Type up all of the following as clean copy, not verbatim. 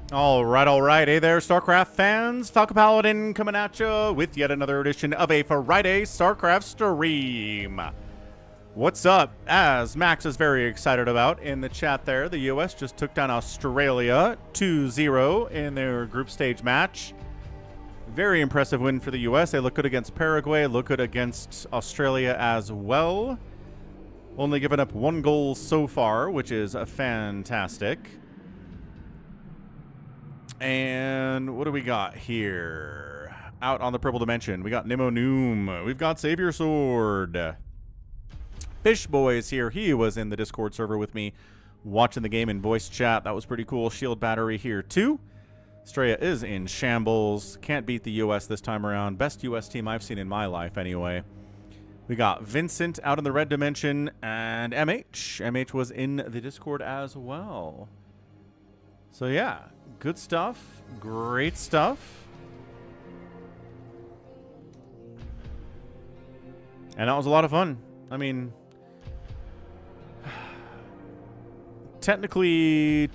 All right. Hey there, StarCraft fans. Falcon Paladin coming at you with yet another edition of a Friday StarCraft stream. What's up? As Max is very excited about in the chat there, the U.S. just took down Australia 2-0 in their group stage match. Very impressive win for the U.S. They look good against Paraguay, look good against Australia as well. Only given up 1 goal so far, which is fantastic. And what do we got here? Out on the Purple Dimension, we got Nemo Noom. We've got Savior Sword. Fish Boy is here. He was in the Discord server with me watching the game in voice chat. That was pretty cool. Shield Battery here too. Australia is in shambles. Can't beat the U.S. this time around. Best U.S. team I've seen in my life anyway. We got Vincent out in the Red Dimension and MH. MH was in the Discord as well. So yeah, good stuff. Great stuff. And that was a lot of fun. I mean, technically,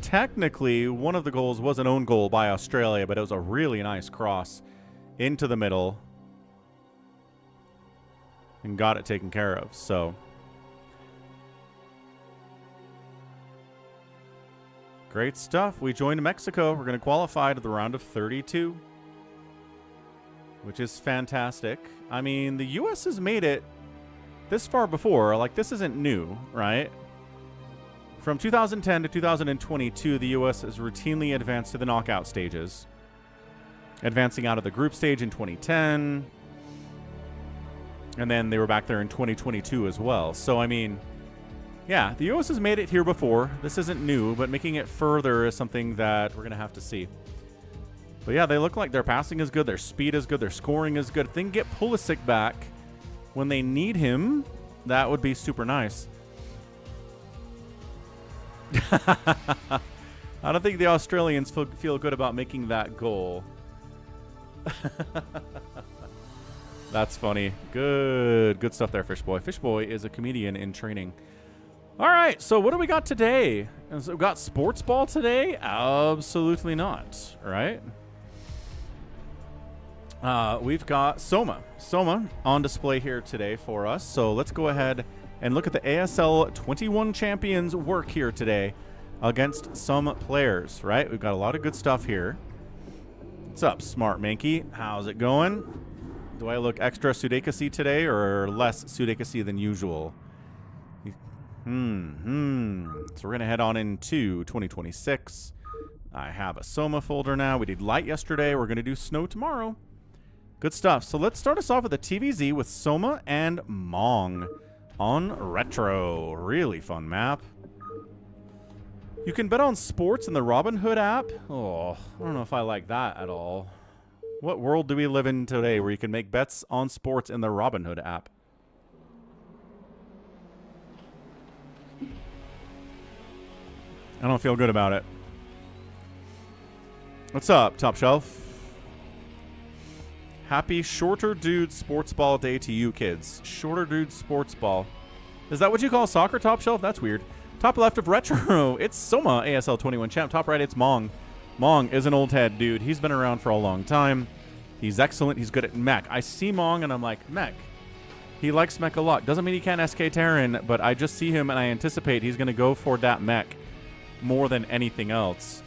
one of the goals was an own goal by Australia, but it was a really nice cross into the middle and got it taken care of. So great stuff. We joined Mexico. We're going to qualify to the round of 32, which is fantastic. I mean, the U.S. has made it this far before. Like, this isn't new, right? From 2010 to 2022, the U.S. has routinely advanced to the knockout stages, advancing out of the group stage in 2010, and then they were back there in 2022 as well. So, I mean, yeah, the U.S. has made it here before. This isn't new, but making it further is something that we're going to have to see. But yeah, they look like their passing is good, their speed is good, their scoring is good. If they can get Pulisic back when they need him, that would be super nice. I don't think the Australians feel good about making that goal. That's funny. Good stuff there, Fish Boy. Fish Boy is a comedian in training. All right, so what do we got today? So we got sports ball today? Absolutely not, right? We've got Soma on display here today for us. So let's go ahead and look at the ASL 21 champions work here today against some players, right? We've got a lot of good stuff here. What's up, Smart Mankey? How's it going? Do I look extra Sudekasi today or less Sudekasi than usual? So we're going to head on into 2026. I have a Soma folder now. We did light yesterday. We're going to do snow tomorrow. Good stuff. So let's start us off with a TvZ with Soma and Mong on Retro. Really fun map. You can bet on sports in the Robinhood app. Oh, I don't know if I like that at all. What world do we live in today where you can make bets on sports in the Robinhood app? I don't feel good about it. What's up, Top Shelf? Happy Shorter Dude Sports Ball Day to you, kids. Shorter Dude Sports Ball. Is that what you call soccer, Top Shelf? That's weird. Top left of Retro, it's Soma, ASL 21 champ. Top right, it's Mong. Mong is an old head dude. He's been around for a long time. He's excellent. He's good at mech. I see Mong and I'm like, mech. He likes mech a lot. Doesn't mean he can't SK Terran, but I just see him and I anticipate he's going to go for that mech more than anything else.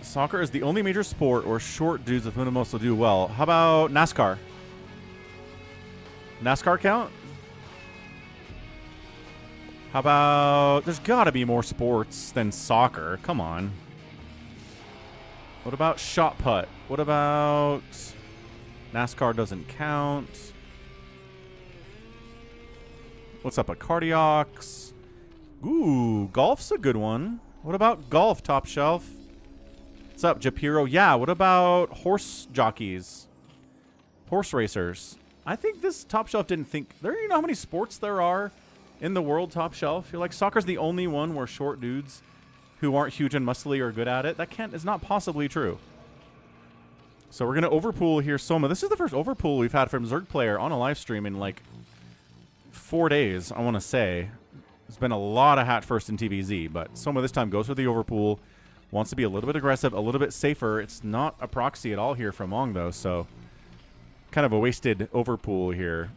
Soccer is the only major sport or short dudes with whom most will do well. How about NASCAR? NASCAR count? How about... There's got to be more sports than soccer. Come on. What about shot put? What about... NASCAR doesn't count. What's up, a Cardiox? Ooh, golf's a good one. What about golf, Top Shelf? What's up, Japiro? Yeah, what about horse jockeys? Horse racers. I think this Top Shelf didn't think... You know how many sports there are in the world, Top Shelf? You're like, soccer's the only one where short dudes who aren't huge and muscly are good at it. That is not possibly true. So we're going to overpool here Soma. This is the first overpool we've had from Zerg player on a live stream in like 4 days, I want to say. There's been a lot of hat first in TvZ, but Soma this time goes for the overpool. Wants to be a little bit aggressive, a little bit safer. It's not a proxy at all here from Mong, though, so kind of a wasted overpool here.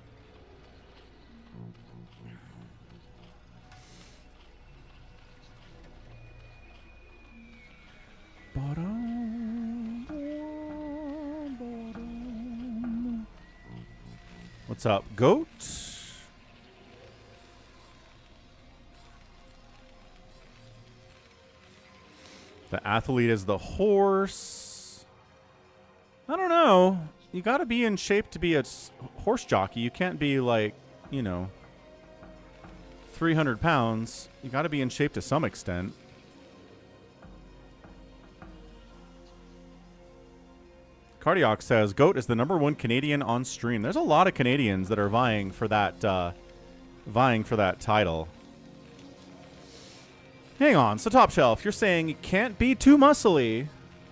What's up, goat? The athlete is the horse. I don't know. You got to be in shape to be a horse jockey. You can't be like, you know, 300 pounds. You got to be in shape to some extent. Cardiac says, GOAT is the #1 Canadian on stream. There's a lot of Canadians that are vying for that title. Hang on. So, Top Shelf, you're saying you can't be too muscly,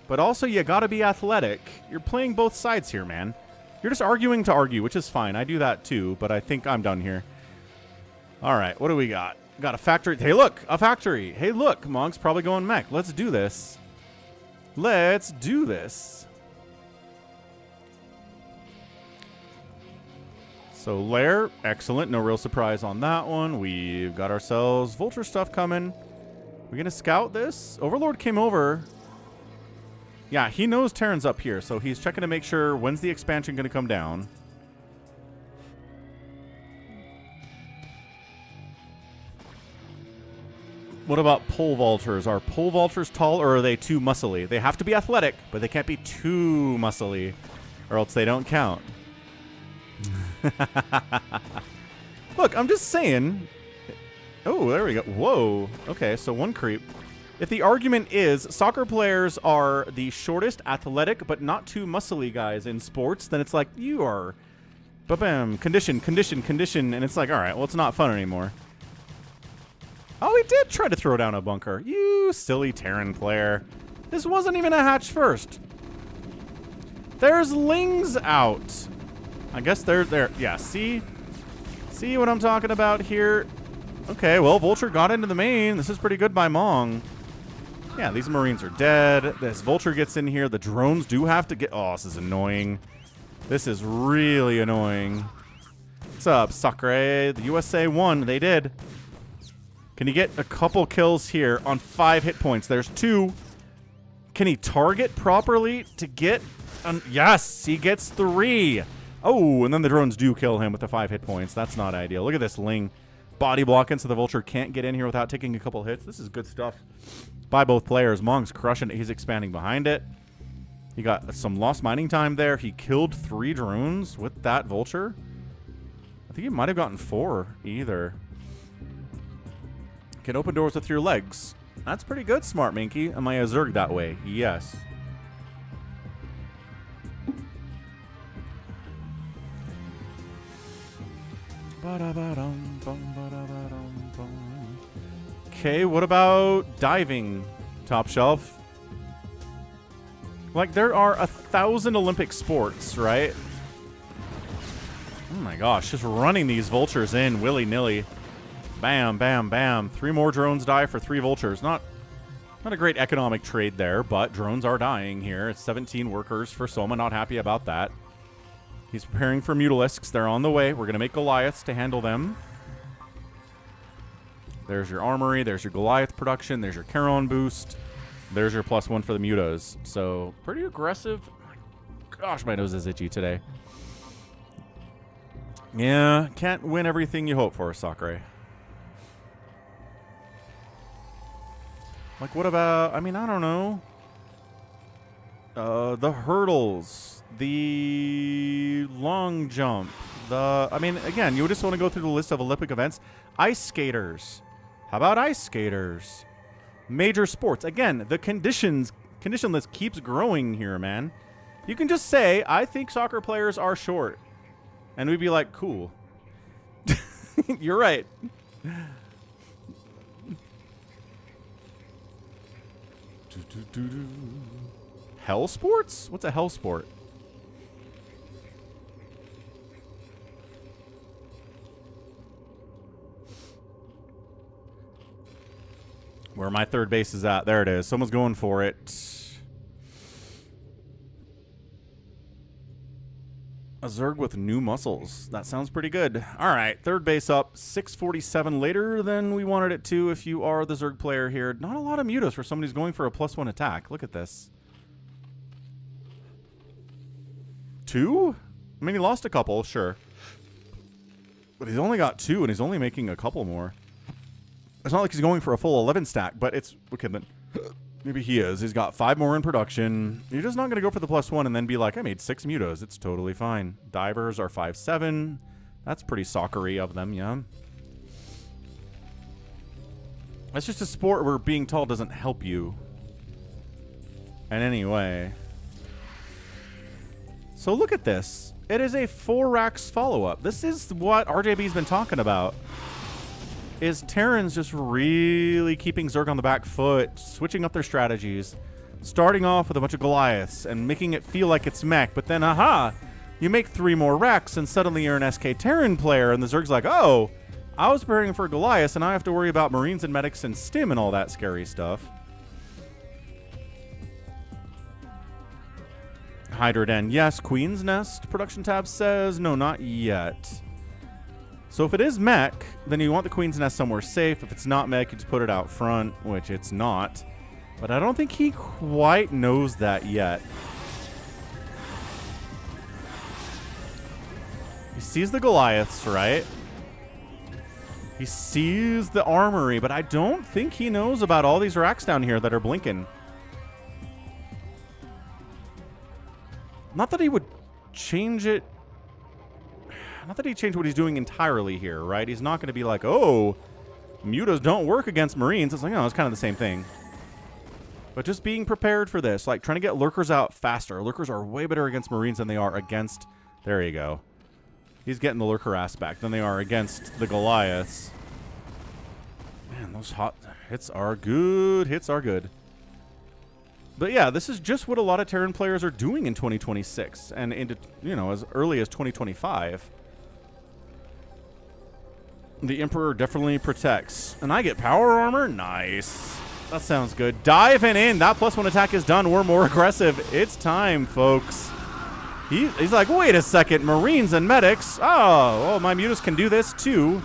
but also you got to be athletic. You're playing both sides here, man. You're just arguing to argue, which is fine. I do that too, but I think I'm done here. All right. What do we got? Got a factory. Hey, look. A factory. Hey, look. Mong's probably going mech. Let's do this. Let's do this. So Lair, excellent. No real surprise on that one. We've got ourselves Vulture stuff coming. We're going to scout this. Overlord came over. Yeah, he knows Terran's up here, so he's checking to make sure when's the expansion going to come down. What about pole vaulters? Are pole vaulters tall or are they too muscly? They have to be athletic, but they can't be too muscly or else they don't count. Look, I'm just saying. Oh, there we go. Whoa. Okay, so one creep. If the argument is soccer players are the shortest, athletic, but not too muscly guys in sports, then it's like you are, ba-bam, condition, and it's like, all right, well, it's not fun anymore. Oh, he did try to throw down a bunker. You silly Terran player. This wasn't even a hatch first. There's Lings out. I guess they're there. Yeah, see what I'm talking about here? Okay, well, Vulture got into the main. This is pretty good by Mong. Yeah, these Marines are dead. This Vulture gets in here. The drones do have to get... Oh, this is annoying. This is really annoying. What's up, Sacre? The USA won. They did. Can he get a couple kills here on 5 hit points? There's 2. Can he target properly to get... yes, he gets 3. Oh, and then the drones do kill him with the 5 hit points. That's not ideal. Look at this Ling body blocking so the Vulture can't get in here without taking a couple hits. This is good stuff by both players. Mong's crushing it. He's expanding behind it. He got some lost mining time there. He killed 3 drones with that Vulture. I think he might have gotten 4 either. Can open doors with your legs. That's pretty good, Smart Minky. Am I a Zerg that way? Yes. Okay, what about diving, Top Shelf? Like, there are 1,000 Olympic sports, right? Oh my gosh, just running these Vultures in willy-nilly. Bam, bam, bam. 3 more drones die for 3 Vultures. Not a great economic trade there, but drones are dying here. It's 17 workers for Soma. Not happy about that. He's preparing for Mutalisks. They're on the way. We're going to make Goliaths to handle them. There's your armory. There's your Goliath production. There's your Charon boost. There's your +1 for the Mutas. So, pretty aggressive. Gosh, my nose is itchy today. Yeah, can't win everything you hope for, Sakura. Like, what about... I mean, I don't know. The hurdles. The long jump. I mean, again, you just want to go through the list of Olympic events. Ice skaters. How about ice skaters? Major sports. Again, the condition list keeps growing here, man. You can just say, I think soccer players are short. And we'd be like, cool. You're right. Hell sports? What's a hell sport? Where my third base is at. There it is. Someone's going for it. A Zerg with new muscles. That sounds pretty good. All right, third base up. 647 later than we wanted it to if you are the Zerg player here. Not a lot of mutas for somebody who's going for a +1 attack. Look at this. 2? I mean, he lost a couple, sure. But he's only got 2, and he's only making a couple more. It's not like he's going for a full 11 stack, but it's... Okay, then... Maybe he is. He's got 5 more in production. You're just not going to go for the +1 and then be like, I made 6 mutas. It's totally fine. Divers are 5/7. That's pretty soccery of them, yeah. That's just a sport where being tall doesn't help you in any way. So look at this. It is a 4 racks follow-up. This is what RJB's been talking about. Is Terrans just really keeping Zerg on the back foot, switching up their strategies, starting off with a bunch of Goliaths and making it feel like it's mech, but then, aha, you make 3 more Rex and suddenly you're an SK Terran player and the Zerg's like, oh, I was preparing for Goliaths and I have to worry about Marines and Medics and Stim and all that scary stuff. Hydra Den, yes. Queen's Nest, production tab says, no, not yet. So if it is mech, then you want the Queen's Nest somewhere safe. If it's not mech, you just put it out front, which it's not. But I don't think he quite knows that yet. He sees the Goliaths, right? He sees the armory, but I don't think he knows about all these racks down here that are blinking. Not that he would change it. Not that he changed what he's doing entirely here, right? He's not going to be like, oh, mutas don't work against Marines. It's like, no, it's kind of the same thing. But just being prepared for this, like trying to get lurkers out faster. Lurkers are way better against Marines than they are against... There you go. He's getting the lurker aspect than they are against the Goliaths. Man, those hot hits are good. Hits are good. But yeah, this is just what a lot of Terran players are doing in 2026 and into, you know, as early as 2025. The Emperor definitely protects. And I get power armor? Nice. That sounds good. Diving in. That +1 attack is done. We're more aggressive. It's time, folks. He's like, wait a second. Marines and Medics. Oh, my mutas can do this too.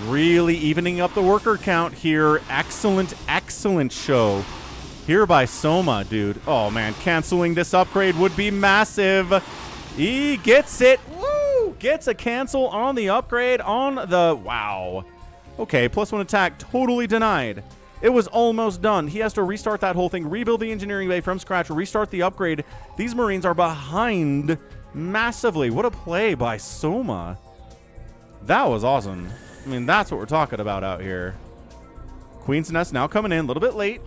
Really evening up the worker count here. Excellent, excellent show here by Soma, dude. Oh, man. Canceling this upgrade would be massive. He gets it. Gets a cancel on the upgrade on the... Wow. Okay, +1 attack totally denied. It was almost done. He has to restart that whole thing, rebuild the engineering bay from scratch, restart the upgrade. These Marines are behind massively. What a play by Soma. That was awesome. I mean, that's what we're talking about out here. Queen's Nest now coming in a little bit late,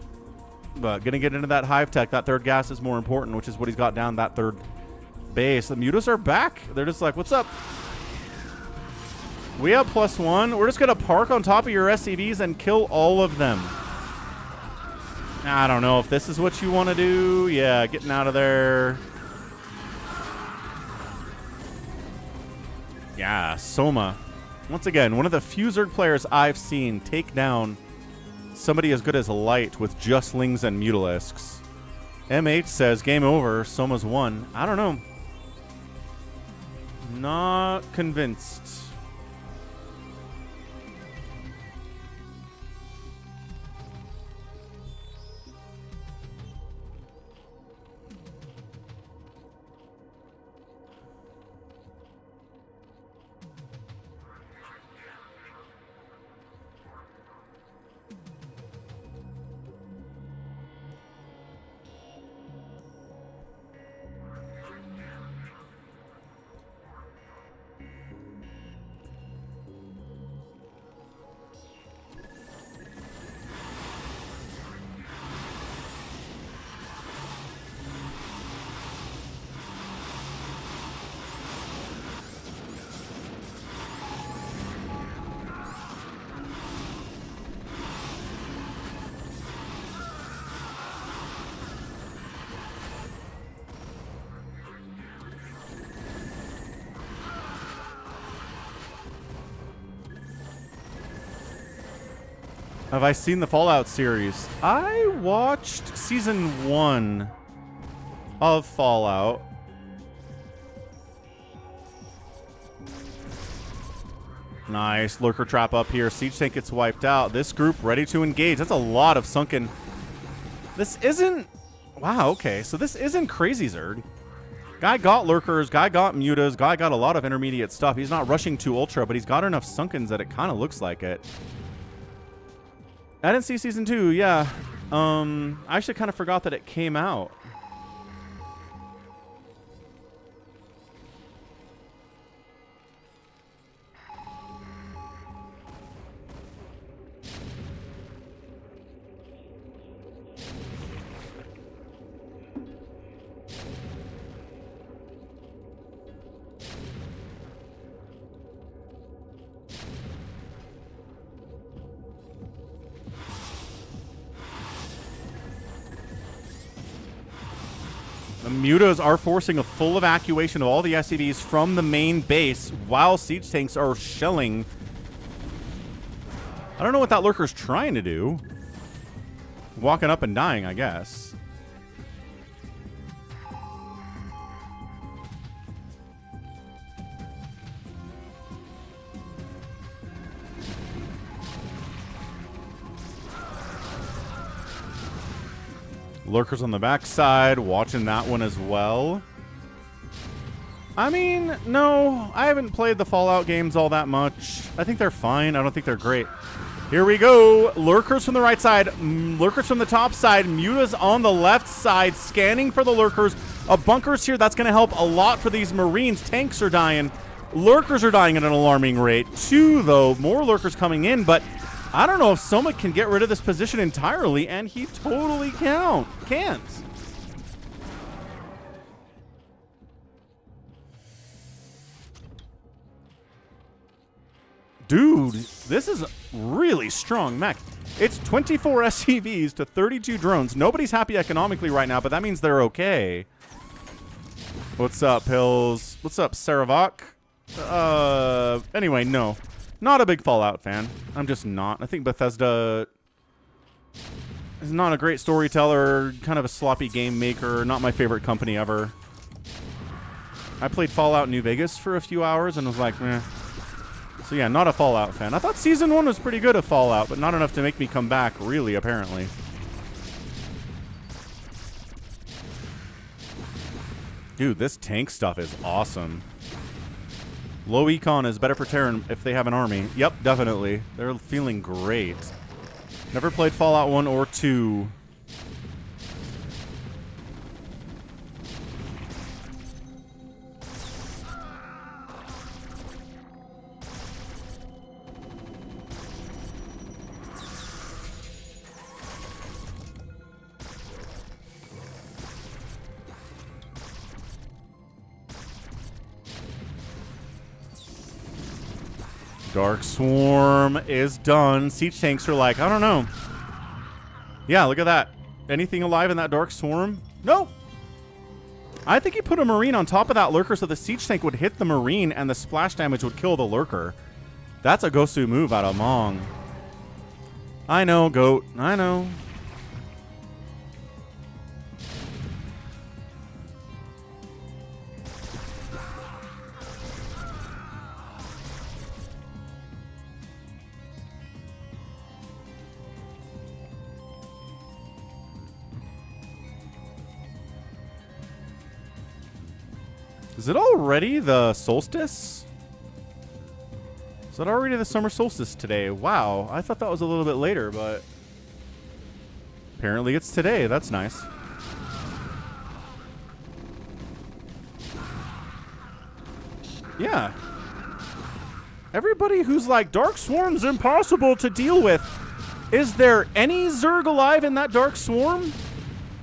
but going to get into that hive tech. That third gas is more important, which is what he's got down that third base. The mutas are back. They're just like, what's up? We have +1. We're just going to park on top of your SCVs and kill all of them. I don't know if this is what you want to do. Yeah, getting out of there. Yeah, Soma. Once again, one of the few Zerg players I've seen take down somebody as good as Light with just Lings and Mutalisks. MH says, game over. Soma's won. I don't know. Not convinced. Have I seen the Fallout series? I watched season 1 of Fallout. Nice. Lurker trap up here. Siege tank gets wiped out. This group ready to engage. That's a lot of sunken. This isn't... Wow, okay. So this isn't crazy, Zerg. Guy got lurkers. Guy got mutas. Guy got a lot of intermediate stuff. He's not rushing to ultra, but he's got enough sunkens that it kind of looks like it. I didn't see season 2. Yeah. I actually kind of forgot that it came out. The mutas are forcing a full evacuation of all the SCVs from the main base while siege tanks are shelling. I don't know what that lurker's trying to do. Walking up and dying, I guess. Lurkers on the backside, watching that one as well. I mean, no, I haven't played the Fallout games all that much. I think they're fine. I don't think they're great. Here we go. Lurkers from the right side. Lurkers from the top side. Mutas on the left side, scanning for the lurkers. A bunker's here. That's going to help a lot for these Marines. Tanks are dying. Lurkers are dying at an alarming rate. 2, though. More lurkers coming in, but I don't know if Soma can get rid of this position entirely, and he totally can't. Dude, this is really strong mech. It's 24 SCVs to 32 drones. Nobody's happy economically right now, but that means they're okay. What's up, Hills? What's up, Saravok? Anyway, no. Not a big Fallout fan. I'm just not. I think Bethesda is not a great storyteller, kind of a sloppy game maker, not my favorite company ever. I played Fallout New Vegas for a few hours and was like, meh. So yeah, not a Fallout fan. I thought Season 1 was pretty good of Fallout, but not enough to make me come back, really, apparently. Dude, this tank stuff is awesome. Low econ is better for Terran if they have an army. Yep, definitely. They're feeling great. Never played Fallout 1 or 2. Dark Swarm is done. Siege tanks are like, I don't know. Yeah, look at that. Anything alive in that Dark Swarm? No. I think he put a Marine on top of that Lurker so the Siege tank would hit the Marine and the splash damage would kill the Lurker. That's a Gosu move out of Mong. I know, Goat. I know. Is it already the solstice? Is it already the summer solstice today? Wow, I thought that was a little bit later, but apparently it's today. That's nice. Yeah. Everybody who's like, Dark Swarm's impossible to deal with. Is there any Zerg alive in that Dark Swarm?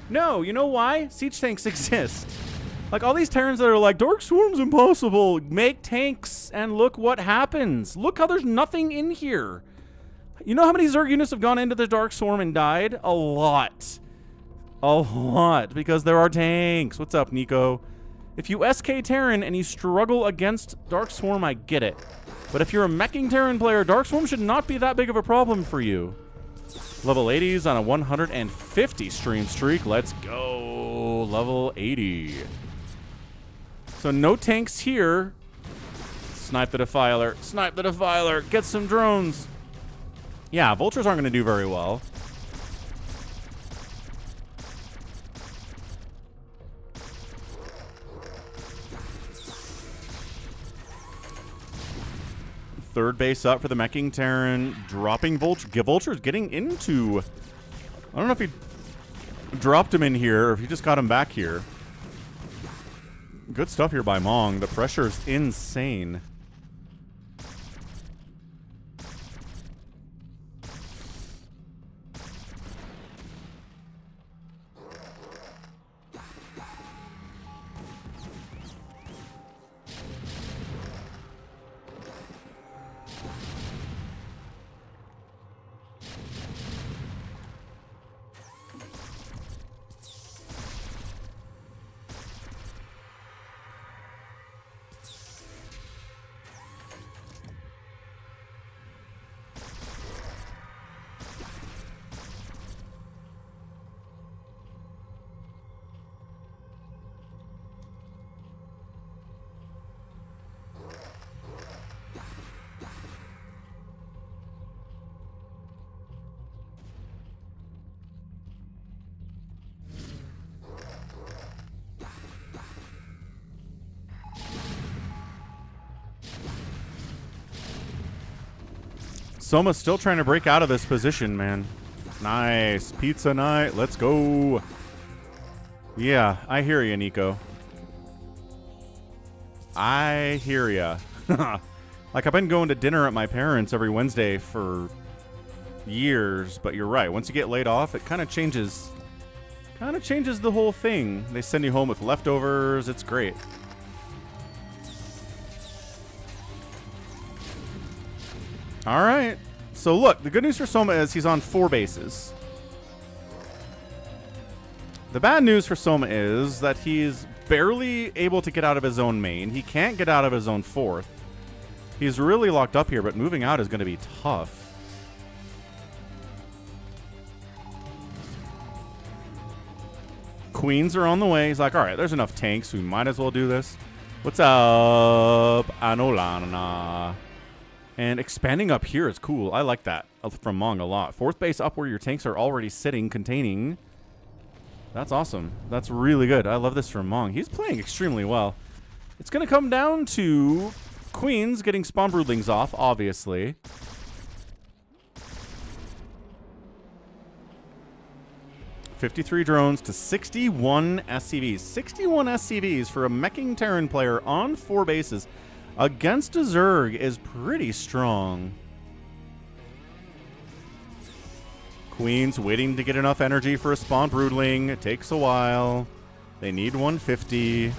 No, you know why? Siege tanks exist. Like, all these Terrans that are like, Dark Swarm's impossible. Make tanks, and look what happens. Look how there's nothing in here. You know how many Zerg units have gone into the Dark Swarm and died? A lot. A lot, because there are tanks. What's up, Nico? If you SK Terran and you struggle against Dark Swarm, I get it. But if you're a meching Terran player, Dark Swarm should not be that big of a problem for you. Level 80s on a 150 stream streak. Let's go. Level 80. So no tanks here. Snipe the Defiler. Snipe the Defiler. Get some drones. Yeah, vultures aren't going to do very well. Third base up for the Meching Terran. Dropping Vultures getting into... I don't know if he dropped him in here or if he just got him back here. Good stuff here by Mong. The pressure is insane. Soma's still trying to break out of this position, man. Nice. Pizza night. Let's go. Yeah, I hear you, Nico. I hear ya. Like, I've been going to dinner at my parents' every Wednesday for years, but you're right. Once you get laid off, it kind of changes the whole thing. They send you home with leftovers. It's great. All right. So, look, the good news for Soma is he's on 4 bases. The bad news for Soma is that he's barely able to get out of his own main. He can't get out of his own 4th. He's really locked up here, but moving out is going to be tough. Queens are on the way. He's like, all right, there's enough tanks. We might as well do this. What's up? Anolana. And expanding up here is cool. I like that from Mong a lot. 4th base up where your tanks are already sitting, containing. That's awesome. That's really good. I love this from Mong. He's playing extremely well. It's going to come down to Queens getting spawn broodlings off, obviously. $53 drones to 61 SCVs. 61 SCVs for a Meching Terran player on 4 bases. Against a Zerg is pretty strong. Queens waiting to get enough energy for a spawn broodling. It takes a while. They need 150.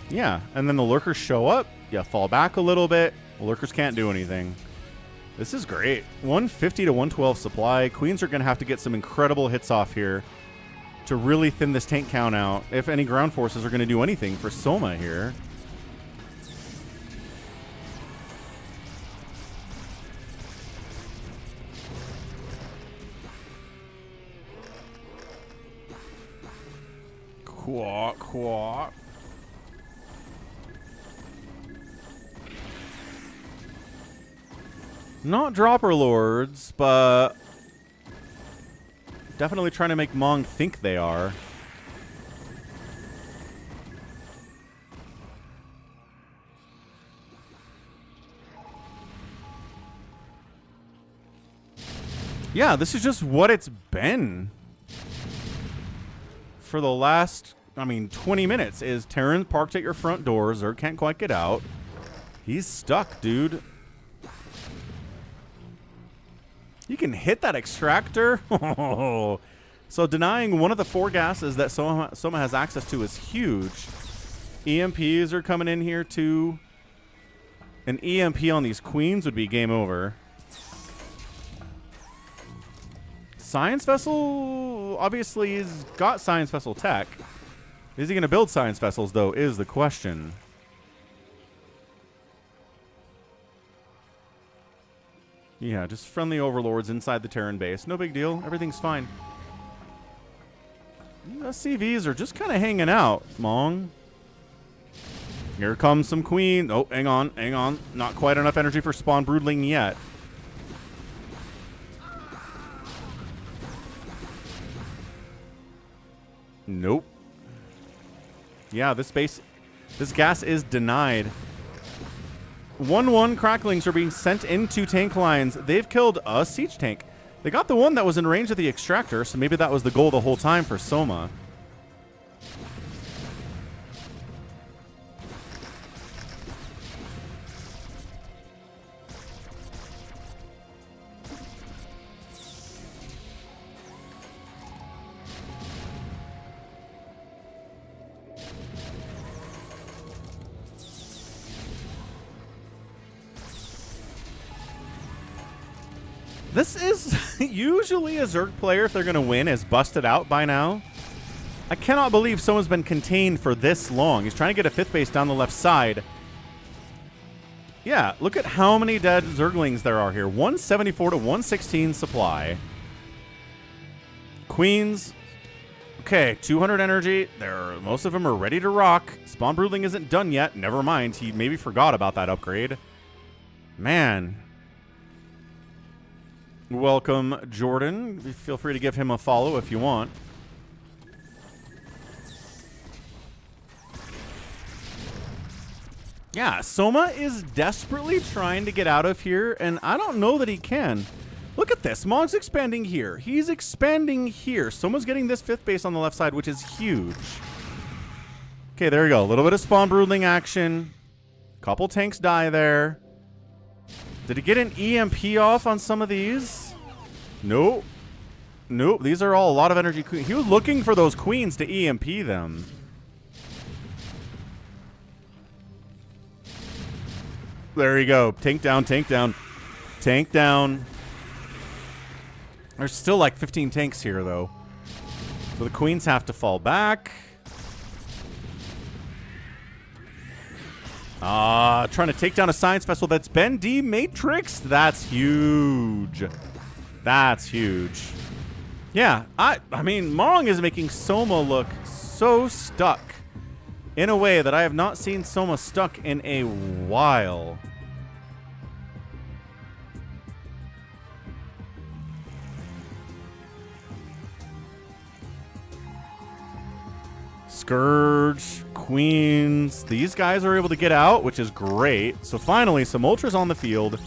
Yeah, and then the lurkers show up. You fall back a little bit. The lurkers can't do anything. This is great. 150 to 112 supply. Queens are going to have to get some incredible hits off here to really thin this tank count out, if any ground forces are going to do anything for Soma here. Quack, quack. Not dropper lords, but definitely trying to make Mong think they are. Yeah, this is just what it's been for the last, 20 minutes. Is Terran parked at your front door. Zerg can't quite get out. He's stuck, dude. You can hit that extractor. So denying one of the 4 gases that Soma has access to is huge. EMPs are coming in here too. An EMP on these queens would be game over. Science vessel obviously he's got science vessel tech. Is he going to build science vessels, though, is the question. Yeah, just friendly overlords inside the Terran base. No big deal. Everything's fine. The CVs are just kind of hanging out, Mong. Here comes some queen. Oh, hang on, hang on. Not quite enough energy for spawn broodling yet. Nope. Yeah, this gas is denied. 1-1 cracklings are being sent into tank lines. They've killed a siege tank. They got the one that was in range of the extractor, so maybe that was the goal the whole time for Soma. This is usually a Zerg player, if they're going to win, is busted out by now. I cannot believe someone's been contained for this long. He's trying to get a 5th base down the left side. Yeah, look at how many dead Zerglings there are here. 174 to 116 supply. Queens. Okay, 200 energy. Most of them are ready to rock. Spawn Broodling isn't done yet. Never mind. He maybe forgot about that upgrade. Man. Welcome, Jordan. Feel free to give him a follow if you want. Yeah, Soma is desperately trying to get out of here, and I don't know that he can. Look at this. Mong's expanding here. He's expanding here. Soma's getting this 5th base on the left side, which is huge. Okay, there we go. A little bit of spawn broodling action. Couple tanks die there. Did he get an EMP off on some of these? Nope. Nope. These are all a lot of energy. He was looking for those queens to EMP them. There you go. Tank down, tank down, tank down. There's still like 15 tanks here, though. So the queens have to fall back. Trying to take down a science vessel that's been dematrixed. That's huge. That's huge. Yeah, I mean, Mong is making Soma look so stuck in a way that I have not seen Soma stuck in a while. Scourge, Queens. These guys are able to get out, which is great. So finally, some Ultras on the field.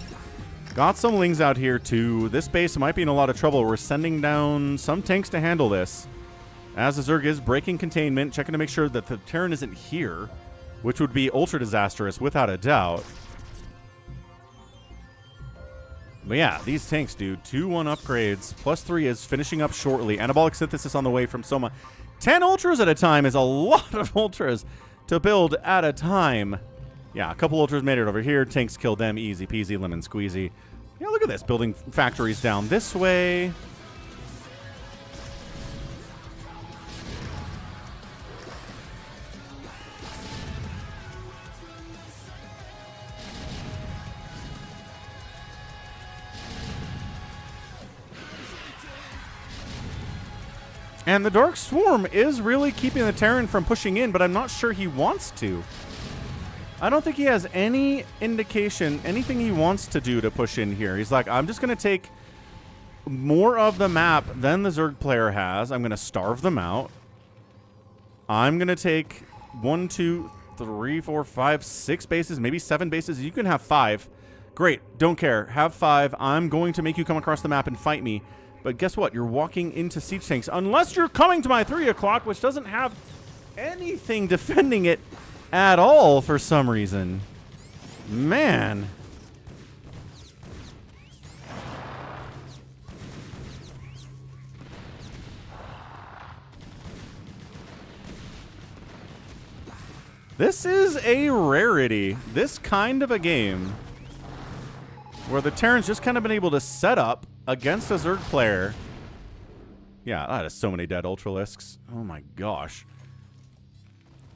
Got some Lings out here, too. This base might be in a lot of trouble. We're sending down some tanks to handle this. As the Zerg is breaking containment, checking to make sure that the Terran isn't here, which would be ultra disastrous, without a doubt. But yeah, these tanks, dude. 2-1 upgrades. +3 is finishing up shortly. Anabolic Synthesis on the way from Soma. 10 Ultras at a time is a lot of Ultras to build at a time. Yeah, a couple Ultras made it over here. Tanks killed them. Easy peasy, lemon squeezy. Yeah, look at this. Building factories down this way. And the Dark Swarm is really keeping the Terran from pushing in, but I'm not sure he wants to. I don't think he has any indication, anything he wants to do to push in here. He's like, I'm just going to take more of the map than the Zerg player has. I'm going to starve them out. I'm going to take 1, 2, 3, 4, 5, 6 bases, maybe 7 bases. You can have 5. Great. Don't care. Have 5. I'm going to make you come across the map and fight me. But guess what? You're walking into siege tanks. Unless you're coming to my 3 o'clock, which doesn't have anything defending it at all for some reason. Man. This is a rarity. This kind of a game where the Terran's just kind of been able to set up against a Zerg player Yeah, that is so many dead Ultralisks. Oh my gosh.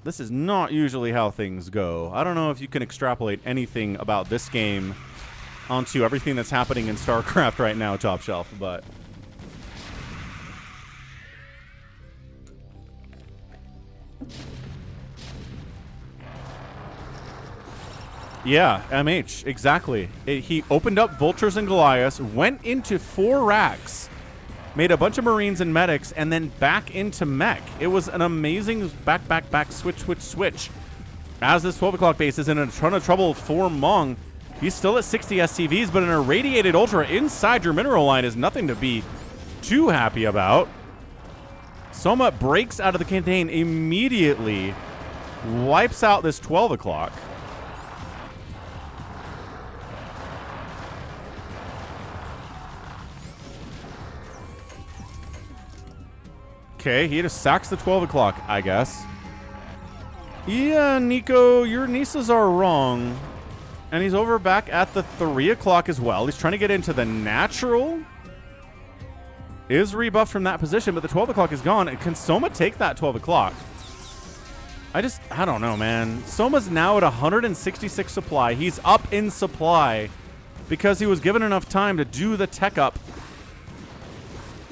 This is not usually how things go. I don't know if you can extrapolate anything about this game onto everything that's happening in StarCraft right now, Top Shelf, but... Yeah, MH, exactly. He opened up Vultures and Goliaths, went into 4 racks, made a bunch of Marines and Medics, and then back into Mech. It was an amazing back, switch. As this 12 o'clock base is in a ton of trouble for Mong, he's still at 60 SCVs, but an irradiated Ultra inside your mineral line is nothing to be too happy about. Soma breaks out of the contain immediately, wipes out this 12 o'clock. Okay, he just sacks the 12 o'clock, I guess. Yeah, Nico, your nieces are wrong. And he's over back at the 3 o'clock as well. He's trying to get into the natural. Is rebuffed from that position, but the 12 o'clock is gone. And can Soma take that 12 o'clock? I don't know, man. Soma's now at 166 supply. He's up in supply because he was given enough time to do the tech up.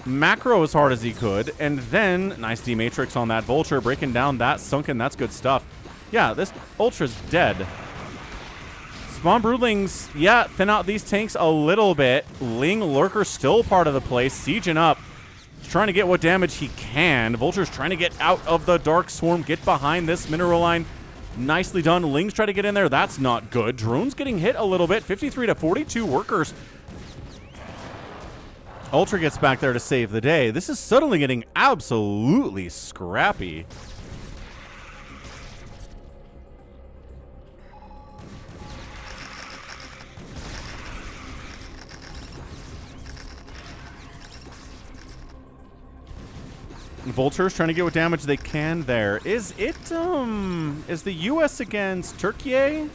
Macro as hard as he could, and then nice D-Matrix on that Vulture, breaking down that Sunken. That's good stuff. Yeah, this Ultra's dead. Spawn Broodlings, yeah, thin out these tanks a little bit. Ling Lurker still part of the play, sieging up. He's trying to get what damage he can. Vulture's trying to get out of the Dark Swarm, get behind this mineral line. Nicely done. Ling's trying to get in there. That's not good. Drone's getting hit a little bit. 53 to 42 workers. Ultra gets back there to save the day. This is suddenly getting absolutely scrappy. Vultures trying to get what damage they can there. Is the US against Turkey?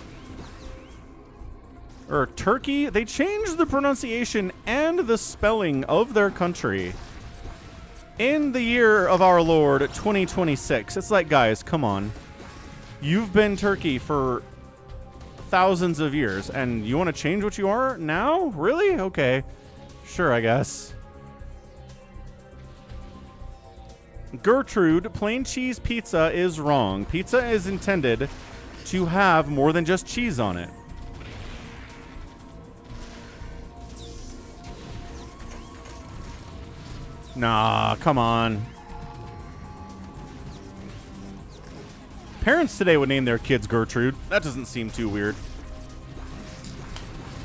Or Turkey? They changed the pronunciation and the spelling of their country in the year of our Lord 2026. It's like, guys, come on. You've been Turkey for thousands of years, and you want to change what you are now? Really? Okay. Sure, I guess. Gertrude, plain cheese pizza is wrong. Pizza is intended to have more than just cheese on it. Nah, come on. Parents today would name their kids Gertrude. That doesn't seem too weird.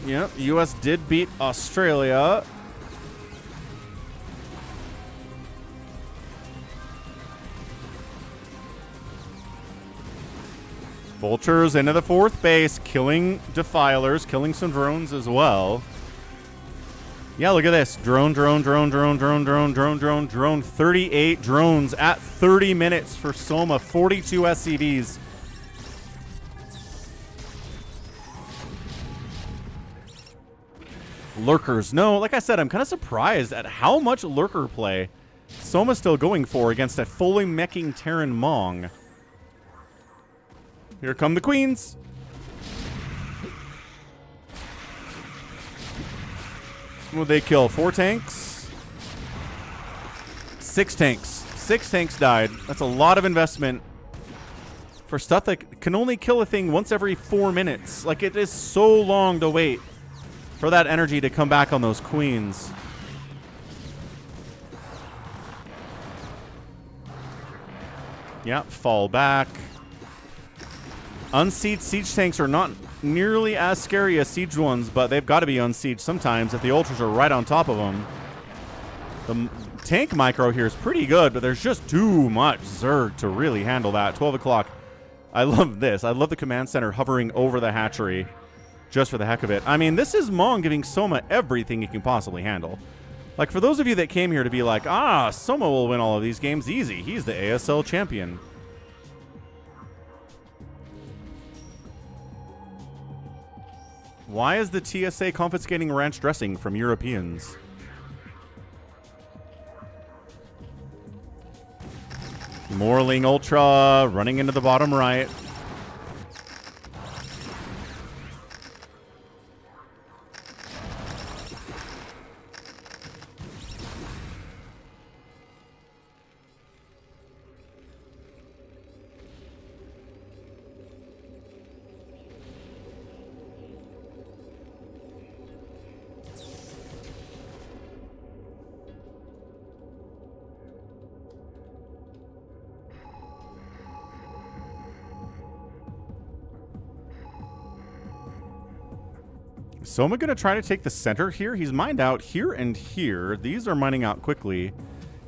Yep, US did beat Australia. Vultures into the 4th base, killing Defilers, killing some drones as well. Yeah, look at this. Drone. 38 drones at 30 minutes for Soma. 42 SCVs. Lurkers. No, like I said, I'm kind of surprised at how much Lurker play Soma's still going for against a fully meching Terran Mong. Here come the Queens. Will they kill 4 tanks? 6 tanks. 6 tanks died. That's a lot of investment for stuff that can only kill a thing once every 4 minutes. Like, it is so long to wait for that energy to come back on those Queens. Yep, fall back. Unsieged siege tanks are not nearly as scary as sieged ones, but they've got to be unsieged sometimes if the Ultras are right on top of them. The tank micro here is pretty good, but there's just too much Zerg to really handle that. 12 o'clock. I love this. I love the command center hovering over the hatchery just for the heck of it. I mean, this is Mong giving Soma everything he can possibly handle. Like, for those of you that came here to be like, Soma will win all of these games easy. He's the ASL champion. Why is the TSA confiscating ranch dressing from Europeans? Morling Ultra running into the bottom right. Soma going to try to take the center here. He's mined out here and here. These are mining out quickly.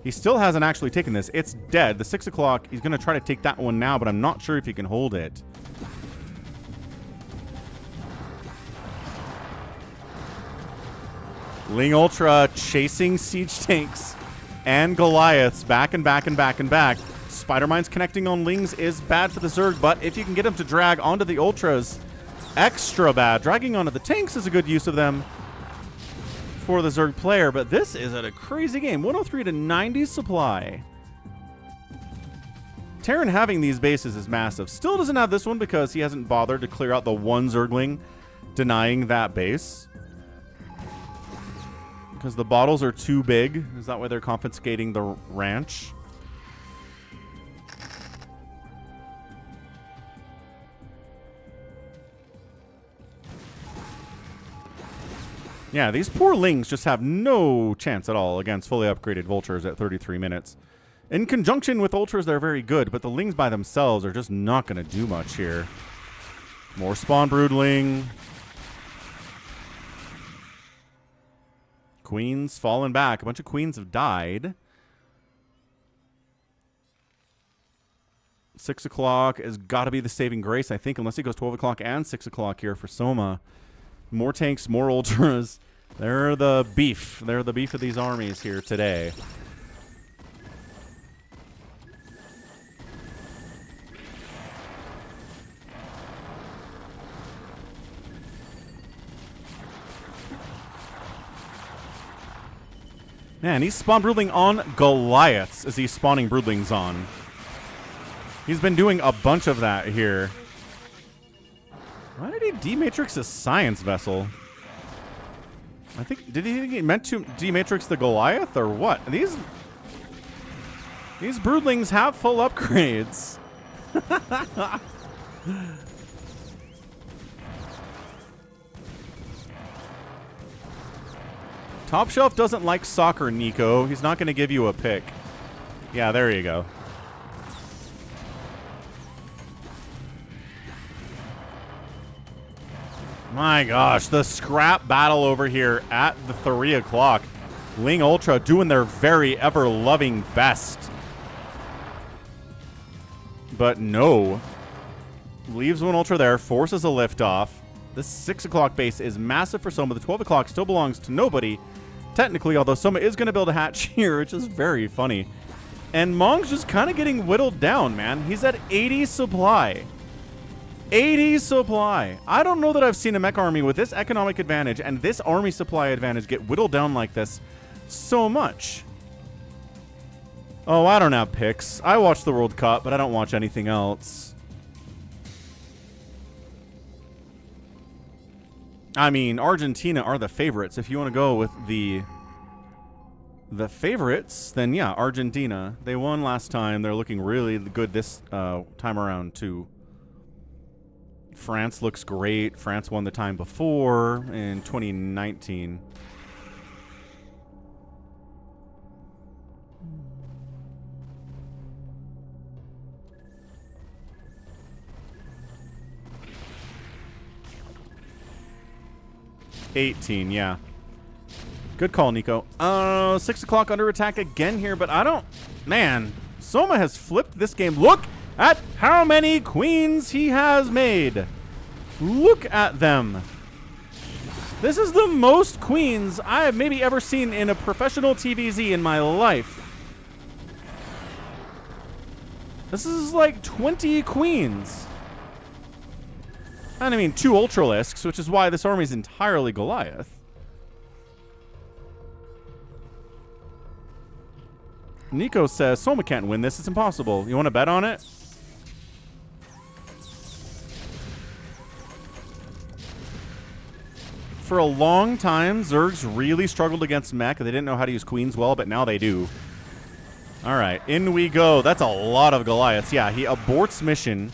He still hasn't actually taken this. It's dead. The 6 o'clock, he's going to try to take that one now, but I'm not sure if he can hold it. Ling Ultra chasing siege tanks and Goliaths back and back and back and back. Spider Mines connecting on Lings is bad for the Zerg, but if you can get him to drag onto the Ultras, extra bad. Dragging onto the tanks is a good use of them for the Zerg player, but this is a crazy game. 103 to 90 supply. Terran having these bases is massive. Still doesn't have this one because he hasn't bothered to clear out the one Zergling denying that base. Because the bottles are too big. Is that why they're confiscating the ranch? Yeah, these poor Lings just have no chance at all against fully upgraded Vultures at 33 minutes. In conjunction with Ultras, they're very good, but the Lings by themselves are just not going to do much here. More Spawn Broodling. Queens falling back. A bunch of Queens have died. 6 o'clock has got to be the saving grace, I think, unless he goes 12 o'clock and 6 o'clock here for Soma. More tanks, more Ultras. They're the beef. They're the beef of these armies here today. Man, he's spawn broodling on Goliaths as he's spawning broodlings on. He's been doing a bunch of that here. Why did he dematrix a science vessel? I think, did he think he meant to dematrix the Goliath or what? These broodlings have full upgrades. Top Shelf doesn't like soccer, Nico. He's not going to give you a pick. Yeah, there you go. My gosh, the scrap battle over here at the 3 o'clock. Ling Ultra doing their very ever-loving best. But no. Leaves one Ultra there, forces a liftoff. This 6 o'clock base is massive for Soma. The 12 o'clock still belongs to nobody, technically, although Soma is going to build a hatch here, which is very funny. And Mong's just kind of getting whittled down, man. He's at 80 supply. 80 supply. I don't know that I've seen a mech army with this economic advantage and this army supply advantage get whittled down like this so much. Oh, I don't have picks. I watch the World Cup, but I don't watch anything else. I mean, Argentina are the favorites. If you want to go with the favorites, then yeah, Argentina. They won last time. They're looking really good this time around, too. France looks great. France won the time before in 2019. '18, yeah. Good call, Nico. 6 o'clock under attack again here, but I don't... Man, Soma has flipped this game. Look at how many queens he has made. Look at them. This is the most queens I have maybe ever seen in a professional TvZ in my life. This is like 20 queens. And I mean 2 Ultralisks, which is why this army is entirely Goliath. Nico says, Soma can't win this. It's impossible. You want to bet on it? For a long time, Zergs really struggled against mech. They didn't know how to use queens well, but now they do. All right, in we go. That's a lot of Goliaths. Yeah, he aborts mission,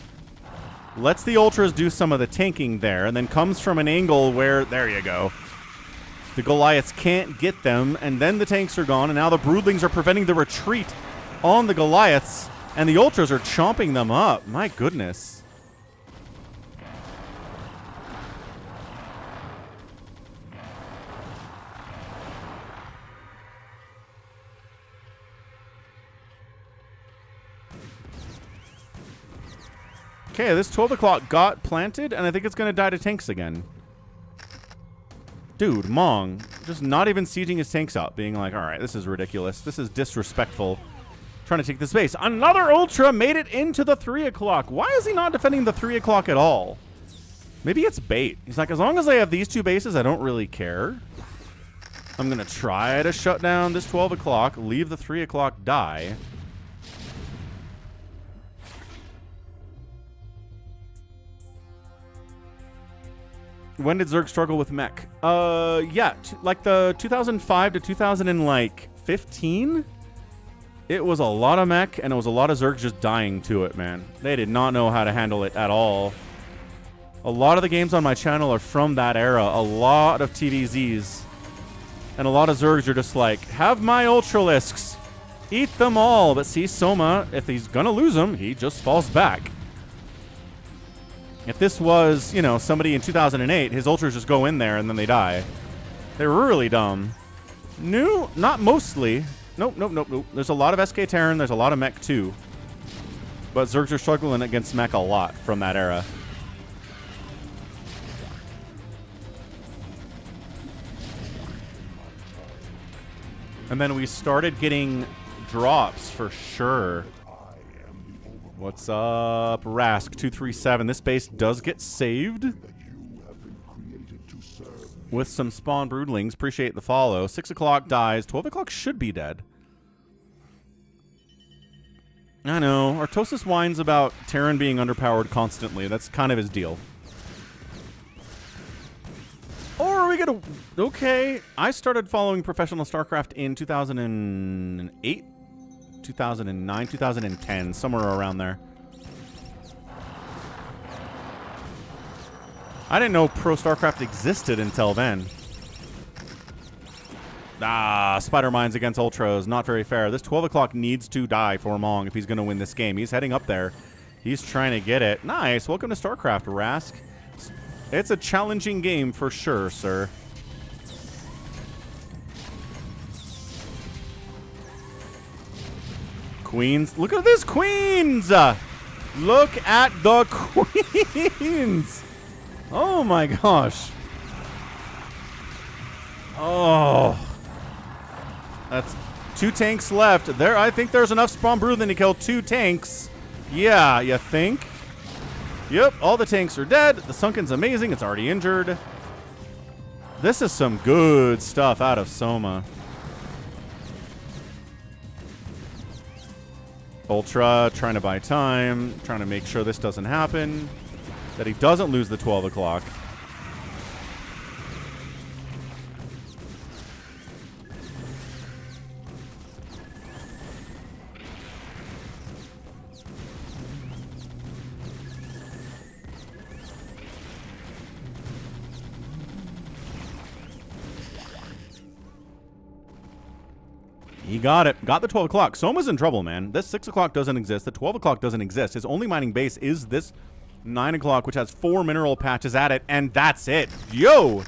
lets the Ultras do some of the tanking there, and then comes from an angle where, there you go, the Goliaths can't get them, and then the tanks are gone, and now the Broodlings are preventing the retreat on the Goliaths, and the Ultras are chomping them up. My goodness. Okay, this 12 o'clock got planted, and I think it's going to die to tanks again. Dude, Mong, just not even sieging his tanks up, being like, all right, this is ridiculous. This is disrespectful. Trying to take the space. Another Ultra made it into the 3 o'clock. Why is he not defending the 3 o'clock at all? Maybe it's bait. He's like, as long as I have these 2 bases, I don't really care. I'm going to try to shut down this 12 o'clock, leave the 3 o'clock die. When did Zerg struggle with mech? Yeah, like the 2005 to 2015. It was a lot of mech, and it was a lot of Zerg just dying to it, man. They did not know how to handle it at all. A lot of the games on my channel are from that era. A lot of TVZs. And a lot of Zergs are just like, have my Ultralisks. Eat them all. But see, Soma, if he's going to lose them, he just falls back. If this was, you know, somebody in 2008, his Ultras just go in there and then they die. They're really dumb. No, not mostly. Nope, nope, nope, nope. There's a lot of SK Terran. There's a lot of mech too. But Zergs are struggling against mech a lot from that era. And then we started getting drops for sure. What's up, Rask237? This base does get saved with some spawn broodlings. Appreciate the follow. 6 o'clock dies. 12 o'clock should be dead. I know. Artosis whines about Terran being underpowered constantly. That's kind of his deal. Or are we gonna... Okay. I started following professional StarCraft in 2008. 2009, 2010, somewhere around there. I didn't know Pro StarCraft existed until then. Ah, Spider Mines against Ultras. Not very fair. This 12 o'clock needs to die for Mong if he's going to win this game. He's heading up there. He's trying to get it. Nice. Welcome to StarCraft, Rask. It's a challenging game for sure, sir. Queens. Look at this, Queens! Look at the Queens! Oh my gosh. Oh. That's 2 tanks left. There, I think there's enough spawn broodling to kill 2 tanks. Yeah, you think? Yep, all the tanks are dead. The Sunken's amazing. It's already injured. This is some good stuff out of Soma. Ultra trying to buy time, trying to make sure this doesn't happen, that he doesn't lose the 12 o'clock. He got it. Got the 12 o'clock. Soma's in trouble, man. This 6 o'clock doesn't exist. The 12 o'clock doesn't exist. His only mining base is this 9 o'clock, which has 4 mineral patches at it, and that's it. Yo!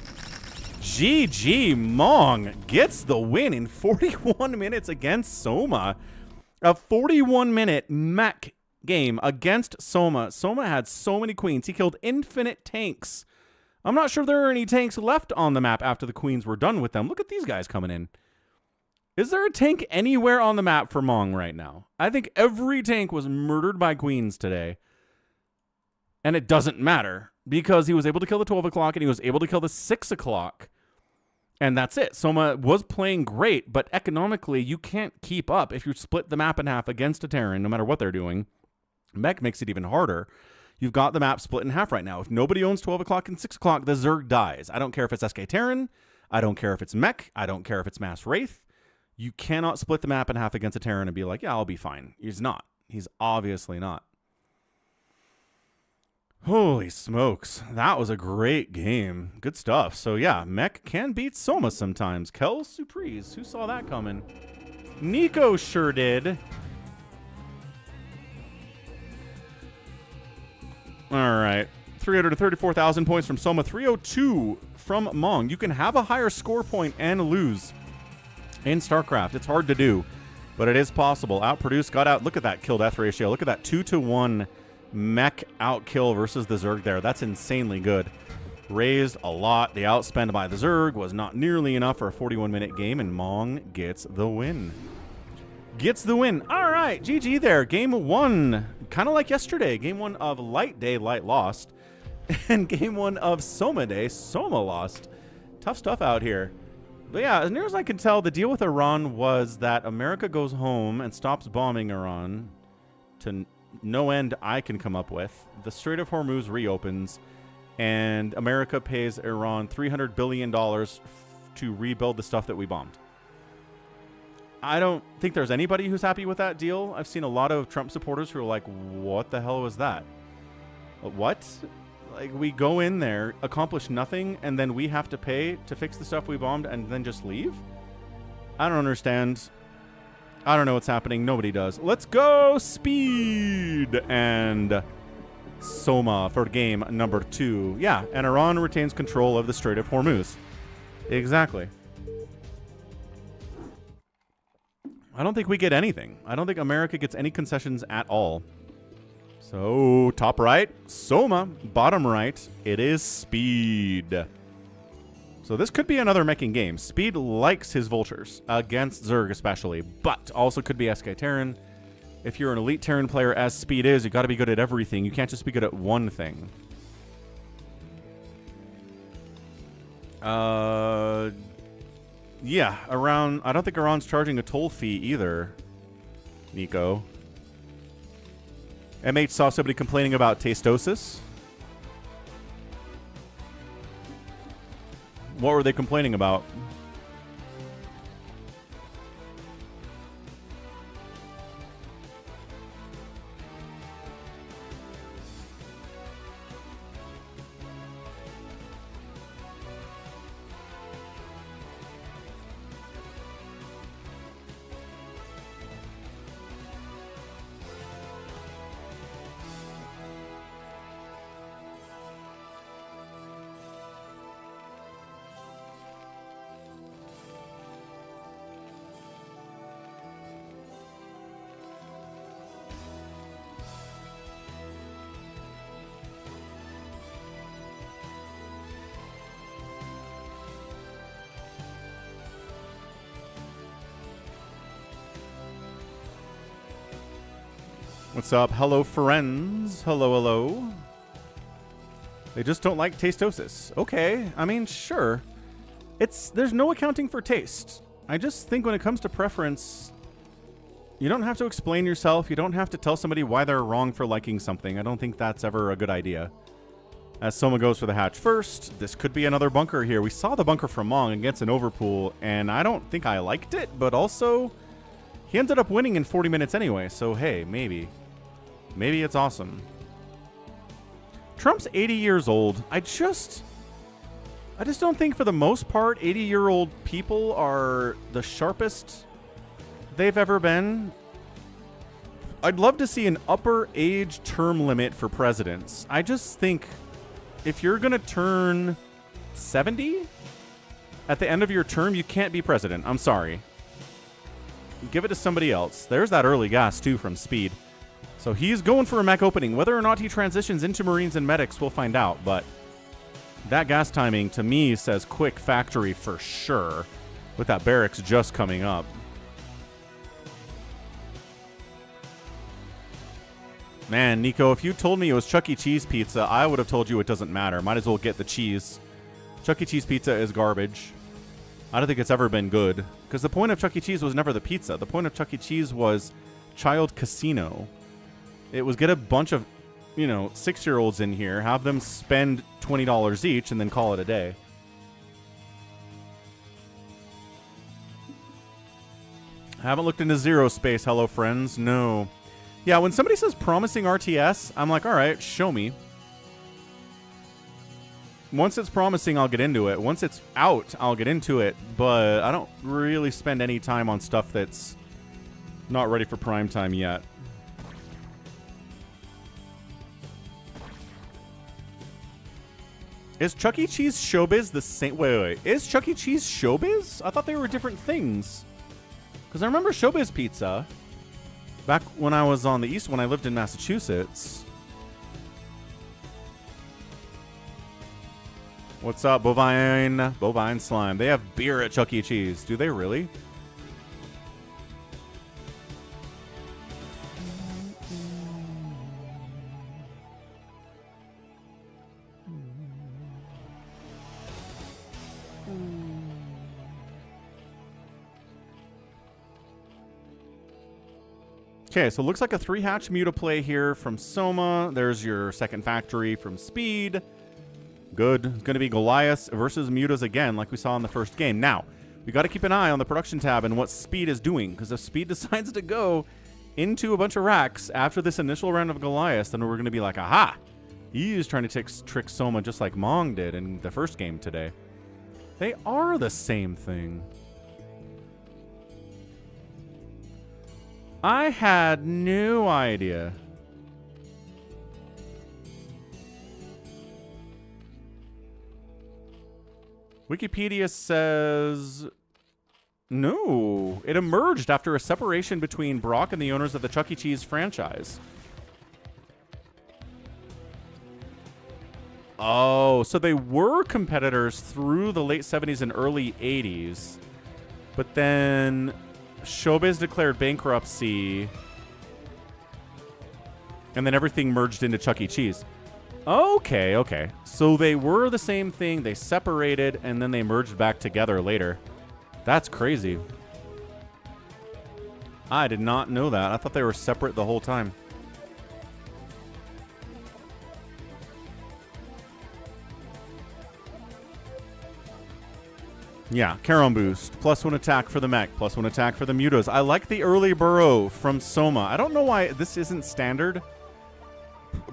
GG Mong gets the win in 41 minutes against Soma. A 41-minute mech game against Soma. Soma had so many queens. He killed infinite tanks. I'm not sure there are any tanks left on the map after the queens were done with them. Look at these guys coming in. Is there a tank anywhere on the map for Mong right now? I think every tank was murdered by queens today. And it doesn't matter because he was able to kill the 12 o'clock and he was able to kill the 6 o'clock. And that's it. Soma was playing great, but economically, you can't keep up. If you split the map in half against a Terran, no matter what they're doing, Mech makes it even harder. You've got the map split in half right now. If nobody owns 12 o'clock and 6 o'clock, the Zerg dies. I don't care if it's SK Terran. I don't care if it's Mech. I don't care if it's Mass Wraith. You cannot split the map in half against a Terran and be like, yeah, I'll be fine. He's not. He's obviously not. Holy smokes. That was a great game. Good stuff. So yeah, Mech can beat Soma sometimes. Kel Surprise. Who saw that coming? Nico sure did. All right. 334,000 points from Soma. 302 from Mong. You can have a higher score point and lose in StarCraft. It's hard to do, but it is possible. Outproduced, got out. Look at that kill-death ratio. Look at that 2-to-1 Mech outkill versus the Zerg there. That's insanely good. Raised a lot. The outspend by the Zerg was not nearly enough for a 41-minute game, and Mong gets the win. Gets the win. All right, GG there. Game 1, kind of like yesterday. Game 1 of Light Day, Light lost. And Game 1 of Soma Day, Soma lost. Tough stuff out here. But yeah, as near as I can tell, the deal with Iran was that America goes home and stops bombing Iran to no end I can come up with. The Strait of Hormuz reopens, and America pays Iran $300 billion to rebuild the stuff that we bombed. I don't think there's anybody who's happy with that deal. I've seen a lot of Trump supporters who are like, what the hell was that? What? Like, we go in there, accomplish nothing, and then we have to pay to fix the stuff we bombed and then just leave? I don't understand. I don't know what's happening. Nobody does. Let's go Speed and Soma for game number 2. Yeah, and Iran retains control of the Strait of Hormuz. Exactly. I don't think we get anything. I don't think America gets any concessions at all. So, top right, Soma. Bottom right, it is Speed. So this could be another meching game. Speed likes his vultures, against Zerg especially, but also could be SK Terran. If you're an elite Terran player, as Speed is, you got to be good at everything. You can't just be good at one thing. Yeah, around... I don't think Iran's charging a toll fee either, Nico. MH saw somebody complaining about tastosis. What were they complaining about? What's up? Hello, friends. Hello, hello. They just don't like tastosis. Okay, I mean, sure. There's no accounting for taste. I just think when it comes to preference, you don't have to explain yourself. You don't have to tell somebody why they're wrong for liking something. I don't think that's ever a good idea. As Soma goes for the hatch first, this could be another bunker here. We saw the bunker from Mong against an overpool, and I don't think I liked it, but also he ended up winning in 40 minutes anyway, so hey, maybe. Maybe it's awesome. Trump's 80 years old. I just don't think for the most part 80-year-old people are the sharpest they've ever been. I'd love to see an upper age term limit for presidents. I just think if you're going to turn 70 at the end of your term, you can't be president. I'm sorry. Give it to somebody else. There's that early gas, too, from Speed. So he's going for a mech opening. Whether or not he transitions into Marines and Medics, we'll find out. But that gas timing, to me, says quick factory for sure, with that barracks just coming up. Man, Nico, if you told me it was Chuck E. Cheese pizza, I would have told you it doesn't matter. Might as well get the cheese. Chuck E. Cheese pizza is garbage. I don't think it's ever been good. Because the point of Chuck E. Cheese was never the pizza. The point of Chuck E. Cheese was child casino. It was get a bunch of, you know, 6-year-olds in here, have them spend $20 each, and then call it a day. Haven't looked into Zero Space, hello friends. No. Yeah, when somebody says promising RTS, I'm like, all right, show me. Once it's promising, I'll get into it. Once it's out, I'll get into it. But I don't really spend any time on stuff that's not ready for prime time yet. Is Chuck E. Cheese Showbiz the same? Wait. Is Chuck E. Cheese Showbiz? I thought they were different things. Because I remember Showbiz Pizza back when I was on the East, when I lived in Massachusetts. What's up, Bovine Slime? They have beer at Chuck E. Cheese. Do they really? Okay, so it looks like a 3-hatch Muta play here from Soma. There's your second factory from Speed. Good. It's going to be Goliath versus Mutas again, like we saw in the first game. Now, we got to keep an eye on the production tab and what Speed is doing, because if Speed decides to go into a bunch of racks after this initial round of Goliath, then we're going to be like, aha! He's trying to trick Soma just like Mong did in the first game today. They are the same thing. I had no idea. Wikipedia says no. It emerged after a separation between Brock and the owners of the Chuck E. Cheese franchise. Oh, so they were competitors through the late 70s and early 80s. But then Showbiz declared bankruptcy. And then everything merged into Chuck E. Cheese. Okay. So they were the same thing. They separated, and then they merged back together later. That's crazy. I did not know that. I thought they were separate the whole time. Yeah, Carom Boost. +1 attack for the mech. +1 attack for the Mutos. I like the early burrow from Soma. I don't know why this isn't standard.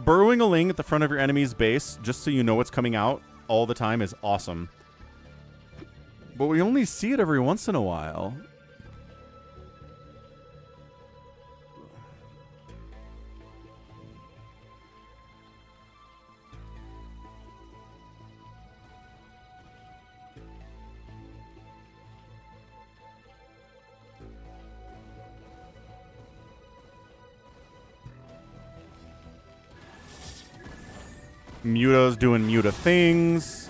Burrowing a Ling at the front of your enemy's base, just so you know what's coming out all the time, is awesome. But we only see it every once in a while. Muta's doing Muta things.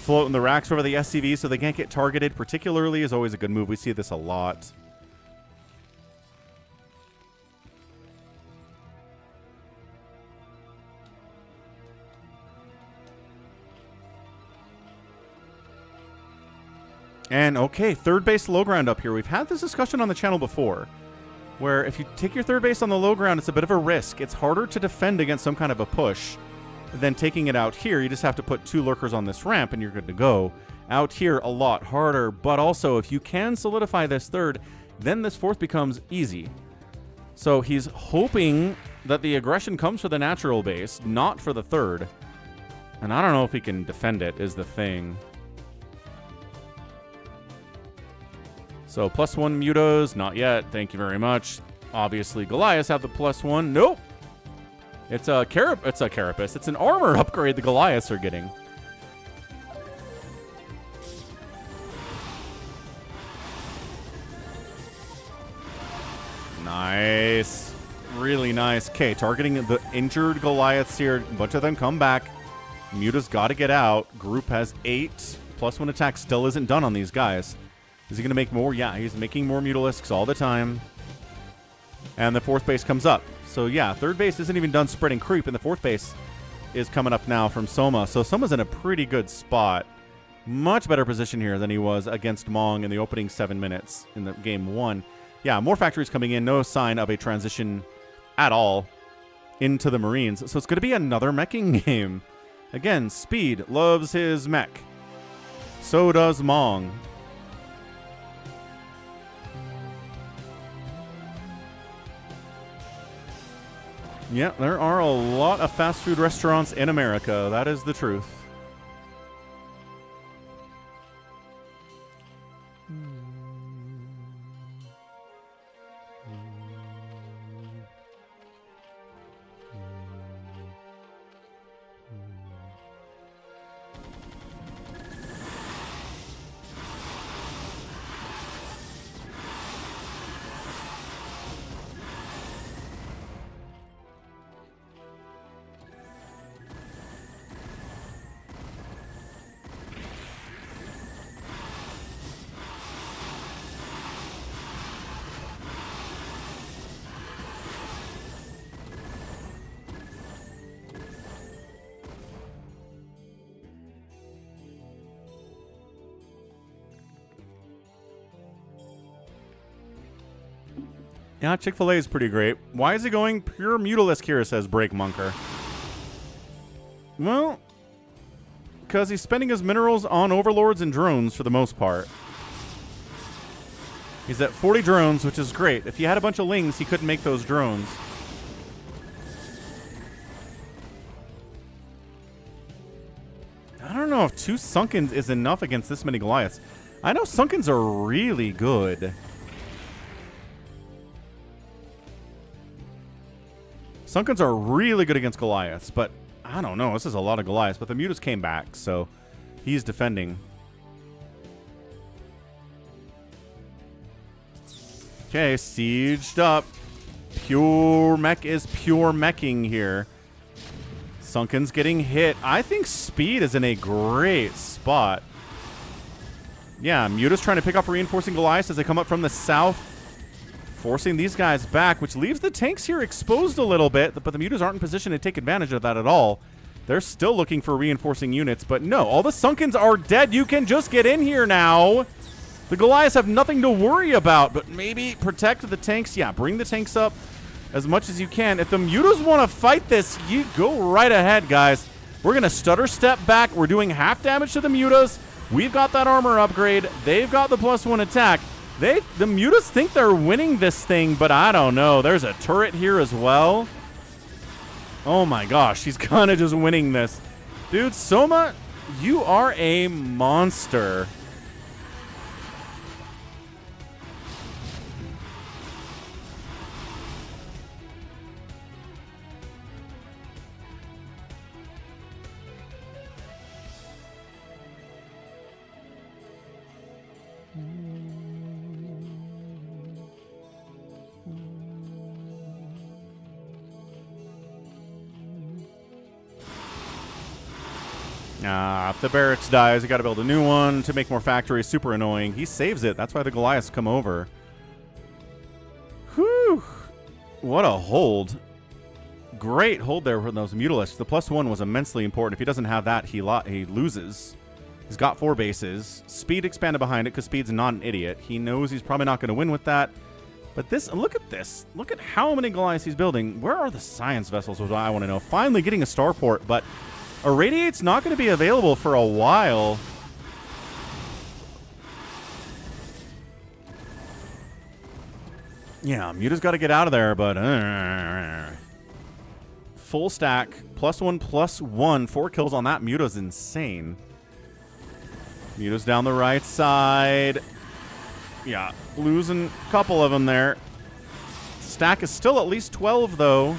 Floating the racks over the SCV so they can't get targeted, particularly, is always a good move. We see this a lot. And, okay, third base low ground up here. We've had this discussion on the channel before, where if you take your third base on the low ground, it's a bit of a risk. It's harder to defend against some kind of a push than taking it out here. You just have to put 2 lurkers on this ramp and you're good to go. Out here, a lot harder, but also if you can solidify this third, then this fourth becomes easy. So he's hoping that the aggression comes for the natural base, not for the third. And I don't know if he can defend it, is the thing. So +1 Mutos, not yet. Thank you very much. Obviously, Goliaths have the +1. Nope. It's a Carapace. It's an armor upgrade the Goliaths are getting. Nice. Really nice. Okay, targeting the injured Goliaths here. A bunch of them come back. Muta's got to get out. Group has 8. +1 attack still isn't done on these guys. Is he going to make more? Yeah, he's making more Mutalisks all the time. And the fourth base comes up. So, yeah, third base isn't even done spreading creep, and the fourth base is coming up now from Soma. So, Soma's in a pretty good spot. Much better position here than he was against Mong in the opening 7 minutes in the game 1. Yeah, more factories coming in. No sign of a transition at all into the Marines. So it's going to be another meching game. Again, Speed loves his mech. So does Mong. Yeah, there are a lot of fast food restaurants in America. That is the truth. Yeah, Chick-fil-A is pretty great. Why is he going pure Mutalisk here, says Break Monker? Well, because he's spending his minerals on overlords and drones for the most part. He's at 40 drones, which is great. If he had a bunch of lings, he couldn't make those drones. I don't know if 2 Sunkens is enough against this many Goliaths. I know Sunkens are really good. Sunkens are really good against Goliaths, but I don't know. This is a lot of Goliaths, but the Mutas came back, so he's defending. Okay, sieged up. Pure mech is pure meching here. Sunken's getting hit. I think Speed is in a great spot. Yeah, Muta's trying to pick off reinforcing Goliaths as they come up from the south, forcing these guys back, which leaves the tanks here exposed a little bit, but the Mutas aren't in position to take advantage of that at all. They're still looking for reinforcing units, but no, all the Sunkens are dead. You can just get in here now. The Goliaths have nothing to worry about, but maybe protect the tanks. Yeah, bring the tanks up as much as you can. If the Mutas want to fight this, you go right ahead, guys. We're going to stutter step back. We're doing half damage to the Mutas. We've got that armor upgrade. They've got the +1 attack. The Mutas think they're winning this thing, but I don't know. There's a turret here as well. Oh my gosh, he's kind of just winning this. Dude, Soma, you are a monster. If the barracks dies, you got to build a new one to make more factories. Super annoying. He saves it. That's why the Goliaths come over. Whew. What a hold. Great hold there for those Mutalisks. The +1 was immensely important. If he doesn't have that, he loses. He's got 4 bases. Speed expanded behind it because Speed's not an idiot. He knows he's probably not going to win with that. But this, look at this. Look at how many Goliaths he's building. Where are the science vessels, is what I want to know. Finally getting a starport, but Irradiate's not going to be available for a while. Yeah, Muta's got to get out of there, but full stack, +1/+1, 4 kills on that Muta's insane. Muta's down the right side. Yeah, losing a couple of them there. Stack is still at least 12, though.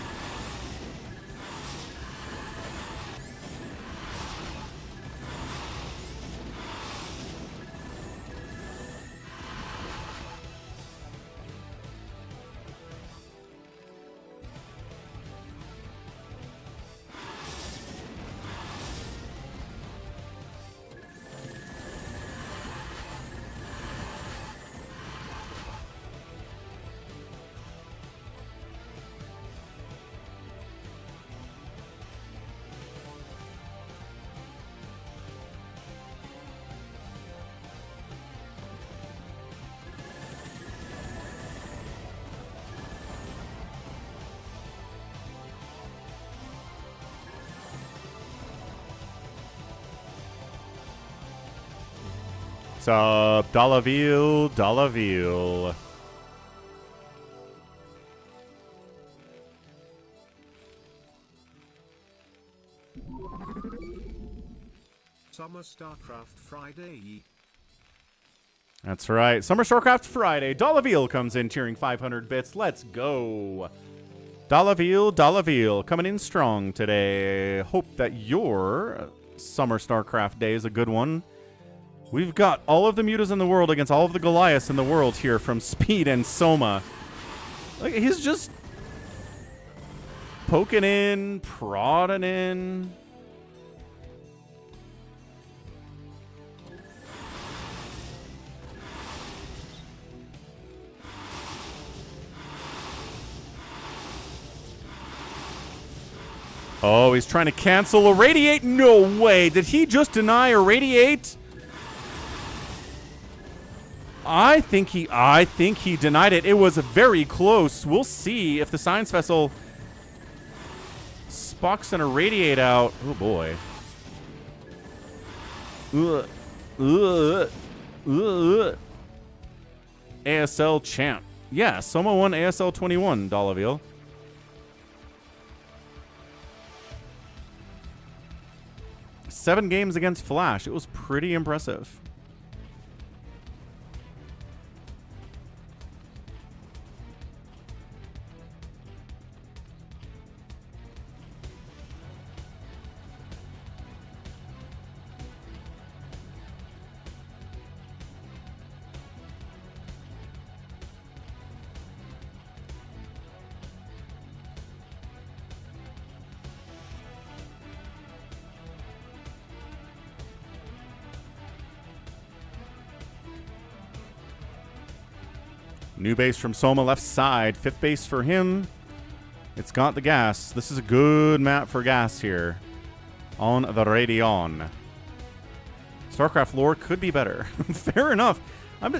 What's up? Dollaville, Dollaville. Summer StarCraft Friday. That's right. Summer StarCraft Friday. Dollaville comes in cheering 500 bits. Let's go. Dollaville, Dollaville coming in strong today. Hope that your Summer StarCraft day is a good one. We've got all of the mutas in the world against all of the Goliaths in the world here from Speed and Soma. Like, he's just poking in, prodding in. Oh, he's trying to cancel a Radiate. No way. Did he just deny a Radiate? I think he denied it. It was very close. We'll see if the Science Vessel Spock's gonna Radiate out. Oh boy. ASL champ. Yeah, Soma won ASL 21, Dollaville. Seven games against Flash. It was pretty impressive. New base from Soma, left side. Fifth base for him. It's got the gas. This is a good map for gas here on the Radeon. StarCraft lore could be better. Fair enough.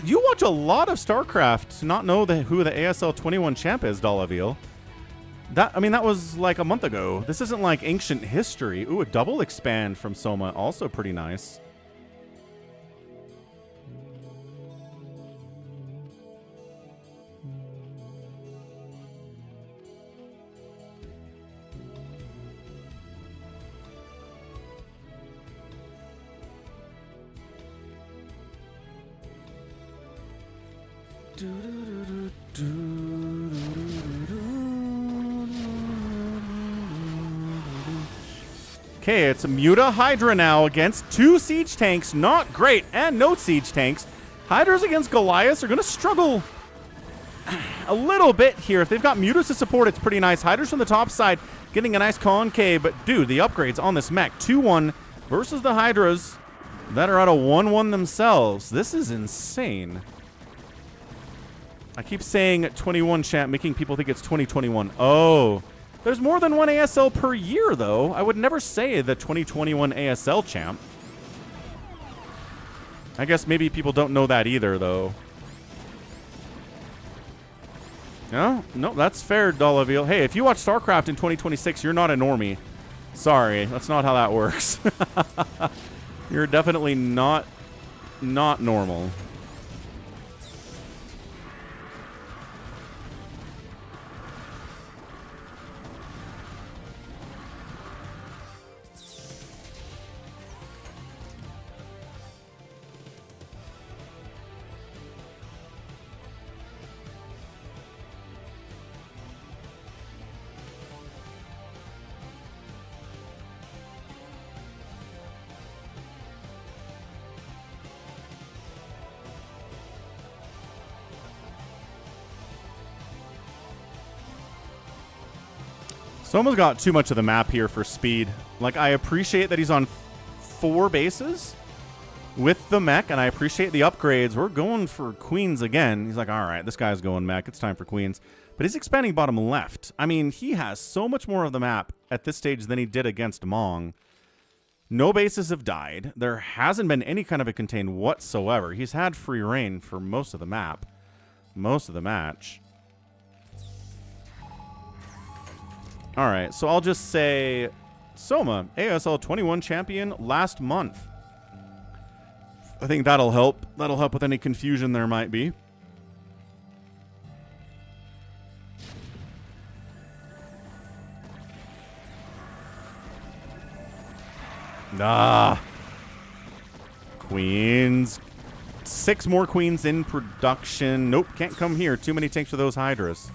You watch a lot of StarCraft to not know who the ASL 21 champ is, Dollaville. That was like a month ago. This isn't like ancient history. Ooh, a double expand from Soma. Also pretty nice. Okay, it's a Muta Hydra now against two siege tanks. Not great, and no siege tanks. Hydras against Goliaths are going to struggle a little bit here. If they've got Mutas to support, it's pretty nice. Hydras from the top side getting a nice concave, but dude, the upgrades on this mech. 2-1 versus the Hydras that are at a 1-1 themselves. This is insane. I keep saying 21 champ, making people think it's 2021. Oh, there's more than one ASL per year, though. I would never say the 2021 ASL champ. I guess maybe people don't know that either, though. No, that's fair, Dollaville. Hey, if you watch StarCraft in 2026, you're not a normie. Sorry, that's not how that works. You're definitely not normal. Soma's got too much of the map here for speed. Like, I appreciate that he's on 4 bases with the mech, and I appreciate the upgrades. We're going for queens again. He's like, all right, this guy's going mech. It's time for queens. But he's expanding bottom left. I mean, he has so much more of the map at this stage than he did against Mong. No bases have died. There hasn't been any kind of a contain whatsoever. He's had free reign for most of the map. Most of the match. All right, so I'll just say Soma, ASL 21 champion last month. I think that'll help. That'll help with any confusion there might be. Nah. Queens. 6 more queens in production. Nope, can't come here. Too many tanks for those hydras.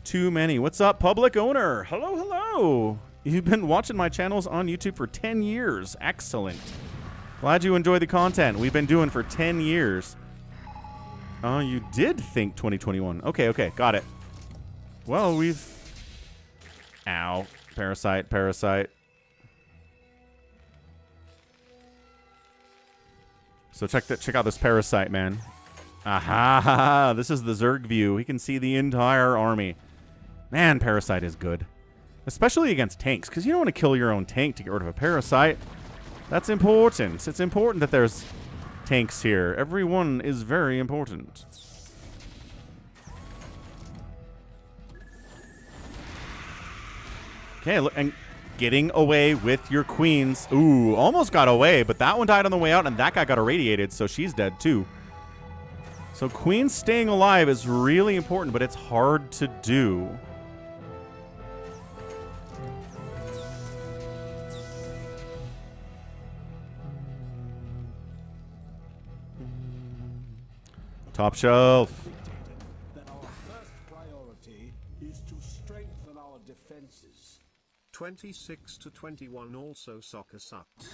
Too many. What's up, public owner? Hello, hello. You've been watching my channels on YouTube for 10 years. Excellent. Glad you enjoy the content we've been doing for 10 years. Oh, you did think 2021. Okay, okay, got it. Well, we've... Ow. Parasite, parasite. So check out this parasite, man. Aha! This is the Zerg view. He can see the entire army. Man, parasite is good. Especially against tanks, because you don't want to kill your own tank to get rid of a parasite. That's important. It's important that there's tanks here. Everyone is very important. Okay, look, and getting away with your queens. Ooh, almost got away, but that one died on the way out, and that guy got irradiated, so she's dead too. So queens staying alive is really important, but it's hard to do. Top shelf. That our first priority is to strengthen our defenses. 26 to 21 also soccer sucks.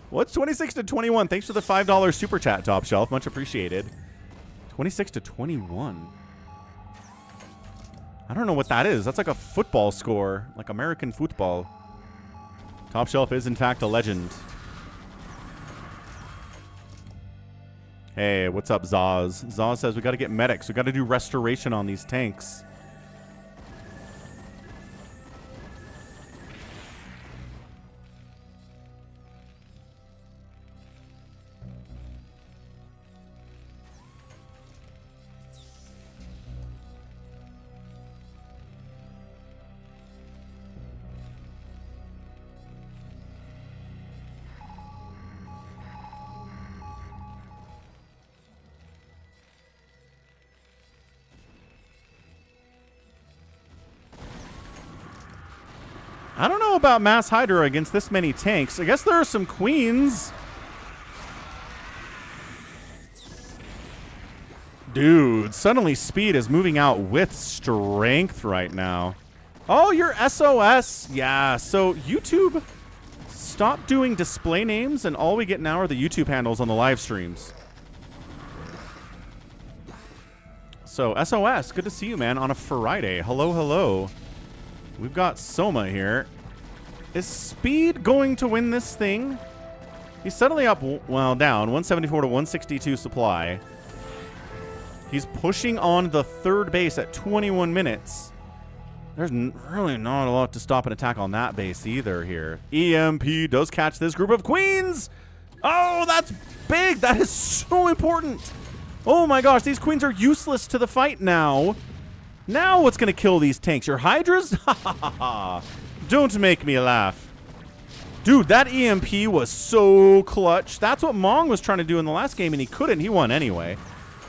What's 26 to 21? Thanks for the $5 super chat, Top Shelf. Much appreciated. 26 to 21. I don't know what that is. That's like a football score, like American football. Top Shelf is, in fact, a legend. Hey, what's up, Zaz? Zaz says we got to get medics. We got to do restoration on these tanks. I don't know about Mass Hydra against this many tanks. I guess there are some queens. Dude, suddenly speed is moving out with strength right now. Oh, you're SOS. Yeah, so YouTube stopped doing display names, and all we get now are the YouTube handles on the live streams. So, SOS, good to see you, man, on a Friday. Hello, hello. We've got Soma here. Is Speed going to win this thing? He's suddenly up, well, down, 174 to 162 supply. He's pushing on the third base at 21 minutes. There's really not a lot to stop an attack on that base either here. EMP does catch this group of queens. Oh, that's big. That is so important. Oh my gosh, these queens are useless to the fight now. Now what's going to kill these tanks? Your Hydras? Ha ha ha ha. Don't make me laugh. Dude, that EMP was so clutch. That's what Mong was trying to do in the last game, and he couldn't. He won anyway.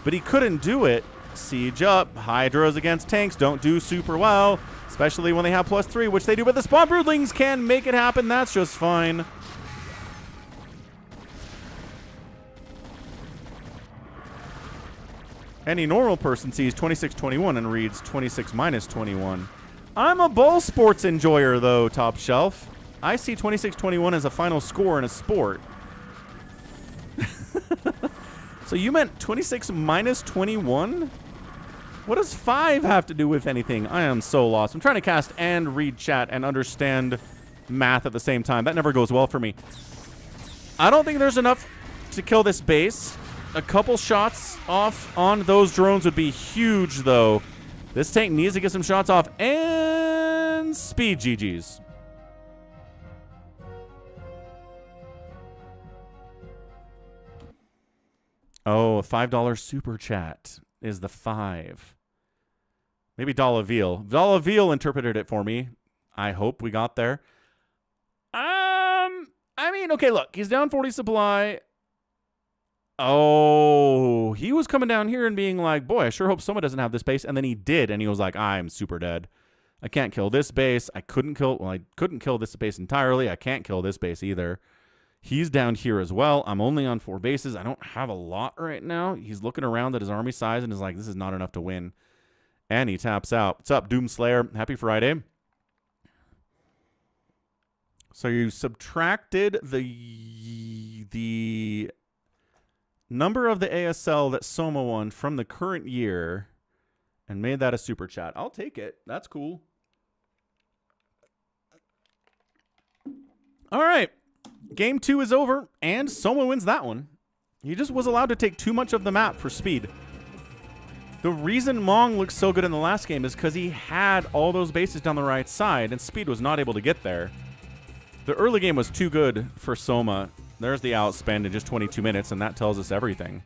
But he couldn't do it. Siege up. Hydras against tanks don't do super well, especially when they have +3, which they do. But the Spawn Broodlings can make it happen. That's just fine. Any normal person sees 26-21 and reads 26 minus 21. I'm a ball sports enjoyer, though, Top Shelf. I see 26-21 as a final score in a sport. So you meant 26 minus 21? What does 5 have to do with anything? I am so lost. I'm trying to cast and read chat and understand math at the same time. That never goes well for me. I don't think there's enough to kill this base. A couple shots off on those drones would be huge, though. This tank needs to get some shots off. And speed GG's. Oh, a $5 super chat is the 5. Maybe Dollaville. Dollaville interpreted it for me. I hope we got there. I mean, okay, look. He's down 40 supply. Oh, he was coming down here and being like, boy, I sure hope Soma doesn't have this base. And then he did, and he was like, I'm super dead. I can't kill this base. I couldn't kill this base entirely. I can't kill this base either. He's down here as well. I'm only on 4 bases. I don't have a lot right now. He's looking around at his army size and is like, this is not enough to win. And he taps out. What's up, Doomslayer? Happy Friday. So you subtracted the number of the ASL that Soma won from the current year and made that a super chat. I'll take it. That's cool. All right. Game 2 is over, and Soma wins that one. He just was allowed to take too much of the map for speed. The reason Mong looked so good in the last game is because he had all those bases down the right side, and speed was not able to get there. The early game was too good for Soma. There's the outspend in just 22 minutes, and that tells us everything.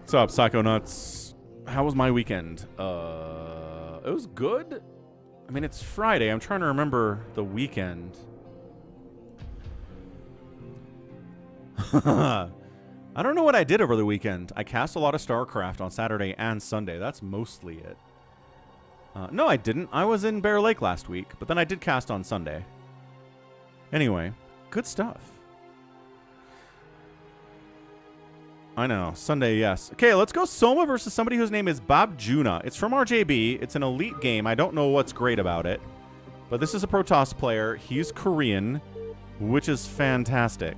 What's up, Psychonauts? How was my weekend? It was good. I mean, it's Friday. I'm trying to remember the weekend. I don't know what I did over the weekend. I cast a lot of StarCraft on Saturday and Sunday. That's mostly it. No, I didn't. I was in Bear Lake last week, but then I did cast on Sunday. Anyway, good stuff. I know. Sunday, yes. Okay, let's go Soma versus somebody whose name is babjuna. It's from RJB. It's an elite game. I don't know what's great about it. But this is a Protoss player. He's Korean, which is fantastic.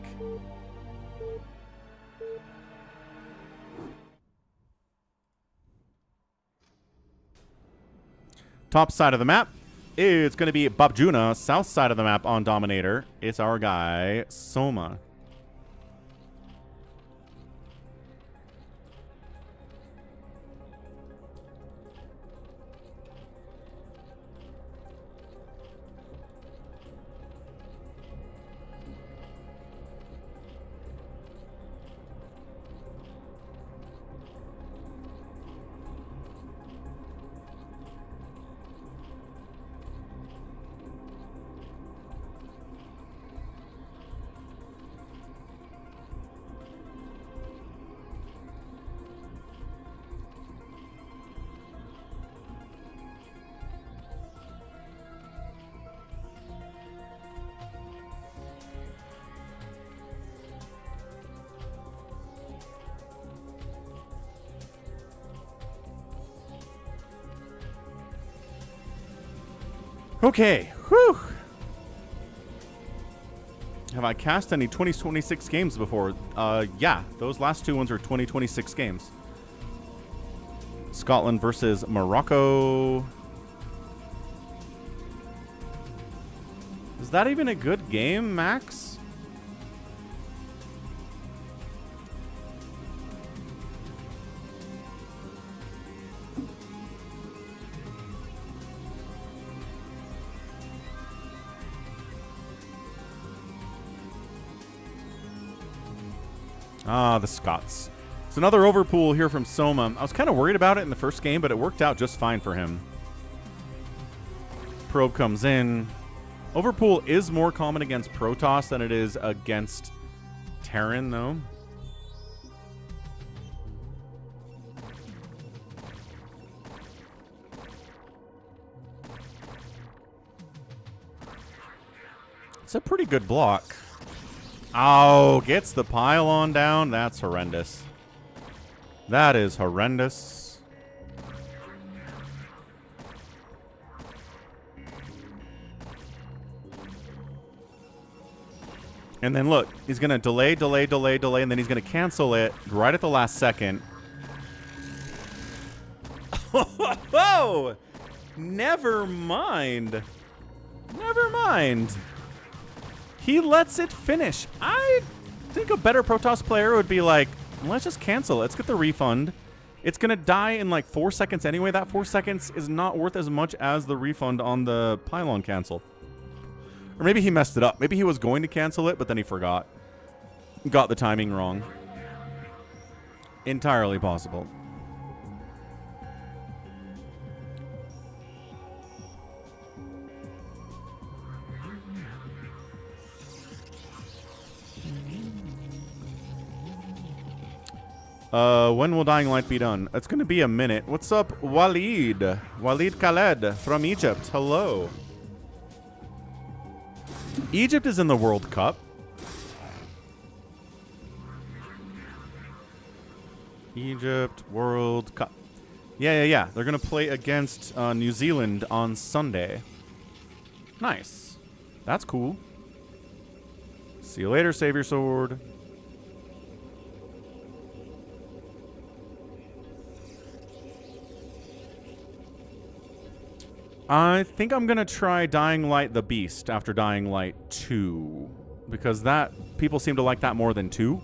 Top side of the map, it's going to be babjuna. South side of the map on Dominator, it's our guy, Soma. Okay, whew. Have I cast any 2026 games before? Yeah, those last 2 ones are 2026 games. Scotland versus Morocco. Is that even a good game, Max? Ah, the Scots. It's another overpool here from Soma. I was kind of worried about it in the first game, but it worked out just fine for him. Probe comes in. Overpool is more common against Protoss than it is against Terran, though. It's a pretty good block. Oh, gets the pylon down. That's horrendous. That is horrendous. And then look, he's going to delay, and then he's going to cancel it right at the last second. Oh, never mind. Never mind. He lets it finish. I think a better Protoss player would be like, let's just cancel. Let's get the refund. It's going to die in like 4 seconds anyway. That 4 seconds is not worth as much as the refund on the pylon cancel. Or maybe he messed it up. Maybe he was going to cancel it, but then he forgot. Got the timing wrong. Entirely possible. When will Dying Light be done? It's going to be a minute. What's up, Walid? Walid Khaled from Egypt. Hello. Egypt is in the World Cup. Egypt World Cup. Yeah. They're going to play against New Zealand on Sunday. Nice. That's cool. See you later, save your sword. I think I'm going to try Dying Light the Beast after Dying Light 2. Because people seem to like that more than 2.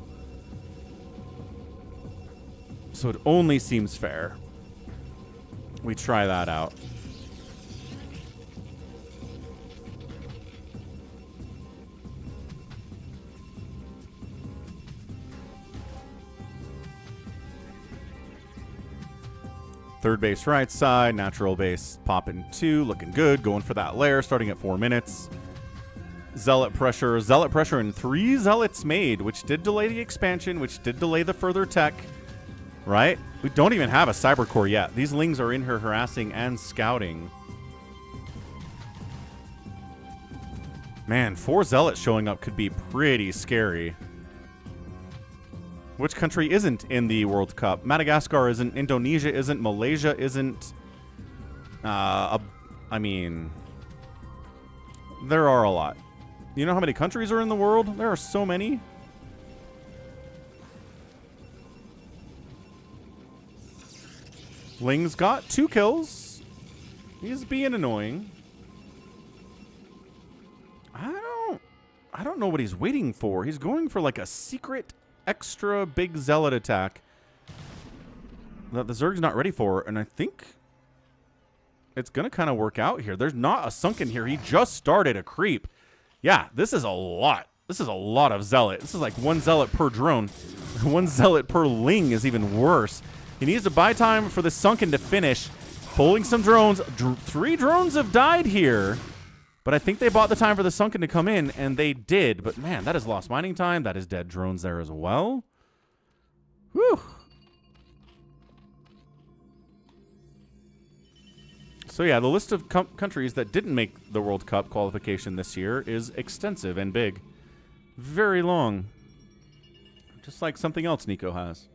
So it only seems fair we try that out. Third base right side, natural base popping 2, looking good, going for that lair, starting at 4 minutes. Zealot pressure and 3 zealots made, which did delay the expansion, which did delay the further tech. Right? We don't even have a cyber core yet. These lings are in here harassing and scouting. Man, 4 zealots showing up could be pretty scary. Which country isn't in the World Cup? Madagascar isn't. Indonesia isn't. Malaysia isn't. I mean, there are a lot. You know how many countries are in the world? There are so many. Ling's got 2 kills. He's being annoying. I don't know what he's waiting for. He's going for like a secret extra big zealot attack that the Zerg's not ready for, and I think it's going to kind of work out here. There's not a sunken here. He just started a creep. Yeah, this is a lot. This is a lot of zealot. This is like 1 zealot per drone. 1 zealot per ling is even worse. He needs to buy time for the sunken to finish. Pulling some drones. 3 drones have died here. But I think they bought the time for the sunken to come in, and they did. But man, that is lost mining time. That is dead drones there as well. Whew. So yeah, the list of countries that didn't make the World Cup qualification this year is extensive and big. Very long. Just like something else Nico has.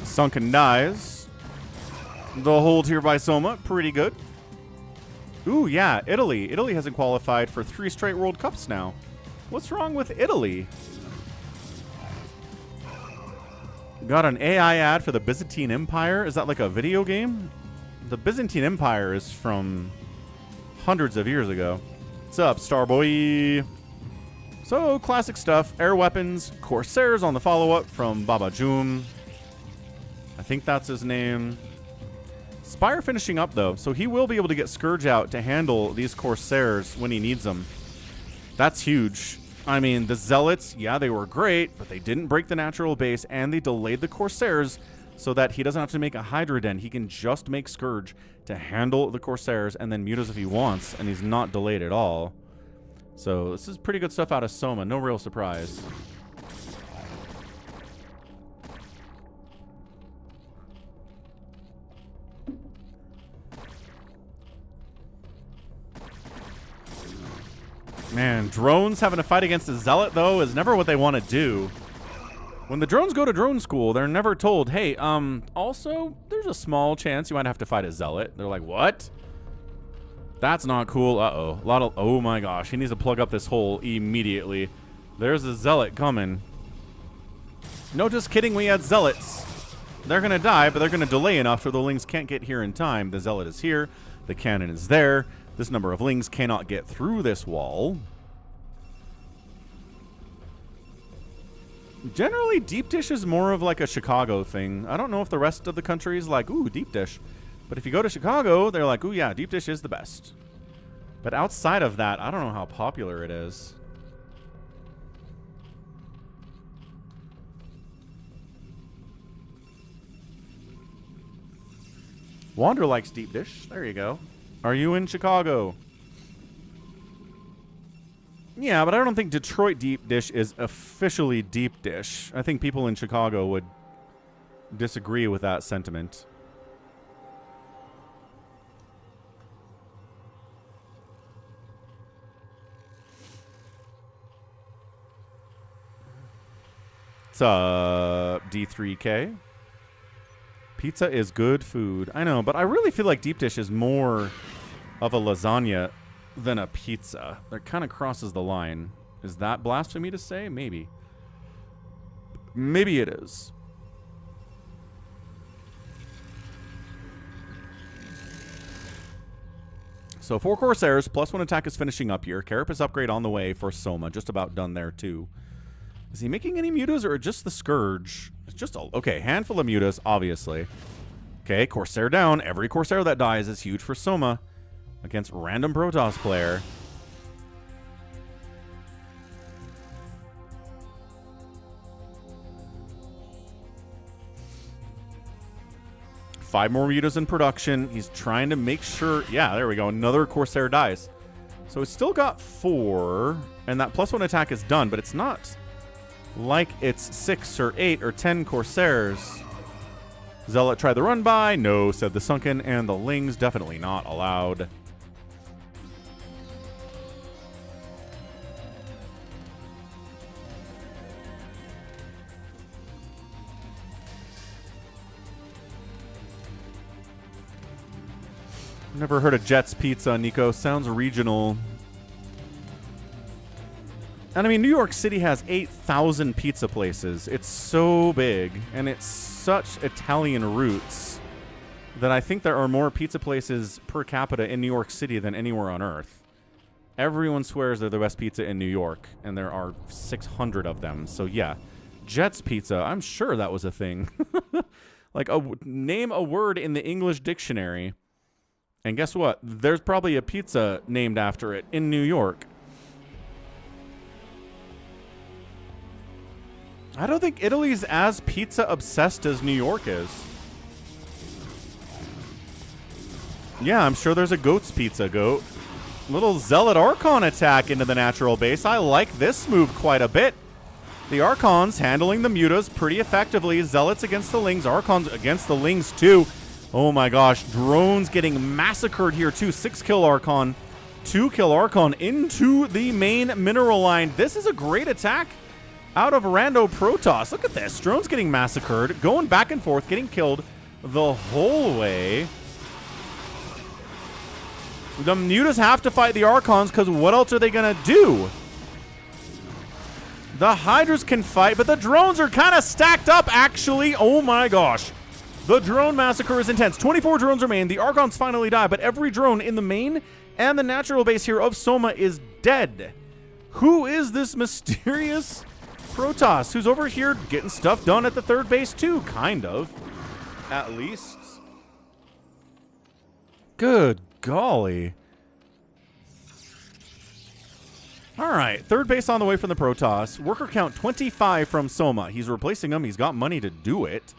Sunken dies. The hold here by Soma, pretty good. Ooh, yeah, Italy. Italy hasn't qualified for 3 straight World Cups now. What's wrong with Italy? Got an AI ad for the Byzantine Empire. Is that like a video game? The Byzantine Empire is from hundreds of years ago. What's up, Starboy? So, classic stuff. Air weapons. Corsairs on the follow-up from babjuna. I think that's his name. Spire finishing up, though, so he will be able to get Scourge out to handle these Corsairs when he needs them. That's huge. I mean, the Zealots, yeah, they were great, but they didn't break the natural base, and they delayed the Corsairs so that he doesn't have to make a Hydra Den. He can just make Scourge to handle the Corsairs and then mute us if he wants, and he's not delayed at all. So this is pretty good stuff out of Soma. No real surprise. Man, drones having to fight against a zealot, though, is never what they want to do. When the drones go to drone school, they're never told, hey, also, there's a small chance you might have to fight a zealot. They're like, what? That's not cool. Uh-oh. Oh, my gosh. He needs to plug up this hole immediately. There's a zealot coming. No, just kidding. We had zealots. They're going to die, but they're going to delay enough so the lings can't get here in time. The zealot is here. The cannon is there. This number of lings cannot get through this wall. Generally, deep dish is more of like a Chicago thing. I don't know if the rest of the country is like, ooh, deep dish. But if you go to Chicago, they're like, ooh, yeah, deep dish is the best. But outside of that, I don't know how popular it is. Wander likes deep dish. There you go. Are you in Chicago? Yeah, but I don't think Detroit deep dish is officially deep dish. I think people in Chicago would disagree with that sentiment. What's up, D3K? Pizza is good food. I know, but I really feel like deep dish is more of a lasagna than a pizza. That kind of crosses the line. Is that blasphemy to say? Maybe. Maybe it is. So 4 Corsairs, +1 attack is finishing up here. Carapace upgrade on the way for Soma. Just about done there, too. Is he making any mutas or just the Scourge? It's just a... Okay, handful of mutas, obviously. Okay, Corsair down. Every Corsair that dies is huge for Soma against random Protoss player. Five more mutas in production. He's trying to make sure... Yeah, there we go. Another Corsair dies. So it's still got 4, and that +1 attack is done, but it's not like it's 6 or 8 or 10 Corsairs. Zealot tried the run by. No, said the Sunken, and the Lings definitely not allowed. Never heard of Jet's Pizza, Nico. Sounds regional. And I mean, New York City has 8,000 pizza places. It's so big, and it's such Italian roots that I think there are more pizza places per capita in New York City than anywhere on Earth. Everyone swears they're the best pizza in New York, and there are 600 of them. So yeah, Jet's Pizza, I'm sure that was a thing. Like, name a word in the English dictionary, and guess what? There's probably a pizza named after it in New York. I don't think Italy's as pizza obsessed as New York is. Yeah, I'm sure there's a Goat's Pizza, Goat. Little Zealot Archon attack into the natural base. I like this move quite a bit. The Archons handling the mutas pretty effectively. Zealots against the Lings. Archons against the Lings too. Oh my gosh. Drones getting massacred here too. 6-kill Archon. 2-kill Archon into the main mineral line. This is a great attack out of Rando Protoss. Look at this. Drones getting massacred. Going back and forth. Getting killed the whole way. The mutas have to fight the Archons because what else are they going to do? The Hydras can fight, but the drones are kind of stacked up, actually. Oh my gosh. The drone massacre is intense. 24 drones remain. The Archons finally die, but every drone in the main and the natural base here of Soma is dead. Who is this mysterious Protoss who's over here getting stuff done at the third base too? Kind of. At least. Good golly. All right, third base on the way from the Protoss. Worker count 25 from Soma. He's replacing him. He's got money to do it.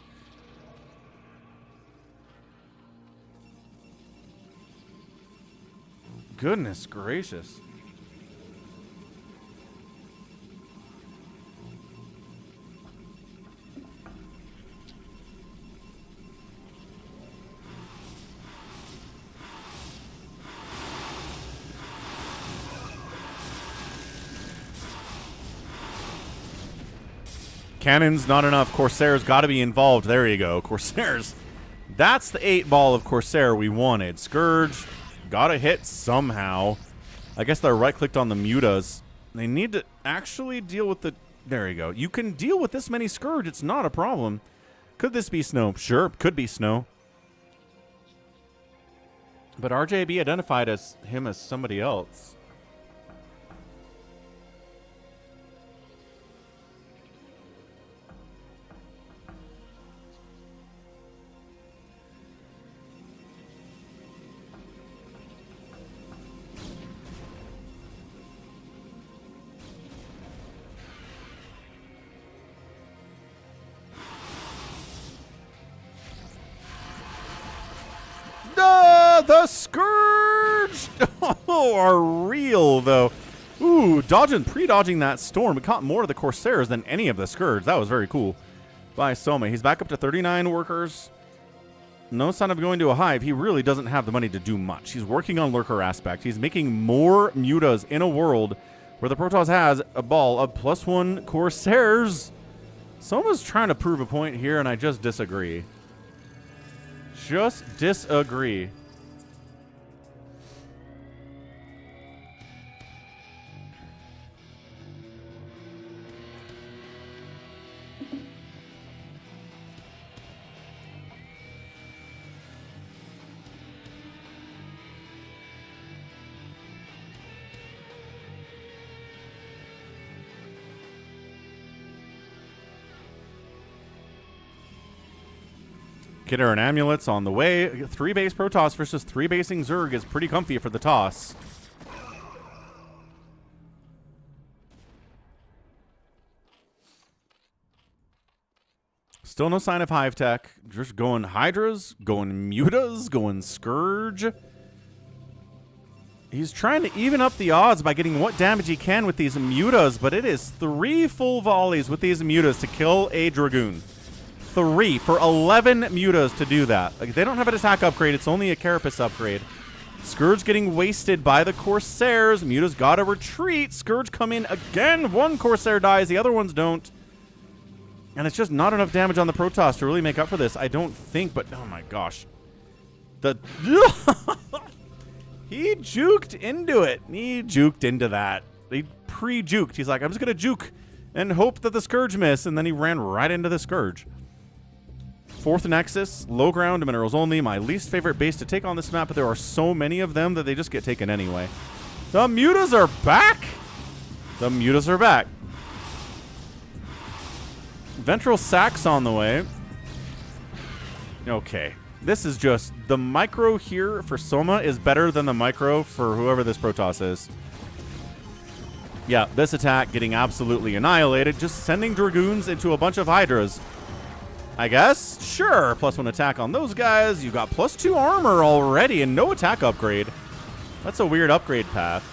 Goodness gracious. Cannons, not enough. Corsairs got to be involved. There you go. Corsairs. That's the 8-ball of Corsair we wanted. Scourge. Got to hit somehow. I guess they're right-clicked on the mutas. They need to actually deal with the... There you go. You can deal with this many Scourge. It's not a problem. Could this be Snow? Sure, could be Snow. But RJB identified him as somebody else. the Scourge! Oh, are real, though. Ooh, pre-dodging that Storm. We caught more of the Corsairs than any of the Scourge. That was very cool by Soma. He's back up to 39 workers. No sign of going to a hive. He really doesn't have the money to do much. He's working on Lurker aspect. He's making more mutas in a world where the Protoss has a ball of +1 Corsairs. Soma's trying to prove a point here, and I just disagree. Just disagree. Kidder and Amulets on the way. 3 base Protoss versus 3 basing Zerg is pretty comfy for the toss. Still no sign of Hive Tech. Just going Hydras, going Mutas, going Scourge. He's trying to even up the odds by getting what damage he can with these Mutas, but it is 3 full volleys with these Mutas to kill a Dragoon. 3 for 11 mutas to do that. Like, they don't have an attack upgrade. It's only a Carapace upgrade. Scourge getting wasted by the Corsairs. Mutas gotta retreat. Scourge come in again. 1 Corsair dies. The other ones don't. And it's just not enough damage on the Protoss to really make up for this. I don't think, but oh my gosh. He juked into it. He juked into that. He pre-juked. He's like, I'm just gonna juke and hope that the Scourge miss. And then he ran right into the Scourge. 4th Nexus, low ground, minerals only. My least favorite base to take on this map, but there are so many of them that they just get taken anyway. The mutas are back! The mutas are back. Ventral Sacs on the way. Okay. This is just... The micro here for Soma is better than the micro for whoever this Protoss is. Yeah, this attack getting absolutely annihilated. Just sending Dragoons into a bunch of Hydras. I guess? Sure. +1 attack on those guys. You got +2 armor already and no attack upgrade. That's a weird upgrade path.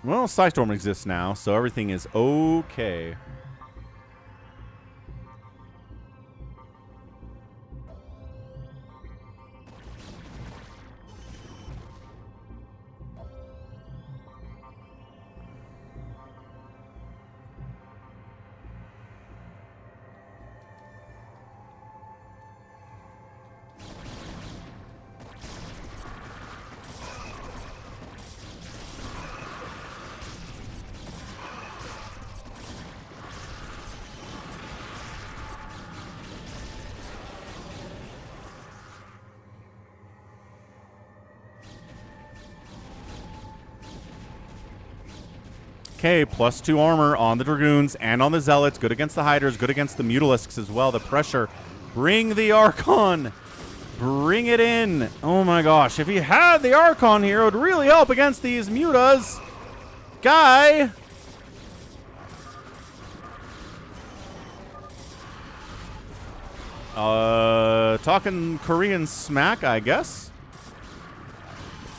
Well, Psystorm exists now, so everything is okay. Okay, +2 armor on the Dragoons and on the Zealots. Good against the Hydras, good against the Mutalisks as well. The pressure. Bring the Archon. Bring it in. Oh my gosh. If he had the Archon here, it would really help against these Mutas. Guy. Talking Korean smack, I guess.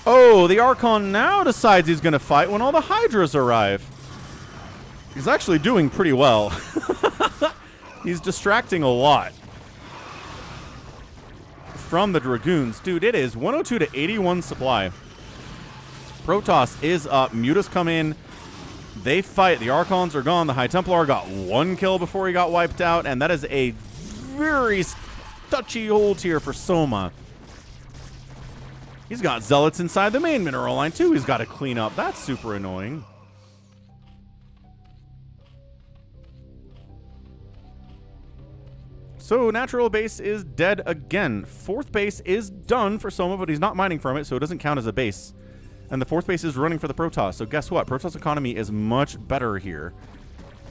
Oh, the Archon now decides he's going to fight when all the Hydras arrive. He's actually doing pretty well. He's distracting a lot from the Dragoons. Dude, it is 102 to 81 supply. Protoss is up. Mutas come in. They fight. The Archons are gone. The High Templar got 1 kill before he got wiped out. And that is a very touchy hold here for Soma. He's got Zealots inside the main mineral line, too. He's got to clean up. That's super annoying. So, natural base is dead again. 4th base is done for Soma, but he's not mining from it, so it doesn't count as a base. And the 4th base is running for the Protoss. So, guess what? Protoss economy is much better here.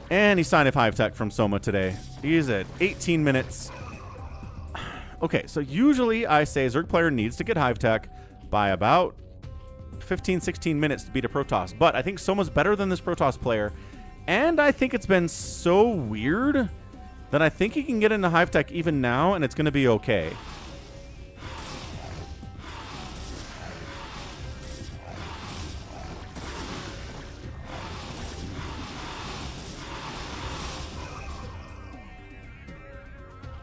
And he signed a Hive Tech from Soma today. He's at 18 minutes. Okay, so usually I say Zerg player needs to get Hive Tech by about 15, 16 minutes to beat a Protoss. But I think Soma's better than this Protoss player. And I think it's been so weird that I think he can get into Hive Tech even now, and it's going to be okay.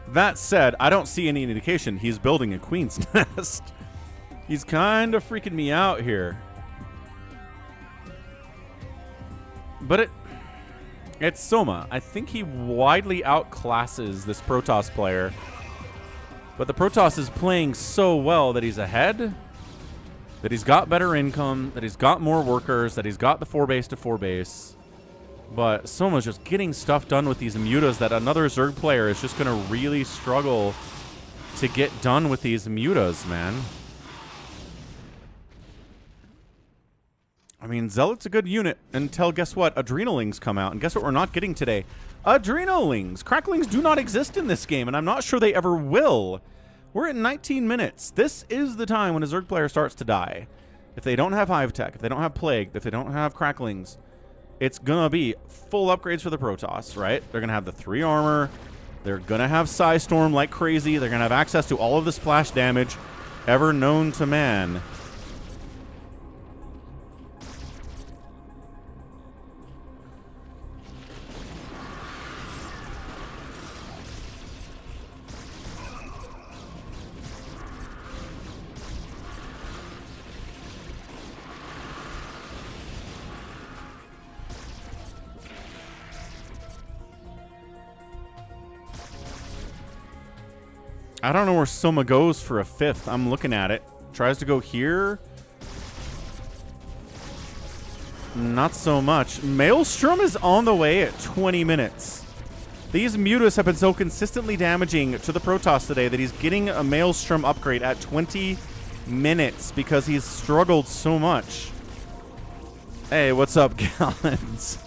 That said, I don't see any indication he's building a Queen's Nest. He's kind of freaking me out here. But it's Soma. I think he widely outclasses this Protoss player. But the Protoss is playing so well that he's ahead, that he's got better income, that he's got more workers, that he's got the 4-base to 4-base. But Soma's just getting stuff done with these mutas that another Zerg player is just going to really struggle to get done with these mutas, man. I mean, Zealot's a good unit until, guess what? Adrenalings come out. And guess what we're not getting today? Adrenalings! Cracklings do not exist in this game, and I'm not sure they ever will. We're at 19 minutes. This is the time when a Zerg player starts to die. If they don't have Hive Tech, if they don't have Plague, if they don't have Cracklings, it's going to be full upgrades for the Protoss, right? They're going to have the 3 armor. They're going to have Psystorm like crazy. They're going to have access to all of the splash damage ever known to man. I don't know where Soma goes for a 5th. I'm looking at it. Tries to go here. Not so much. Maelstrom is on the way at 20 minutes. These mutas have been so consistently damaging to the Protoss today that he's getting a Maelstrom upgrade at 20 minutes because he's struggled so much. Hey, what's up, Gallons?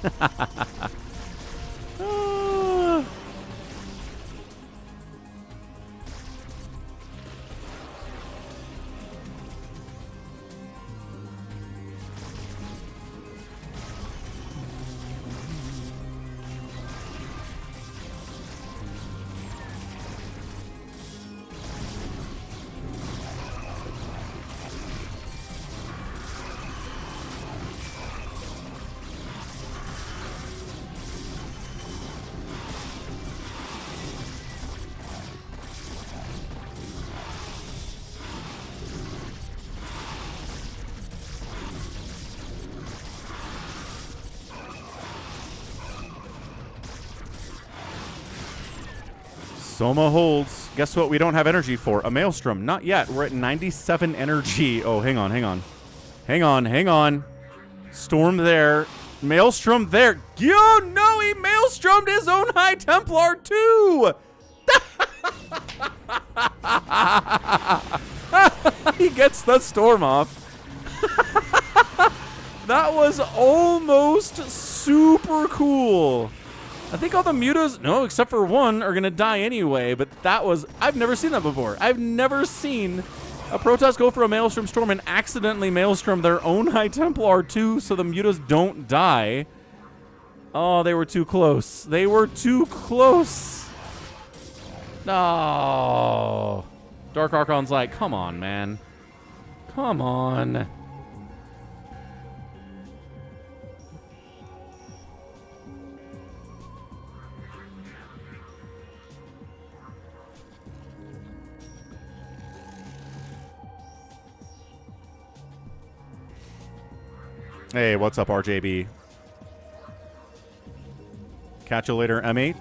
Soma holds. Guess what we don't have energy for? A Maelstrom. Not yet. We're at 97 energy. Oh, hang on, hang on. Hang on, hang on. Storm there. Maelstrom there. Oh, no, he Maelstromed his own High Templar, too. He gets the storm off. That was almost super cool. I think all the mutas, no, except for one, are going to die anyway. But that was, I've never seen that before. I've never seen a Protoss go for a Maelstrom Storm and accidentally Maelstrom their own High Templar too, so the mutas don't die. Oh, they were too close. They were too close. Oh. Dark Archon's like, come on, man. Come on. Hey, what's up, RJB? Catch you later, MH.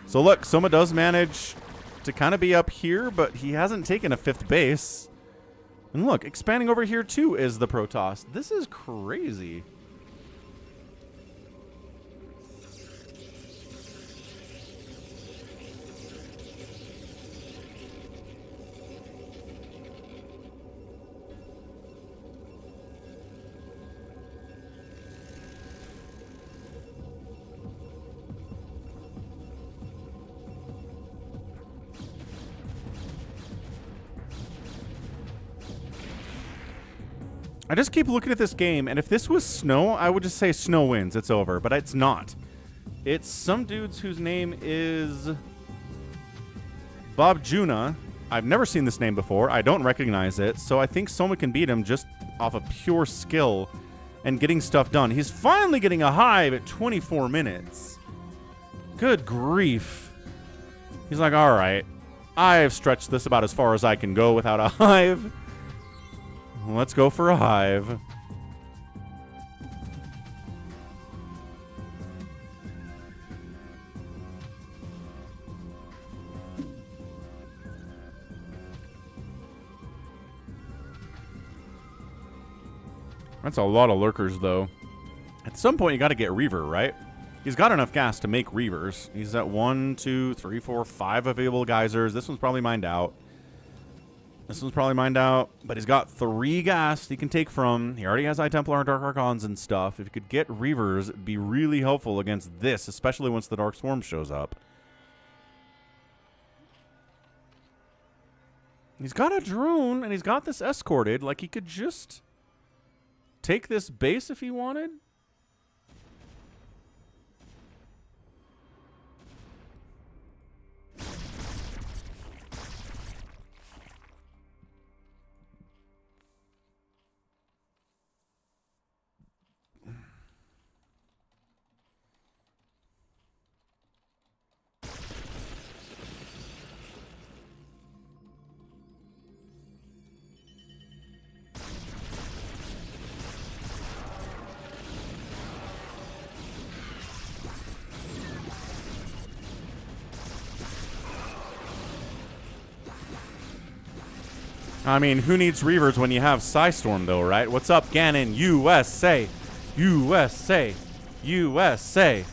So look, Soma does manage to kind of be up here, but he hasn't taken a 5th base. And look, expanding over here too is the Protoss. This is crazy. I just keep looking at this game, and if this was Snow, I would just say Snow wins. It's over, but it's not. It's some dudes whose name is babjuna. I've never seen this name before. I don't recognize it, so I think Soma can beat him just off of pure skill and getting stuff done. He's finally getting a hive at 24 minutes. Good grief. He's like, all right, I've stretched this about as far as I can go without a hive. Let's go for a hive. That's a lot of lurkers, though. At some point, you got to get Reaver, right? He's got enough gas to make Reavers. He's at 1, 2, 3, 4, 5 available geysers. This one's probably mined out. This one's probably mined out. But he's got 3 gas he can take from. He already has Eye Templar and Dark Archons and stuff. If he could get Reavers, it'd be really helpful against this, especially once the Dark Swarm shows up. He's got a drone, and he's got this escorted. Like, he could just take this base if he wanted. I mean, who needs Reavers when you have Psystorm, though, right? What's up, Ganon? USA! USA! USA!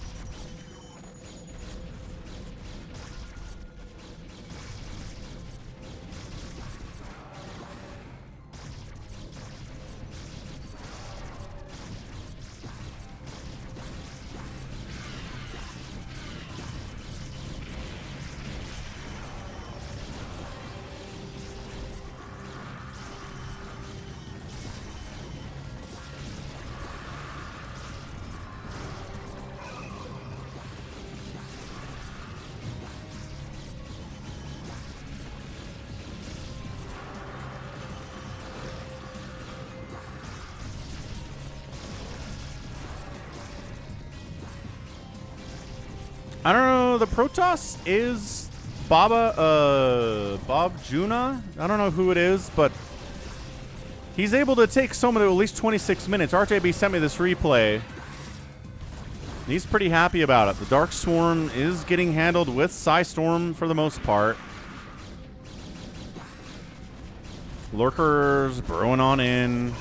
I don't know. The Protoss is babjuna. I don't know who it is, but he's able to take Soma to at least 26 minutes. RJB sent me this replay. He's pretty happy about it. The Dark Swarm is getting handled with Psystorm for the most part. Lurkers burrowing on in.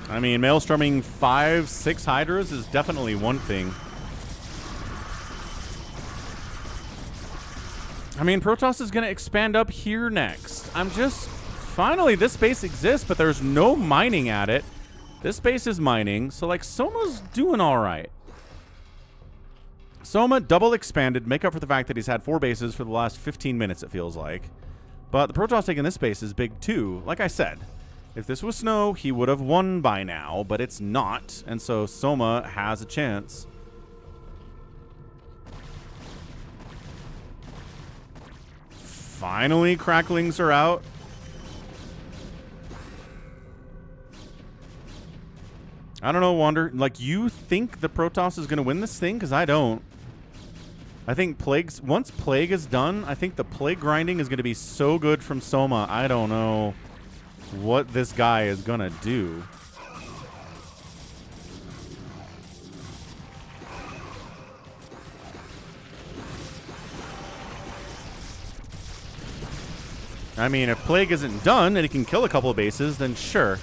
I mean, maelstroming 5, 6 Hydras is definitely one thing. I mean, Protoss is going to expand up here next. Finally, this base exists, but there's no mining at it. This base is mining, so, like, Soma's doing all right. Soma double expanded, make up for the fact that he's had 4 bases for the last 15 minutes, it feels like. But the Protoss taking this base is big, too. Like I said, if this was Snow, he would have won by now, but it's not, and so Soma has a chance. Finally, cracklings are out. I don't know, Wander. Like, you think the Protoss is going to win this thing? Because I don't. I think once Plague is done, I think the Plague grinding is going to be so good from Soma. I don't know what this guy is gonna do. I mean, if Plague isn't done and he can kill a couple of bases, then sure.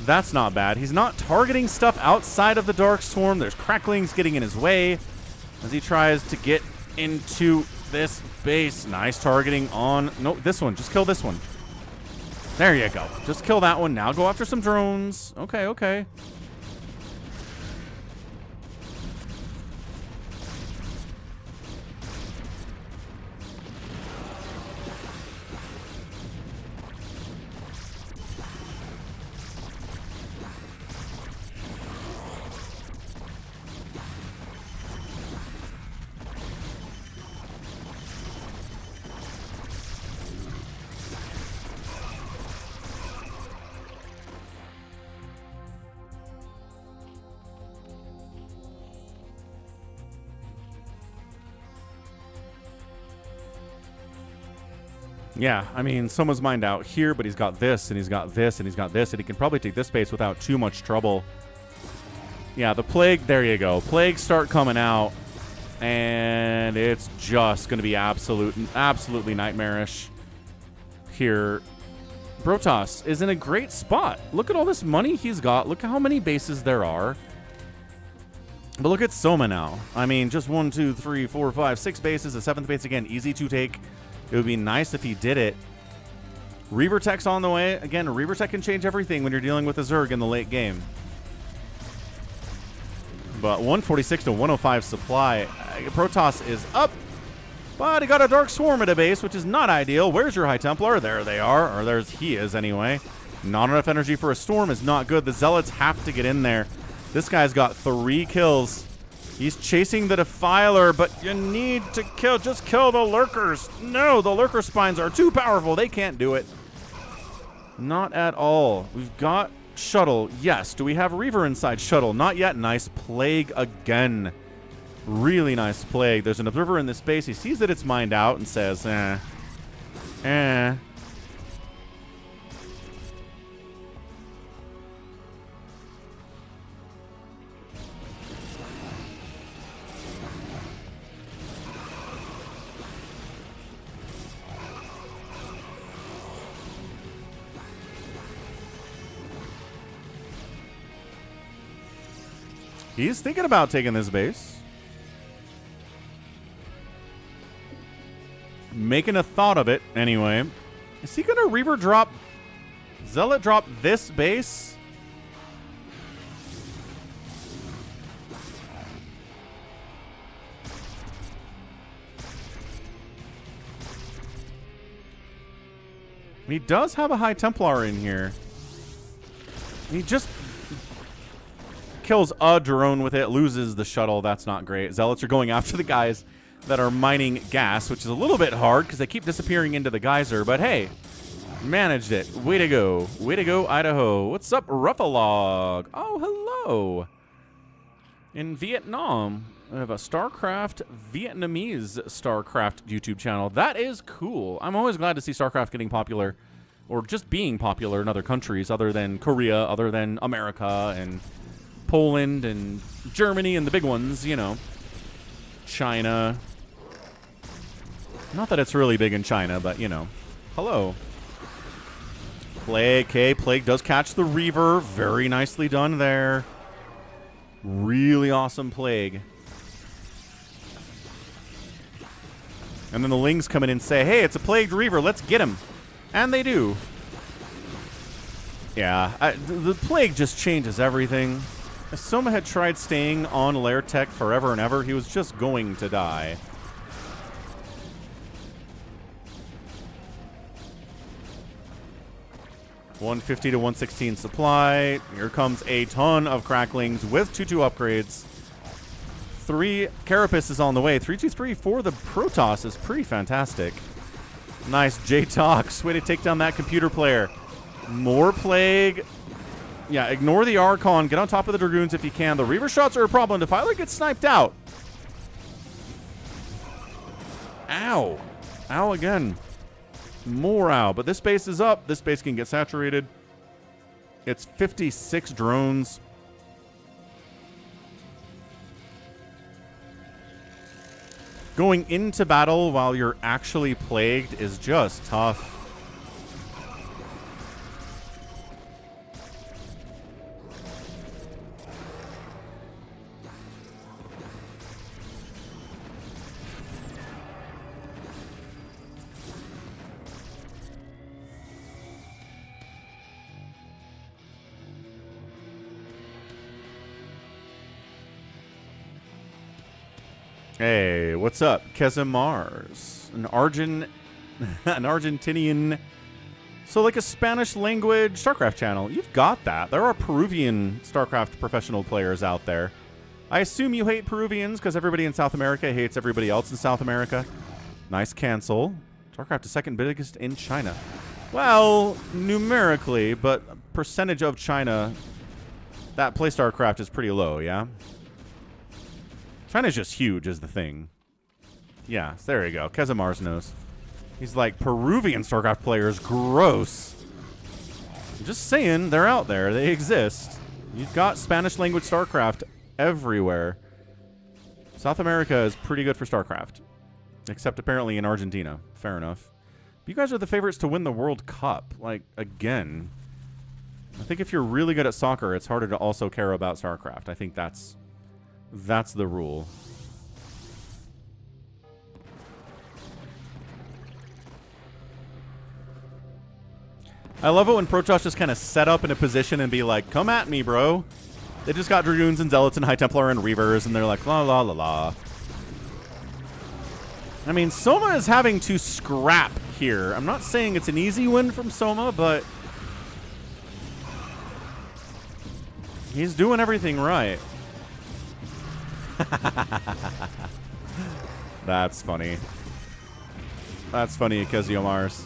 That's not bad. He's not targeting stuff outside of the Dark Swarm. There's cracklings getting in his way. as he tries to get into this base. Nice targeting on... No, this one. Just kill this one. There you go. Just kill that one. Now go after some drones. Okay, okay. Yeah, I mean, Soma's mined out here, but he's got this, and he's got this, and he's got this, and he can probably take this base without too much trouble. Yeah, the Plague, there you go. Plagues start coming out, and it's just going to be absolutely nightmarish here. Protoss is in a great spot. Look at all this money he's got. Look at how many bases there are. But look at Soma now. I mean, just 1, 2, 3, 4, 5, 6 bases. The 7th base, again, easy to take. It would be nice if he did it. Reaver Tech's on the way. Again, Reaver Tech can change everything when you're dealing with a Zerg in the late game. But 146 to 105 supply. Protoss is up. But he got a Dark Swarm at a base, which is not ideal. Where's your High Templar? There they are. Or he is anyway. Not enough energy for a Storm is not good. The Zealots have to get in there. This guy's got 3 kills. He's chasing the Defiler, but you need to kill. Just kill the Lurkers. No, the Lurker Spines are too powerful. They can't do it. Not at all. We've got Shuttle. Yes. Do we have Reaver inside Shuttle? Not yet. Nice Plague again. Really nice Plague. There's an Observer in this base. He sees that it's mined out and says, eh. He's thinking about taking this base. Making a thought of it, anyway. Is he going to Reaver drop... Zealot drop this base? He does have a High Templar in here. He just... kills a drone with it, loses the shuttle. That's not great. Zealots are going after the guys that are mining gas, which is a little bit hard because they keep disappearing into the geyser. But hey, managed it. Way to go. Way to go, Idaho. What's up, Ruffalog? Oh, hello. In Vietnam, we have a StarCraft Vietnamese StarCraft YouTube channel. That is cool. I'm always glad to see StarCraft getting popular, or just being popular in other countries other than Korea, other than America, and Poland and Germany and the big ones, you know. China. Not that it's really big in China, but, you know. Hello. Plague. Okay, Plague does catch the Reaver. Very nicely done there. Really awesome Plague. And then the Lings come in and say, hey, it's a Plagued Reaver. Let's get him. And they do. Yeah, the Plague just changes everything. If Soma had tried staying on Lair Tech forever and ever, he was just going to die. $150 to $116 supply. Here comes a ton of Cracklings with 2-2 upgrades. 3 Carapace is on the way. 3-2-3 for the Protoss is pretty fantastic. Nice J-Tox. Way to take down that computer player. More Plague. Yeah, ignore the Archon. Get on top of the Dragoons if you can. The Reaver shots are a problem. Defiler gets sniped out. Ow. Ow again. More ow. But this base is up. This base can get saturated. It's 56 drones. Going into battle while you're actually plagued is just tough. Hey, what's up? Kezimars, an Argentinian, so like a Spanish language StarCraft channel. You've got that. There are Peruvian StarCraft professional players out there. I assume you hate Peruvians because everybody in South America hates everybody else in South America. Nice cancel. StarCraft is second biggest in China. Well, numerically, but percentage of China that play StarCraft is pretty low, yeah? China's just huge is the thing. Yeah, so there you go. Kezimars knows. He's like, Peruvian StarCraft players, gross. I'm just saying, they're out there. They exist. You've got Spanish language StarCraft everywhere. South America is pretty good for StarCraft. Except apparently in Argentina. Fair enough. But you guys are the favorites to win the World Cup. Like, again. I think if you're really good at soccer, it's harder to also care about StarCraft. I think that's the rule. I love it when Protoss just kind of set up in a position and be like, come at me, bro. They just got Dragoons and Zealots and High Templar and Reavers, and they're like, la, la, la, la. I mean, Soma is having to scrap here. I'm not saying it's an easy win from Soma, but he's doing everything right. That's funny. That's funny, Kezimars.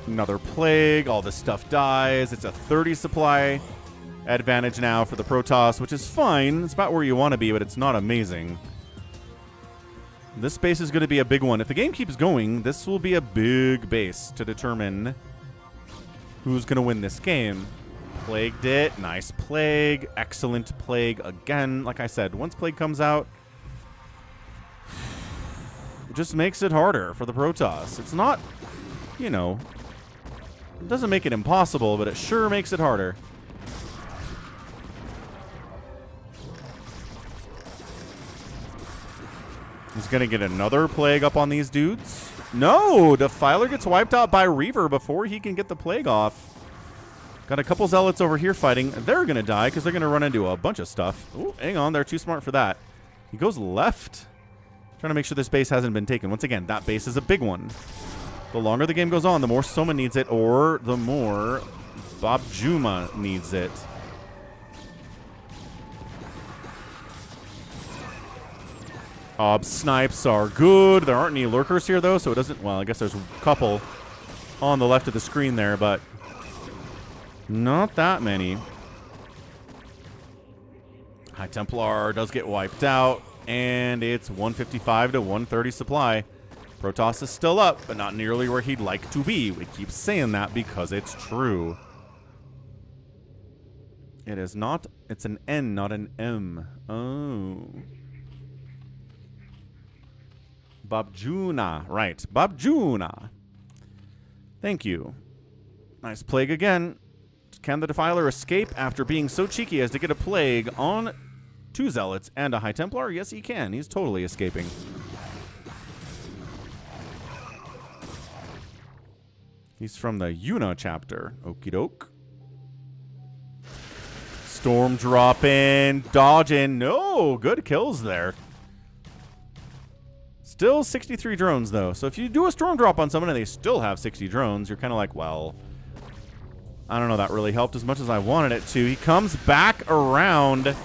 Another plague. All this stuff dies. It's a 30 supply advantage now for the Protoss, which is fine. It's about where you want to be, but it's not amazing. This base is going to be a big one. If the game keeps going, this will be a big base to determine who's going to win this game. Plagued it. Nice plague. Excellent plague again. Like I said, once plague comes out, it just makes it harder for the Protoss. It's not, you know, it doesn't make it impossible, but it sure makes it harder. He's going to get another plague up on these dudes. No! Defiler gets wiped out by Reaver before he can get the plague off. Got a couple Zealots over here fighting. They're going to die because they're going to run into a bunch of stuff. Ooh, hang on. They're too smart for that. He goes left. Trying to make sure this base hasn't been taken. Once again, that base is a big one. The longer the game goes on, the more Soma needs it, or the more babjuna needs it. Snipes are good. There aren't any lurkers here, though, so it doesn't... Well, I guess there's a couple on the left of the screen there, but not that many. High Templar does get wiped out, and it's 155 to 130 supply. Protoss is still up, but not nearly where he'd like to be. We keep saying that because it's true. It is not... It's an N, not an M. Oh... Babjuna. Right. Babjuna. Thank you. Nice plague again. Can the Defiler escape after being so cheeky as to get a plague on 2 Zealots and a High Templar? Yes, he can. He's totally escaping. He's from the Yuna chapter. Okie doke. Storm dropping. Dodging. No. Good kills there. Still 63 drones, though. So if you do a storm drop on someone and they still have 60 drones, you're kind of like, well, I don't know. That really helped as much as I wanted it to. He comes back around.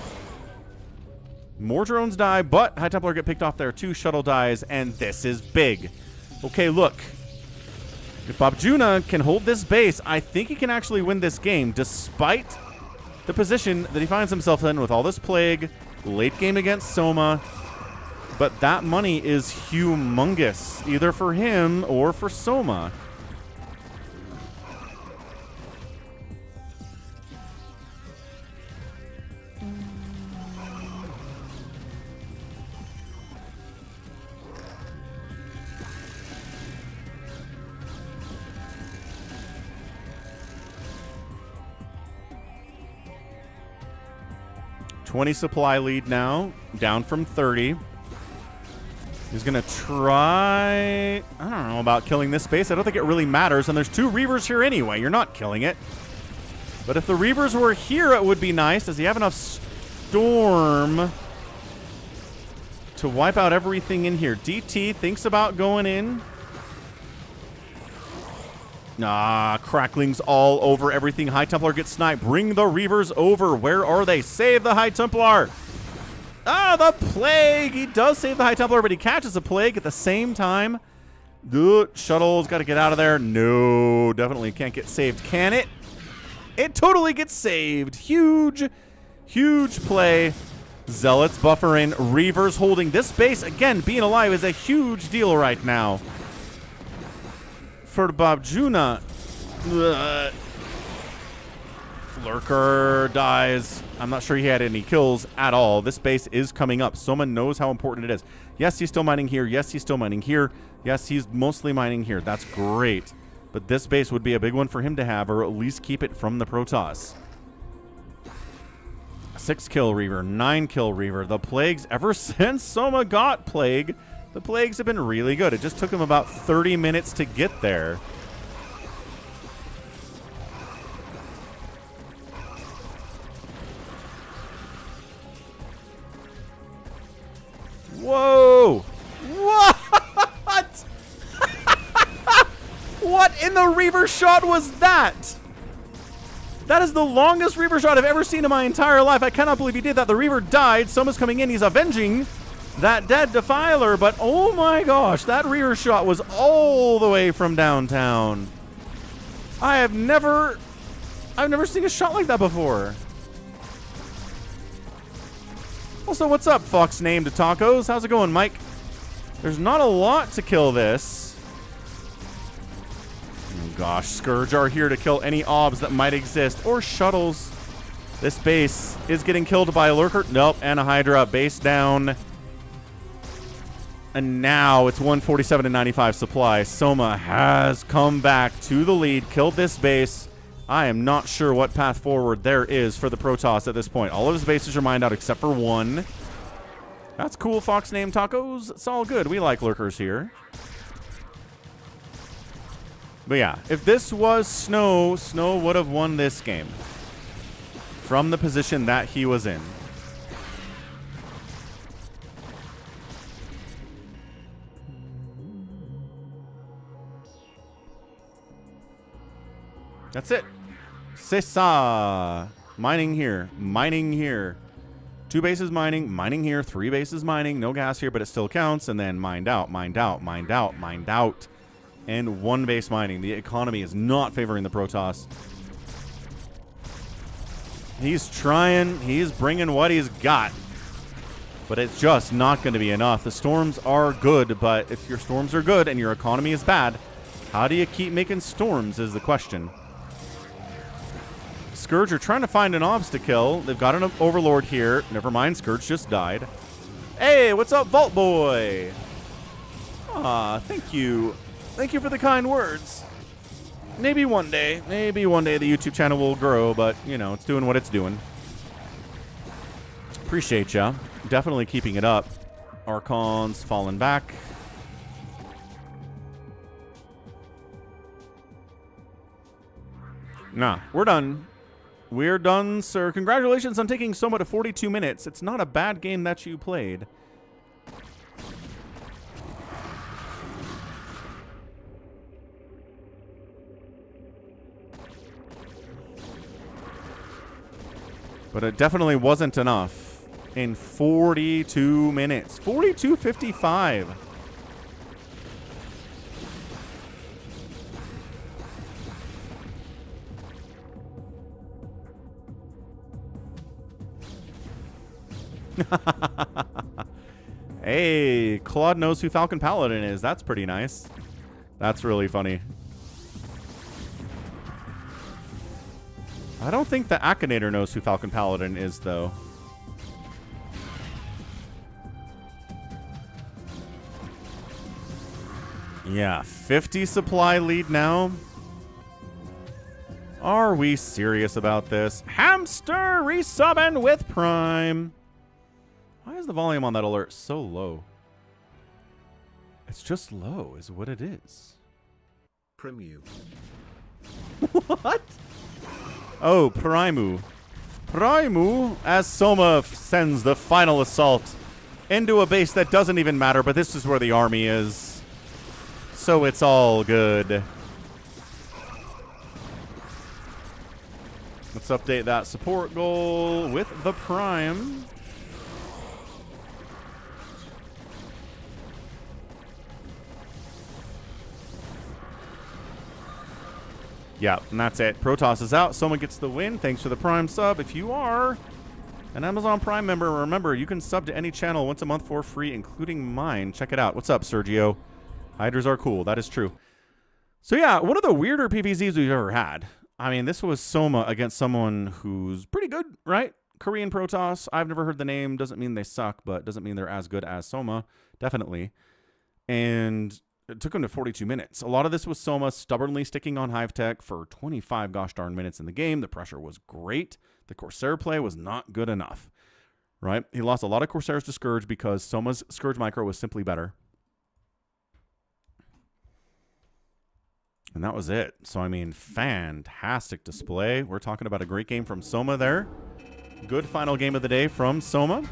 More drones die, but High Templar get picked off there too. Shuttle dies, and this is big. Okay, look. If babjuna can hold this base, I think he can actually win this game, despite the position that he finds himself in with all this plague, late game against Soma. But that money is humongous, either for him or for Soma. $20 supply lead now, down from 30. He's going to try... I don't know about killing this base. I don't think it really matters. And there's 2 Reavers here anyway. You're not killing it. But if the Reavers were here, it would be nice. Does he have enough Storm to wipe out everything in here? DT thinks about going in. Nah, cracklings all over everything. High Templar gets sniped. Bring the Reavers over. Where are they? Save the High Templar. Ah, the Plague. He does save the High Templar, but he catches the Plague at the same time. Good. Shuttle's got to get out of there. No, definitely can't get saved. Can it? It totally gets saved. Huge, huge play. Zealots buffering. Reavers holding this base. Again, being alive is a huge deal right now. For babjuna. Lurker dies. I'm not sure he had any kills at all. This base is coming up. Soma knows how important it is. Yes, he's still mining here. Yes, he's still mining here. Yes, he's mostly mining here. That's great. But this base would be a big one for him to have, or at least keep it from the Protoss. 6-kill Reaver, 9-kill Reaver. The Plagues, ever since Soma got Plague, the Plagues have been really good. It just took him about 30 minutes to get there. Whoa! What? What in the Reaver shot was that? That is the longest Reaver shot I've ever seen in my entire life. I cannot believe he did that. The Reaver died. Soma's coming in. He's avenging that dead Defiler. But oh my gosh, that Reaver shot was all the way from downtown. I've never seen a shot like that before. Also, what's up, Fox named Tacos? How's it going, Mike? There's not a lot to kill this. Oh gosh, Scourge are here to kill any obs that might exist, or shuttles. This base is getting killed by a Lurker. Nope, and a Hydra. Base down. And now it's 147 to 95 supply. Soma has come back to the lead, killed this base. I am not sure what path forward there is for the Protoss at this point. All of his bases are mined out except for one. That's cool, Fox named Tacos. It's all good. We like Lurkers here. But yeah, if this was Snow, Snow would have won this game from the position that he was in. That's it. Sisa. Mining here. Mining here. 2 bases mining. Mining here. 3 bases mining. No gas here, but it still counts. And then mined out. Mined out. Mined out. Mined out. And 1 base mining. The economy is not favoring the Protoss. He's trying. He's bringing what he's got. But it's just not going to be enough. The storms are good, but if your storms are good and your economy is bad, how do you keep making storms is the question. Scourge are trying to find an obs to kill. They've got an Overlord here. Never mind, Scourge just died. Hey, what's up, Vault Boy? Aw, thank you. Thank you for the kind words. Maybe one day the YouTube channel will grow, but, you know, it's doing what it's doing. Appreciate ya. Definitely keeping it up. Archon's fallen back. Nah, we're done. We're done, sir. Congratulations on taking Soma to 42 minutes. It's not a bad game that you played. But it definitely wasn't enough in 42 minutes. 42:55. Hey, Claude knows who Falcon Paladin is. That's pretty nice. That's really funny. I don't think the Akinator knows who Falcon Paladin is, though. Yeah, 50 supply lead now. Are we serious about this? Hamster resubbing with Prime. Why is the volume on that alert so low? It's just low is what it is. Prime you. What? Oh, Primu. Primu, as Soma sends the final assault into a base that doesn't even matter, but this is where the army is. So it's all good. Let's update that support goal with the Prime. Yeah, and that's it. Protoss is out. Someone gets the win. Thanks for the Prime sub. If you are an Amazon Prime member, remember, you can sub to any channel once a month for free, including mine. Check it out. What's up, Sergio? Hydras are cool. That is true. So, yeah, one of the weirder PvZs we've ever had. I mean, this was Soma against someone who's pretty good, right? Korean Protoss. I've never heard the name. Doesn't mean they suck, but doesn't mean they're as good as Soma. Definitely. And it took him to 42 minutes. A lot of this was Soma stubbornly sticking on Hive Tech for 25 gosh darn minutes in the game. The pressure was great. The Corsair play was not good enough, right? He lost a lot of Corsairs to Scourge because Soma's Scourge micro was simply better. And that was it. So, I mean, fantastic display. We're talking about a great game from Soma there. Good final game of the day from Soma.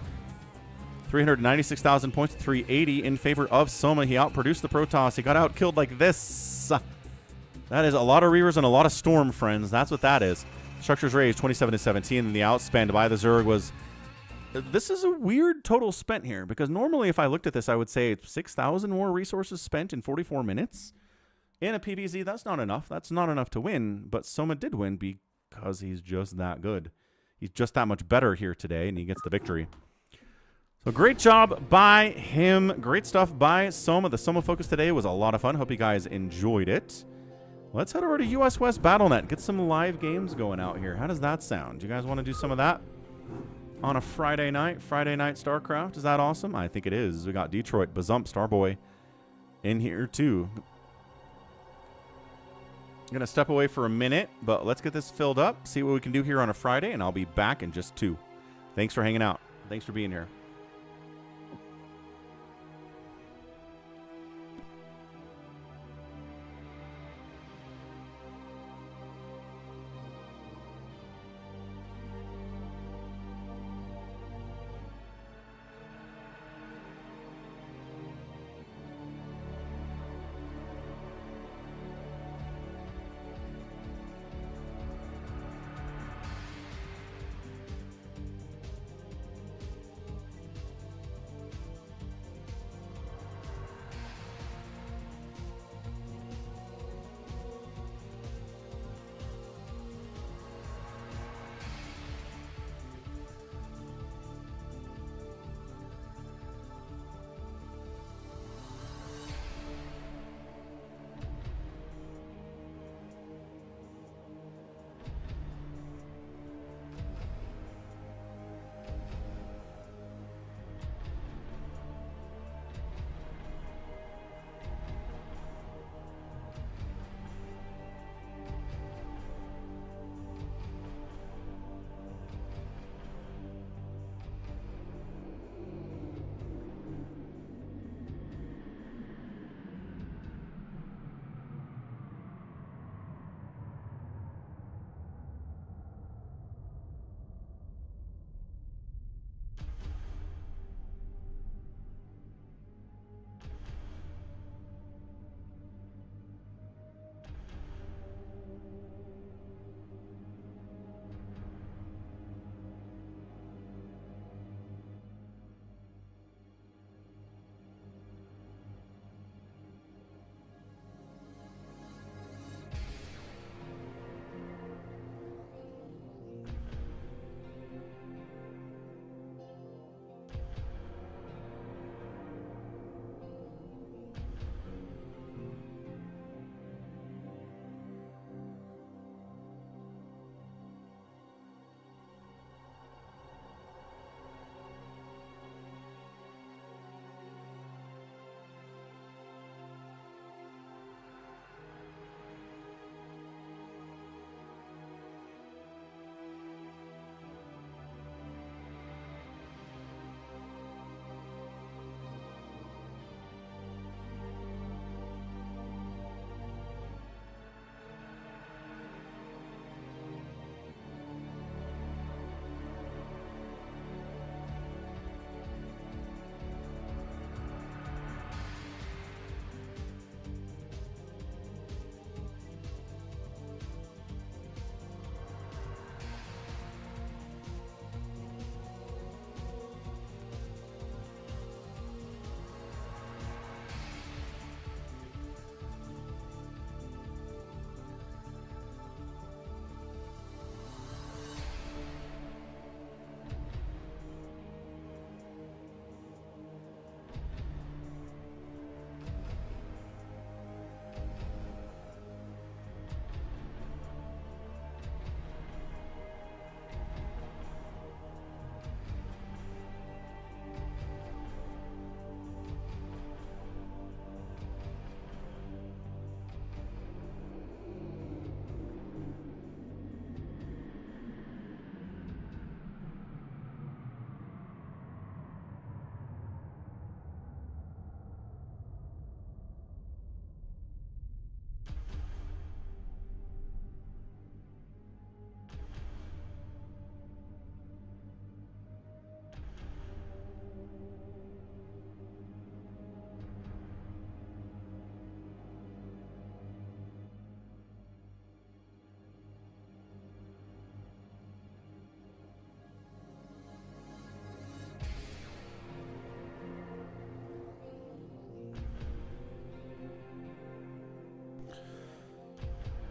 396,000 points, 380 in favor of Soma. He outproduced the Protoss. He got outkilled like this. That is a lot of Reavers and a lot of Storm, friends. That's what that is. Structures raised 27-17, and the outspend by the Zerg was... This is a weird total spent here, because normally if I looked at this, I would say 6,000 more resources spent in 44 minutes. In a PvZ, that's not enough. That's not enough to win, but Soma did win because he's just that good. He's just that much better here today, and he gets the victory. So great job by him. Great stuff by Soma. The Soma focus today was a lot of fun. Hope you guys enjoyed it. Let's head over to US West BattleNet. Get some live games going out here. How does that sound? Do you guys want to do some of that on a Friday night? Friday night StarCraft. Is that awesome? I think it is. We got Detroit, Bazump, Starboy in here too. I'm going to step away for a minute, but let's get this filled up, see what we can do here on a Friday, and I'll be back in just 2. Thanks for hanging out. Thanks for being here.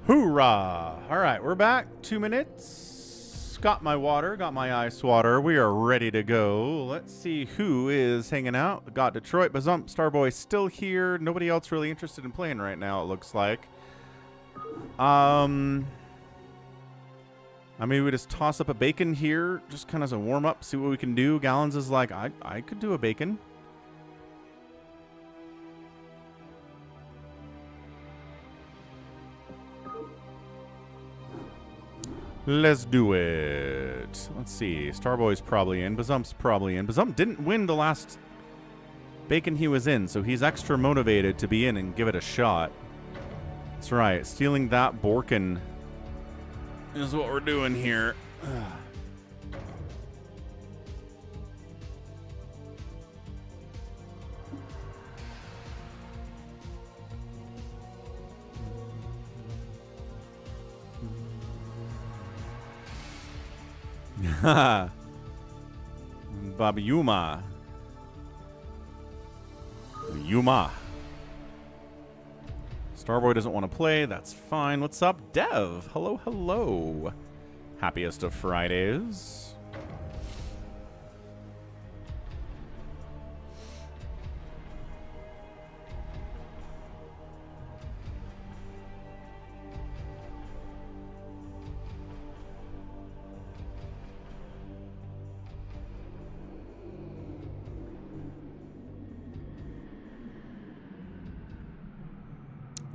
Hoorah! All right, we're back. 2 minutes. Got my water, got my ice water. We are ready to go. Let's see who is hanging out. Got Detroit, Bazump, Starboy still here. Nobody else really interested in playing right now, it looks like. I mean, we just toss up a bacon here, just kind of as a warm-up, see what we can do. Gallons is like, I could do a bacon. Let's do it. Let's see. Starboy's probably in. Bazump's probably in. Bazump didn't win the last bacon he was in, so he's extra motivated to be in and give it a shot. That's right. Stealing that Borkin is what we're doing here. Babjuna. Yuma. Starboy doesn't want to play. That's fine. What's up, Dev? Hello, hello. Happiest of Fridays.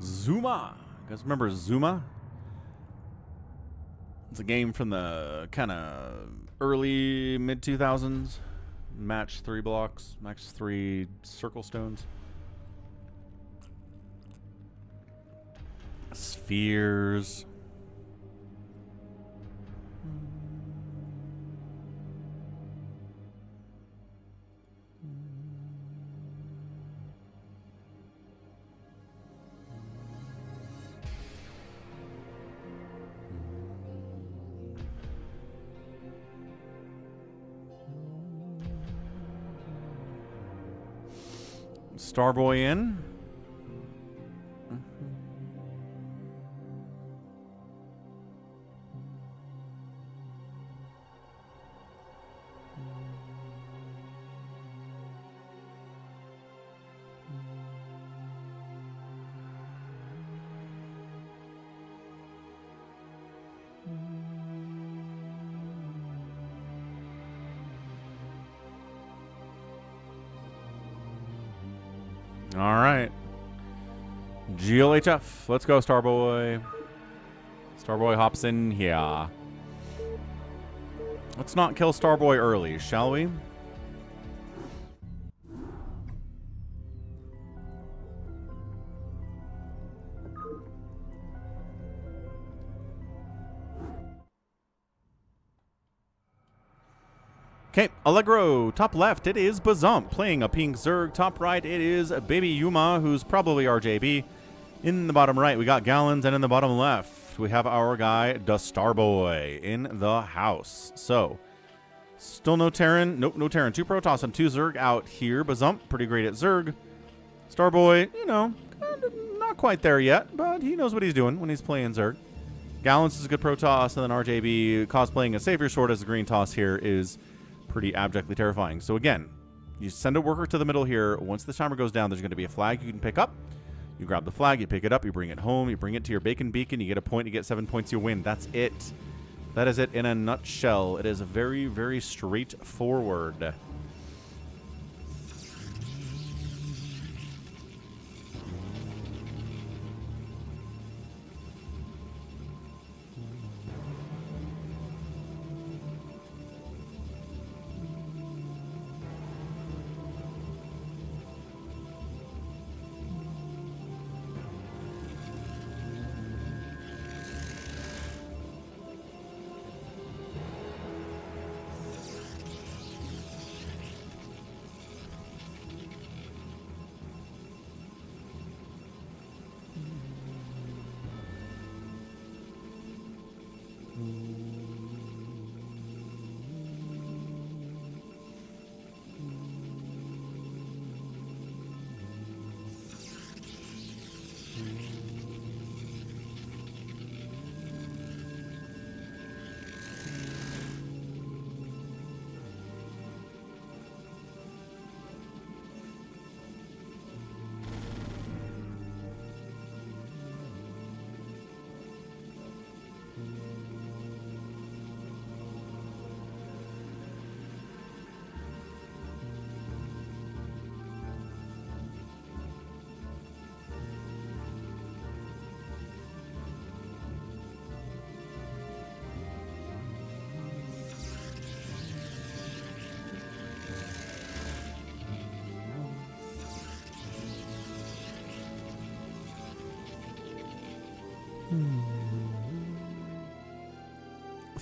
Zuma. You guys remember Zuma? It's a game from the kind of early mid-2000s. Match 3 blocks, match 3 circle stones. Spheres. Starboy in. All right. GLHF. Let's go, Starboy. Starboy hops in here. Let's not kill Starboy early, shall we? Okay, Allegro, top left, it is Bazump playing a pink Zerg. Top right, it is Baby Yuma, who's probably RJB. In the bottom right, we got Gallons, and in the bottom left, we have our guy, the Starboy, in the house. So, still no Terran. Nope, no Terran. 2 Protoss and 2 Zerg out here. Bazump, pretty great at Zerg. Starboy, you know, not quite there yet, but he knows what he's doing when he's playing Zerg. Gallons is a good Protoss, and then RJB cosplaying a Savior Sword as a green toss here is pretty abjectly terrifying. So again, you send a worker to the middle here. Once the timer goes down, there's going to be a flag you can pick up. You grab the flag, you pick it up, you bring it home, you bring it to your bacon beacon, you get a point, you get 7 points, you win. That's it. That is it in a nutshell. It is very, very straightforward.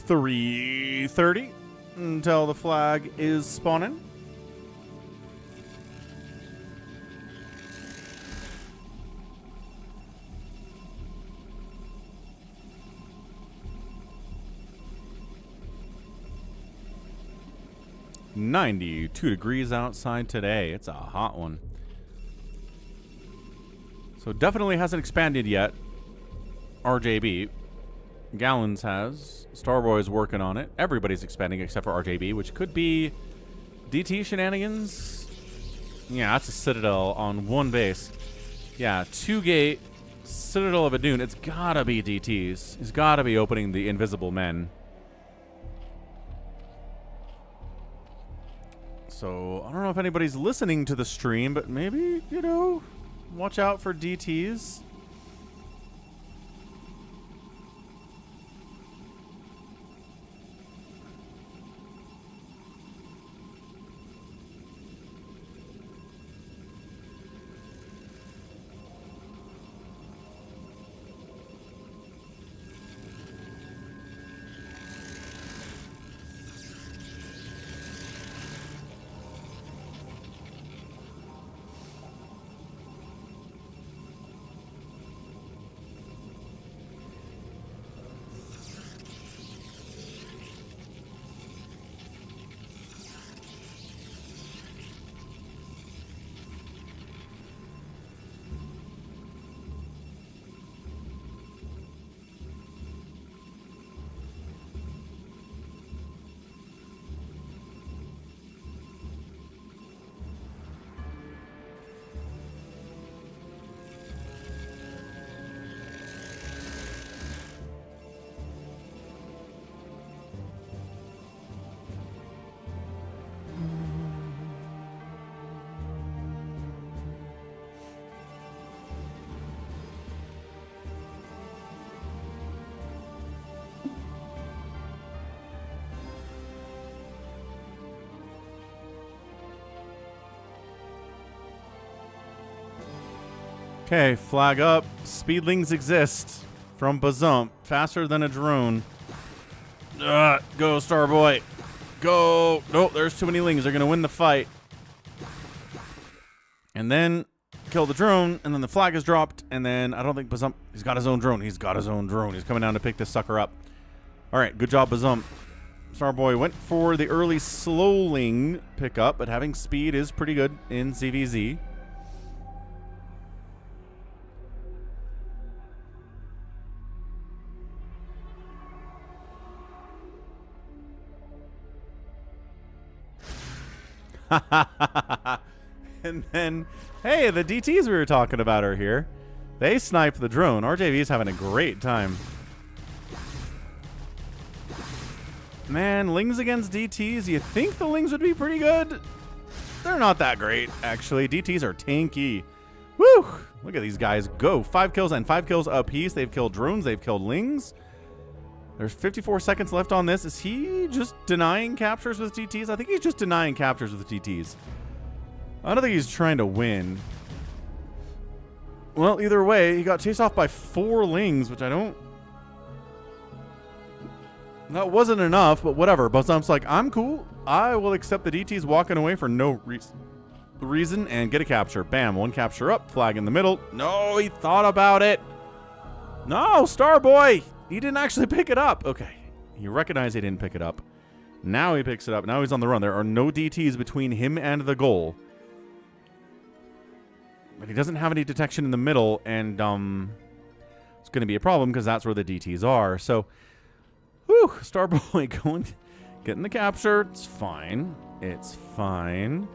3:30 until the flag is spawning. .92 degrees outside today. It's a hot one. So definitely hasn't expanded yet. RJB. Gallons has. Starboy's working on it. Everybody's expanding except for RJB, which could be DT shenanigans. Yeah, that's a Citadel on one base. Yeah, 2-gate Citadel of a Dune. It's gotta be DTs. He's gotta be opening the Invisible Men. So, I don't know if anybody's listening to the stream, but maybe, you know, watch out for DTs. Okay, flag up. Speedlings exist from Bazump. Faster than a drone. Go, Starboy. Go. Nope, there's too many lings. They're going to win the fight. And then kill the drone, and then the flag is dropped, and then I don't think Bazump... He's got his own drone. He's got his own drone. He's coming down to pick this sucker up. All right, good job, Bazump. Starboy went for the early slowling pickup, but having speed is pretty good in CVZ. And then, hey, the DTs we were talking about are here. They sniped the drone. RJV's having a great time. Man, Lings against DTs. You think the Lings would be pretty good? They're not that great, actually. DTs are tanky. Woo! Look at these guys go. 5 kills and 5 kills apiece. They've killed drones. They've killed Lings. There's 54 seconds left on this. Is he just denying captures with TTs? I think he's just denying captures with TTs. I don't think he's trying to win. Well, either way, he got chased off by 4 Lings, which I don't... That wasn't enough, but whatever. Buzzum's like, I'm cool. I will accept the DTs walking away for no reason and get a capture. Bam, 1 capture up, flag in the middle. No, he thought about it. No, Starboy. He didn't actually pick it up. Okay. He recognized he didn't pick it up. Now he picks it up. Now he's on the run. There are no DTs between him and the goal. But he doesn't have any detection in the middle, and it's going to be a problem because that's where the DTs are. So, whew, Starboy going, getting the capture. It's fine. It's fine.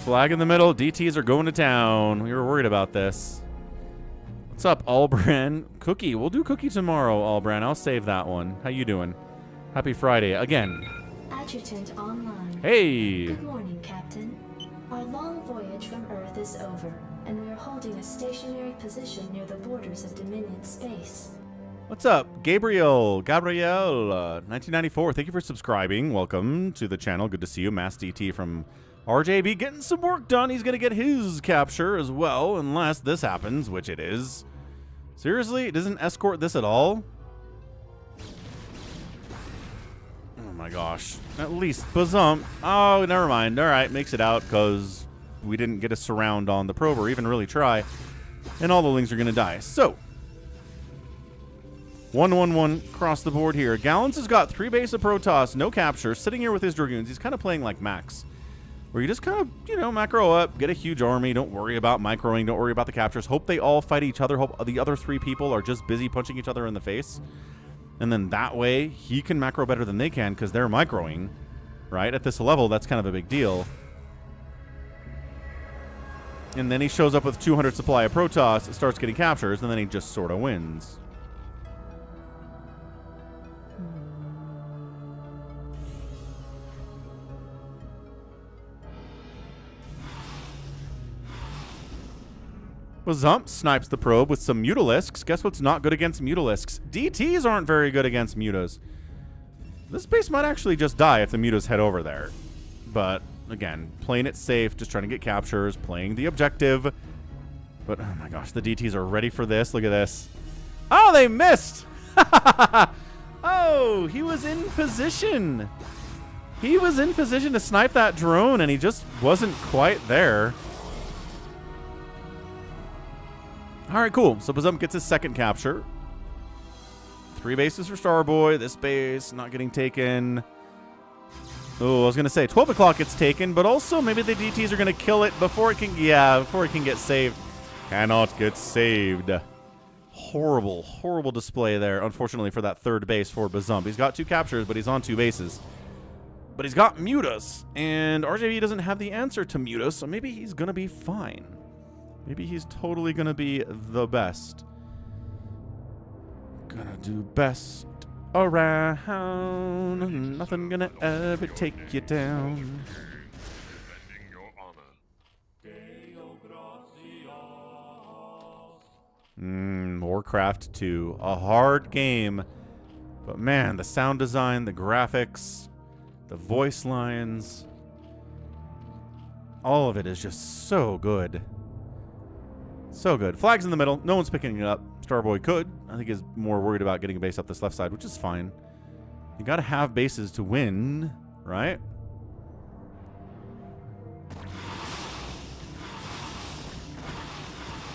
Flag in the middle. DTs are going to town. We were worried about this. What's up, Albran? Cookie. We'll do Cookie tomorrow, Albran. I'll save that one. How you doing? Happy Friday. Again. Adjutant online. Hey. Good morning, Captain. Our long voyage from Earth is over, and we are holding a stationary position near the borders of Dominion space. What's up, Gabriel? 1994. Thank you for subscribing. Welcome to the channel. Good to see you. Mass DT from RJB getting some work done. He's going to get his capture as well, unless this happens, which it is. Seriously? It doesn't escort this at all? Oh my gosh. At least Bazump. Oh, never mind. All right, makes it out because we didn't get a surround on the probe or even really try. And all the lings are going to die. So, 1-1-1 across the board here. Gallons has got 3 base of Protoss, no capture, sitting here with his Dragoons. He's kind of playing like Max, where you just kind of, you know, macro up, get a huge army, don't worry about microing, don't worry about the captures, hope they all fight each other, hope the other 3 people are just busy punching each other in the face. And then that way, he can macro better than they can because they're microing, right? At this level, that's kind of a big deal. And then he shows up with 200 supply of Protoss, starts getting captures, and then he just sort of wins. Bazump snipes the probe with some Mutalisks. Guess what's not good against Mutalisks? DTs aren't very good against Mutas. This base might actually just die if the Mutas head over there. But, again, playing it safe, just trying to get captures, playing the objective. But, oh my gosh, the DTs are ready for this. Look at this. Oh, they missed! Oh, he was in position. He was in position to snipe that drone, and he just wasn't quite there. All right, cool. So Bazump gets his second capture. 3 bases for Starboy. This base not getting taken. Oh, I was going to say 12 o'clock gets taken, but also maybe the DTs are going to kill it before it can, before it can get saved. Cannot get saved. Horrible, horrible display there, unfortunately, for that third base for Bazump. He's got 2 captures, but he's on 2 bases. But he's got Mutas, and RJB doesn't have the answer to Mutas, so maybe he's going to be fine. Maybe he's totally gonna be the best. Gonna do best around. Nothing gonna ever take you down. Warcraft 2. A hard game. But man, the sound design, the graphics, the voice lines, all of it is just so good. So good. Flag's in the middle. No one's picking it up. Starboy could. I think he's more worried about getting a base up this left side, which is fine. You gotta have bases to win, right?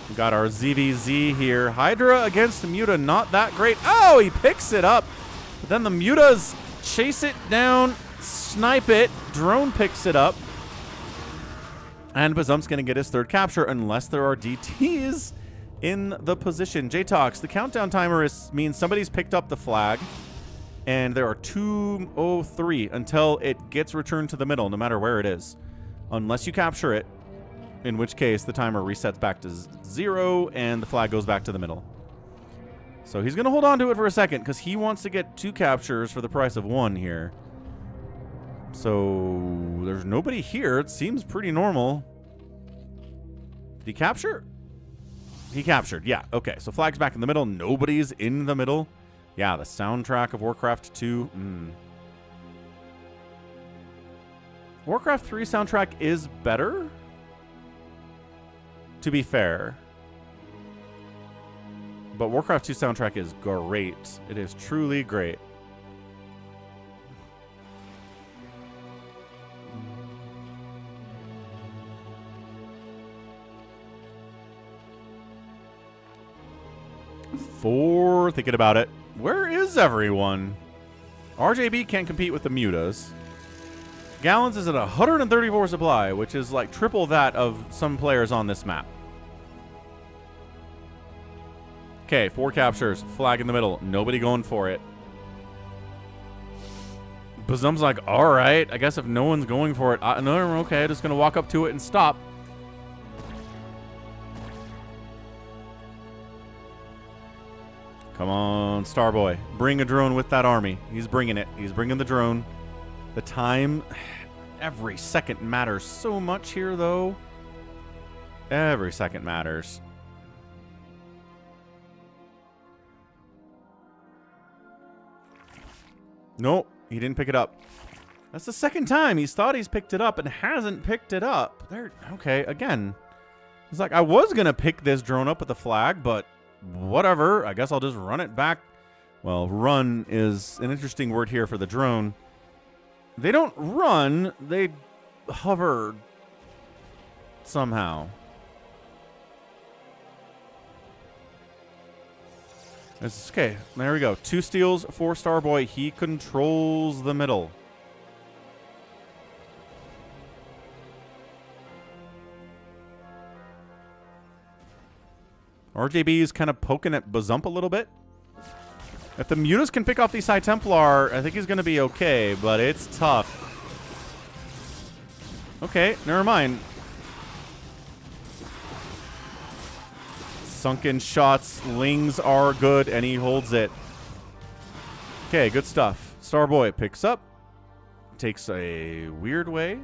We got our ZVZ here. Hydra against the Muta, not that great. Oh, he picks it up. But then the Mutas chase it down, snipe it. Drone picks it up. And Bazump's going to get his third capture unless there are DTs in the position. J-Tox, the countdown timer means somebody's picked up the flag, and there are 2:03 until it gets returned to the middle, no matter where it is. Unless you capture it, in which case the timer resets back to 0, and the flag goes back to the middle. So he's going to hold on to it for a second, because he wants to get 2 captures for the price of 1 here. So there's nobody here. It seems pretty normal. Did he capture? He captured. Yeah. Okay. So flag's back in the middle. Nobody's in the middle. Yeah. The soundtrack of Warcraft 2. Warcraft 3 soundtrack is better, to be fair. But Warcraft 2 soundtrack is great. It is truly great. Thinking about it. Where is everyone? RJB can't compete with the Mutas. Gallons is at 134 supply, which is like triple that of some players on this map. Okay, 4 captures. Flag in the middle. Nobody going for it. Bazump's like, alright, I guess if no one's going for it, no, okay, just going to walk up to it and stop. Come on, Starboy. Bring a drone with that army. He's bringing it. He's bringing the drone. The time, every second matters so much here, though. Every second matters. Nope, he didn't pick it up. That's the second time he's thought he's picked it up and hasn't picked it up. There, okay, again. It's like, I was going to pick this drone up with the flag, but whatever. I guess I'll just run it back. Well, run is an interesting word here for the drone. They don't run. They hover somehow. Okay, there we go. 2 steals for Starboy. He controls the middle. RJB is kind of poking at Bazump a little bit. If the Mutas can pick off these High Templar, I think he's going to be okay, but it's tough. Okay, never mind. Sunken shots. Lings are good, and he holds it. Okay, good stuff. Starboy picks up. Takes a weird way.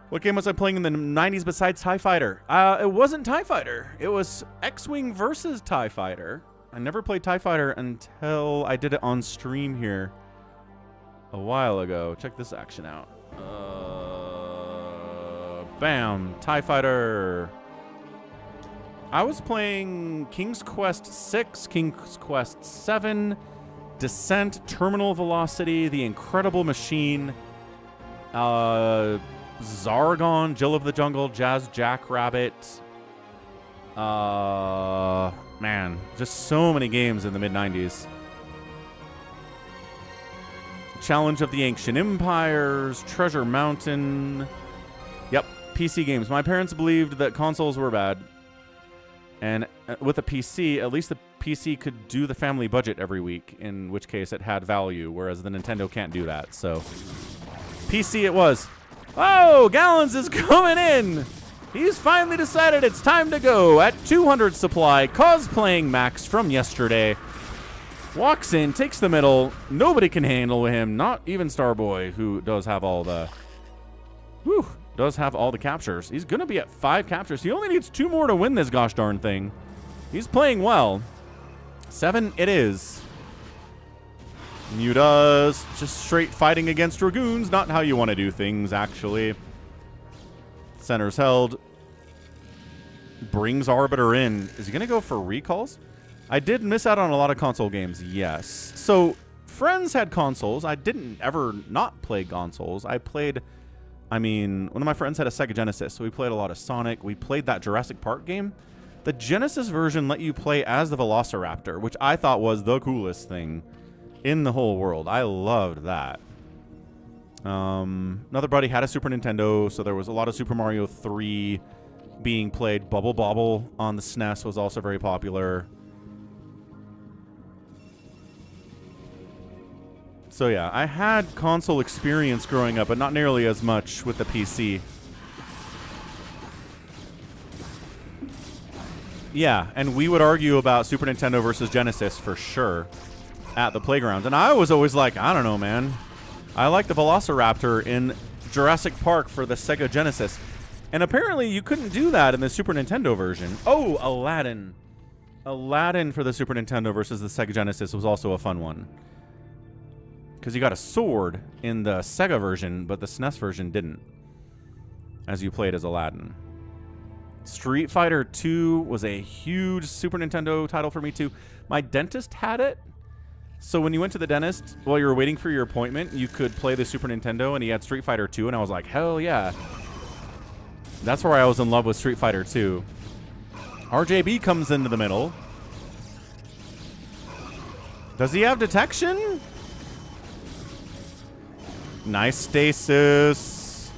What game was I playing in the 90s besides TIE Fighter? It wasn't TIE Fighter. It was X-Wing versus TIE Fighter. I never played TIE Fighter until I did it on stream here a while ago. Check this action out. Bam. TIE Fighter. I was playing King's Quest 6, King's Quest 7, Descent, Terminal Velocity, The Incredible Machine, Zargon, Jill of the Jungle, Jazz Jackrabbit. Man, just so many games in the mid-90s. Challenge of the Ancient Empires, Treasure Mountain. Yep, PC games. My parents believed that consoles were bad. And with a PC, at least the PC could do the family budget every week, in which case it had value, whereas the Nintendo can't do that. So, PC it was. Oh, Gallons is coming in. He's finally decided it's time to go at 200 supply, cosplaying Max from yesterday. Walks in, takes the middle. Nobody can handle him, not even Starboy, who does have all the... Whew. Does have all the captures. He's going to be at 5 captures. He only needs 2 more to win this gosh darn thing. He's playing well. 7 it is. Mutas just straight fighting against Dragoons. Not how you want to do things, actually. Center's held. Brings Arbiter in. Is he going to go for recalls? I did miss out on a lot of console games, yes. So, friends had consoles. I didn't ever not play consoles. I played... I mean, one of my friends had a Sega Genesis, so we played a lot of Sonic. We played that Jurassic Park game. The Genesis version let you play as the Velociraptor, which I thought was the coolest thing in the whole world. I loved that. Another buddy had a Super Nintendo, so there was a lot of Super Mario 3 being played. Bubble Bobble on the SNES was also very popular. So yeah, I had console experience growing up, but not nearly as much with the PC. Yeah, and we would argue about Super Nintendo versus Genesis for sure at the playground. And I was always like, I don't know, man. I like the Velociraptor in Jurassic Park for the Sega Genesis. And apparently you couldn't do that in the Super Nintendo version. Oh, Aladdin. Aladdin for the Super Nintendo versus the Sega Genesis was also a fun one. Because you got a sword in the Sega version, but the SNES version didn't, as you played as Aladdin. Street Fighter 2 was a huge Super Nintendo title for me, too. My dentist had it. So when you went to the dentist, while you were waiting for your appointment, you could play the Super Nintendo, and he had Street Fighter 2, and I was like, hell yeah. That's where I was in love with Street Fighter 2. RJB comes into the middle. Does he have detection? Nice stasis.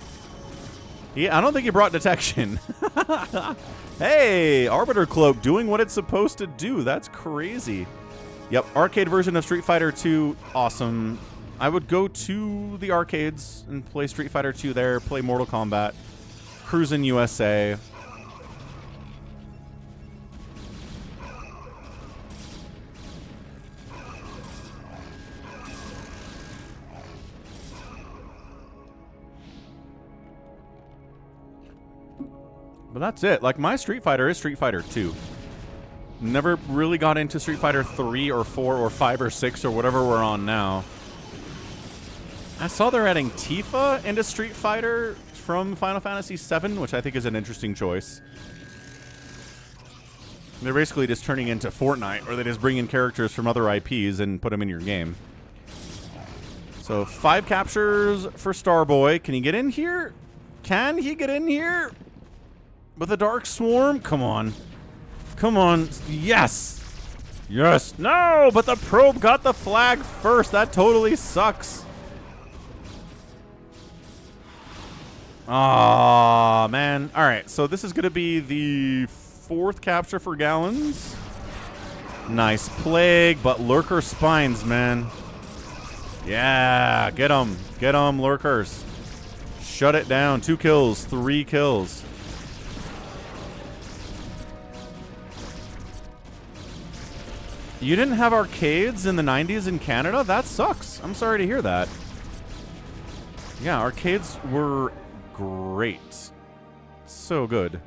I don't think he brought detection. Hey, Arbiter Cloak doing what it's supposed to do. That's crazy. Yep, arcade version of Street Fighter 2, awesome. I would go to the arcades and play Street Fighter 2 there, play Mortal Kombat, Cruisin' USA. But that's it. Like, my Street Fighter is Street Fighter 2. Never really got into Street Fighter 3 or 4 or 5 or 6 or whatever we're on now. I saw they're adding Tifa into Street Fighter from Final Fantasy VII, which I think is an interesting choice. They're basically just turning into Fortnite, or they just bring in characters from other IPs and put them in your game. So 5 captures for Starboy. Can he get in here? Can he get in here? With a Dark Swarm? Come on. Come on. Yes! Yes! No! But the probe got the flag first. That totally sucks. Aw, man. Alright, so this is going to be the 4th capture for Gallons. Nice Plague, but Lurker Spines, man. Yeah, get them. Get them, Lurkers. Shut it down. 2 kills, 3 kills. You didn't have arcades in the 90s in Canada? That sucks. I'm sorry to hear that. Yeah, arcades were great. So good.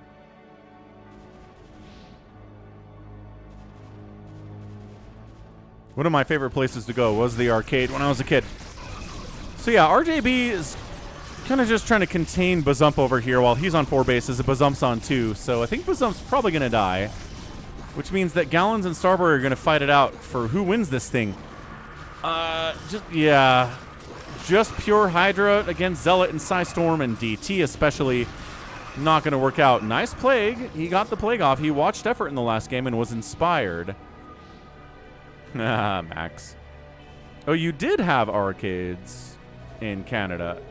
One of my favorite places to go was the arcade when I was a kid. So yeah, RJB is kind of just trying to contain Bazump over here while he's on 4 bases. Bazump's on 2. So I think Bazump's probably going to die. Which means that Gallons and Starboy are going to fight it out for who wins this thing. Just pure Hydra against Zealot and Psystorm, and DT especially not going to work out. Nice Plague. He got the Plague off. He watched effort in the last game and was inspired. Ah, Max. Oh, you did have arcades in Canada.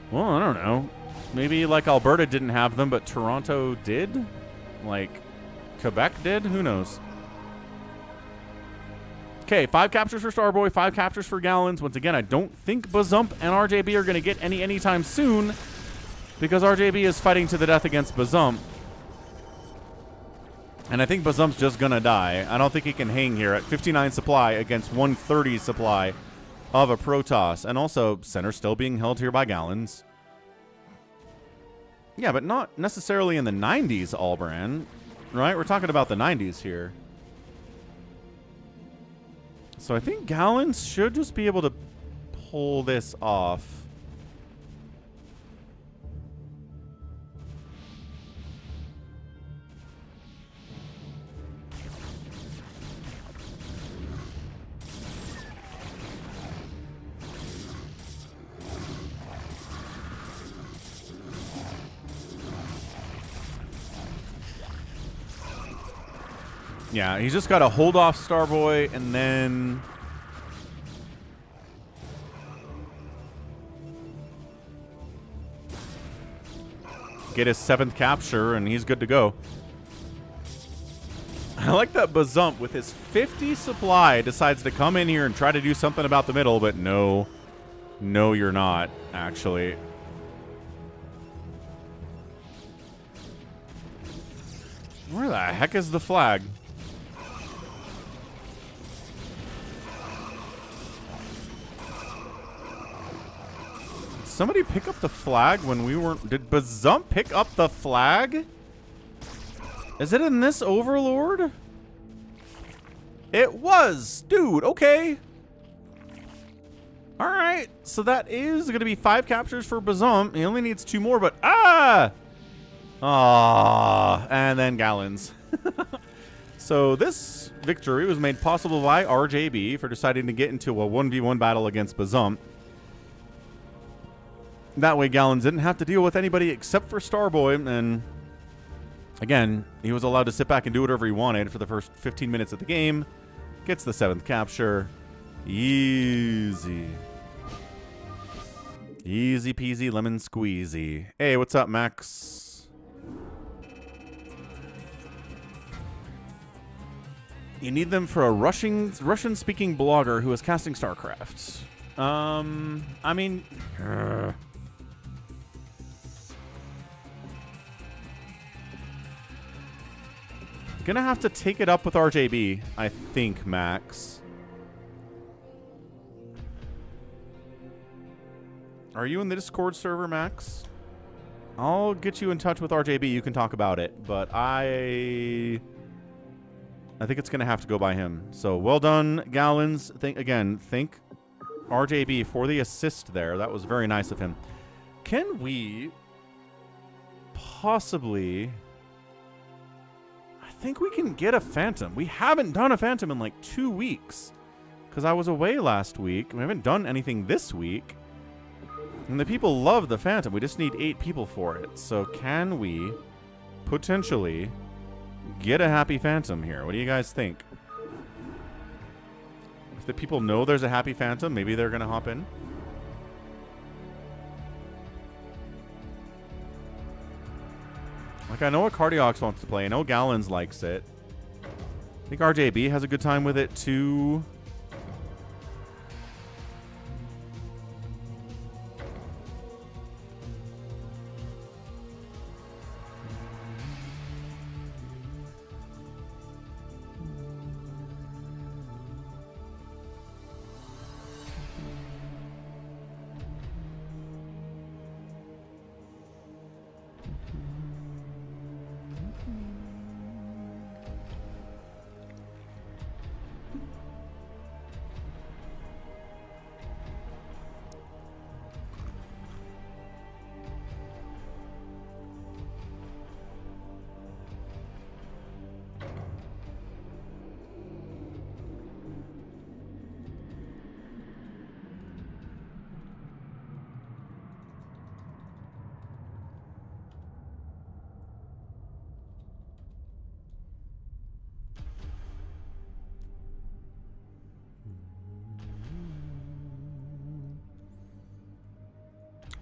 Well, I don't know. Maybe like Alberta didn't have them, but Toronto did? Like Quebec did? Who knows? Okay, 5 captures for Starboy, 5 captures for Gallons. Once again, I don't think Bazump and RJB are going to get anytime soon because RJB is fighting to the death against Bazump. And I think Bazump's just going to die. I don't think he can hang here at 59 supply against 130 supply of a Protoss. And also, center still being held here by Gallons. Yeah, but not necessarily in the 90s, Albrand. Right? We're talking about the 90s here. So I think Gallons should just be able to pull this off. Yeah, he's just got to hold off Starboy and then get his 7th capture, and he's good to go. I like that Bazump, with his 50 supply, decides to come in here and try to do something about the middle, but no. No, you're not, actually. Where the heck is the flag? Somebody pick up the flag when we weren't... Did Bazump pick up the flag? Is it in this Overlord? It was! Dude, okay. Alright, so that is going to be 5 captures for Bazump. He only needs 2 more, but... Ah! Ah, and then Gallons. So this victory was made possible by RJB for deciding to get into a 1v1 battle against Bazump. That way Gallons didn't have to deal with anybody except for Starboy, and again, he was allowed to sit back and do whatever he wanted for the first 15 minutes of the game. Gets the 7th capture. Easy. Easy peasy lemon squeezy. Hey, what's up, Max? You need them for a Russian-speaking blogger who is casting StarCraft. I mean... Gonna have to take it up with RJB, I think, Max. Are you in the Discord server, Max? I'll get you in touch with RJB. You can talk about it, but I think it's gonna have to go by him. So well done, Gallons. Thank RJB for the assist there. That was very nice of him. Can we possibly... I think we can get a Phantom. We haven't done a Phantom in like 2 weeks because I was away last week. We haven't done anything this week. And the people love the Phantom. We just need 8 people for it. So can we potentially get a Happy Phantom here? What do you guys think? If the people know there's a Happy Phantom, maybe they're going to hop in. Like, I know what Cardiox wants to play. I know Gallons likes it. I think RJB has a good time with it, too.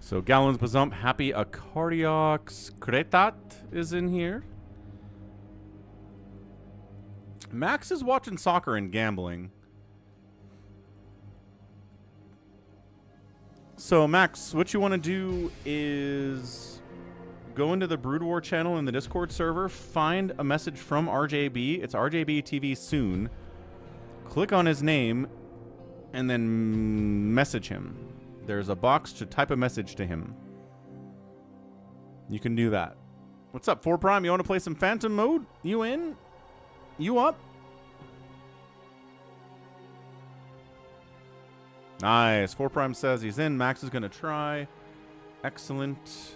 So Gallons Bazump, Happy a Cardiox, Kretat is in here. Max is watching soccer and gambling. So Max, what you want to do is go into the Brood War channel in the Discord server, find a message from RJB. It's RJB TV soon. Click on his name and then message him. There's a box to type a message to him. You can do that. What's up, 4 Prime? You want to play some Phantom mode? You in? You up? Nice. 4 Prime says he's in. Max is going to try. Excellent.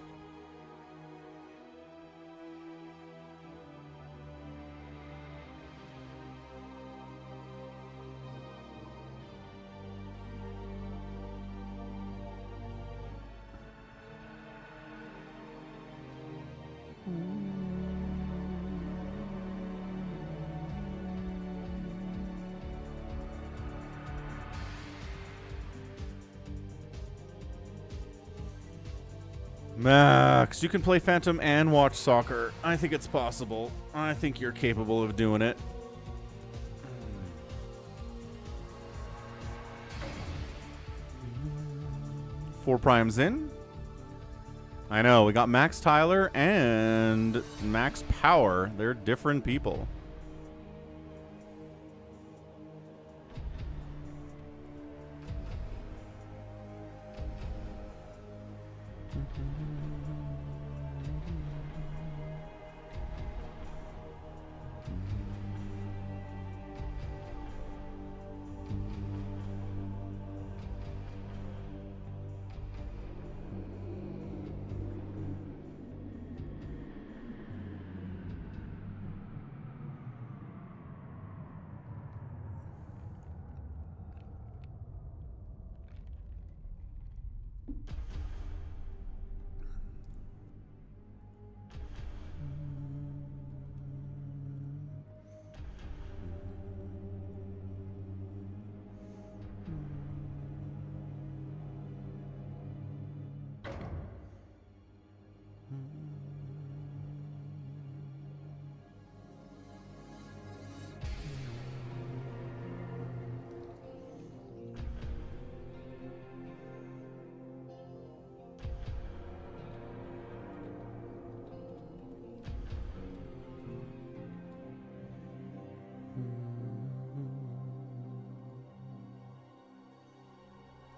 Max, you can play Phantom and watch soccer. I think it's possible. I think you're capable of doing it. Four Prime's in. I know, we got Max Tyler and Max Power. They're different people.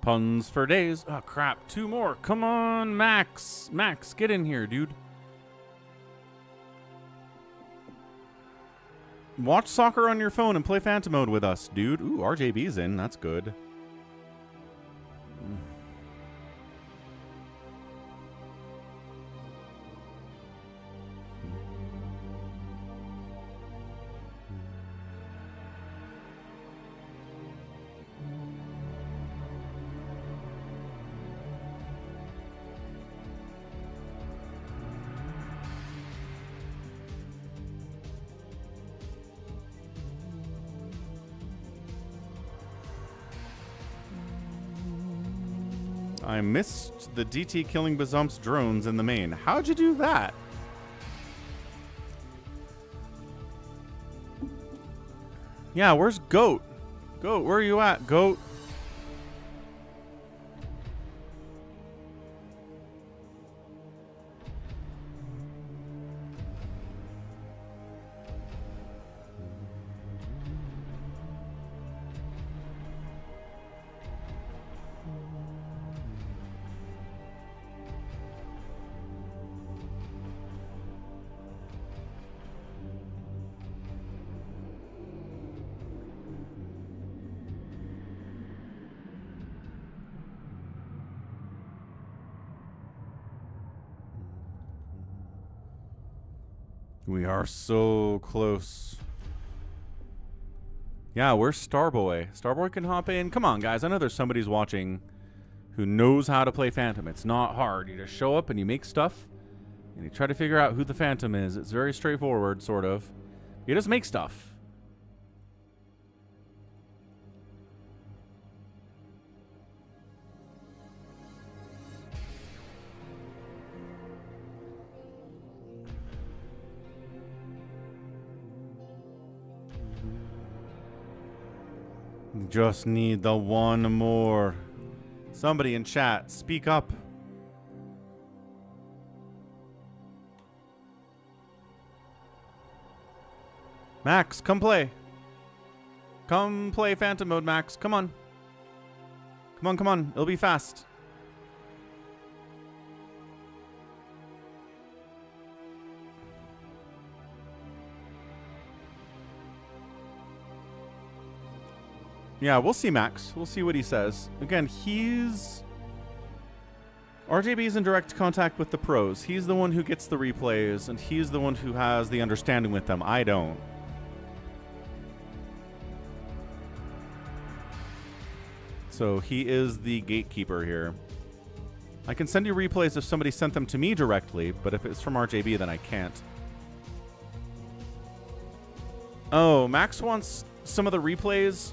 Puns for days. Oh, crap. 2 more. Come on, Max. Max, get in here, dude. Watch soccer on your phone and play Phantom mode with us, dude. Ooh, RJB's in. That's good. I missed the DT killing Bazump's drones in the main. How'd you do that? Yeah, where's Goat? Goat, where are you at, Goat? We are so close. Yeah, where's Starboy? Starboy can hop in. Come on, guys. I know there's somebody's watching who knows how to play Phantom. It's not hard. You just show up and you make stuff, and you try to figure out who the Phantom is. It's very straightforward, sort of. You just make stuff. Just need the one more. Somebody in chat, speak up. Max, come play. Come play Phantom mode, Max. Come on. Come on, come on. It'll be fast. Yeah, we'll see Max. We'll see what he says. Again, RJB's in direct contact with the pros. He's the one who gets the replays, and he's the one who has the understanding with them. I don't. So he is the gatekeeper here. I can send you replays if somebody sent them to me directly, but if it's from RJB, then I can't. Oh, Max wants some of the replays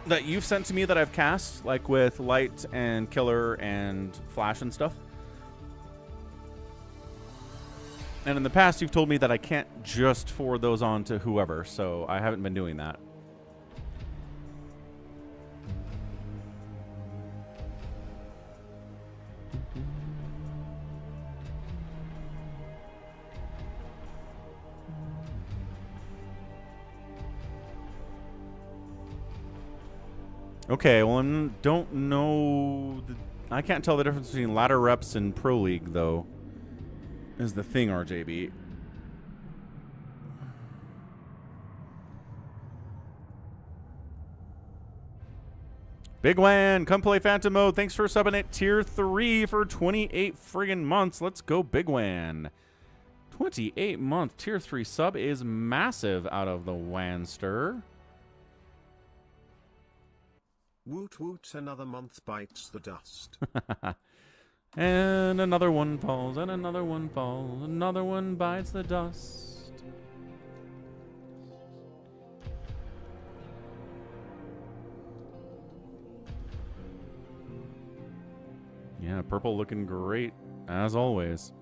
that you've sent to me that I've cast, like with Light and Killer and Flash and stuff. And in the past, you've told me that I can't just forward those on to whoever, so I haven't been doing that. Okay, well, I don't know. I can't tell the difference between ladder reps and Pro League, though, is the thing, RJB. Big Wan, come play Phantom mode. Thanks for subbing at tier 3 for 28 friggin' months. Let's go, Big Wan. 28-month tier 3 sub is massive out of the Wanster. Woot woot, another month bites the dust. And another one falls, and another one falls, another one bites the dust. Yeah, purple looking great, as always.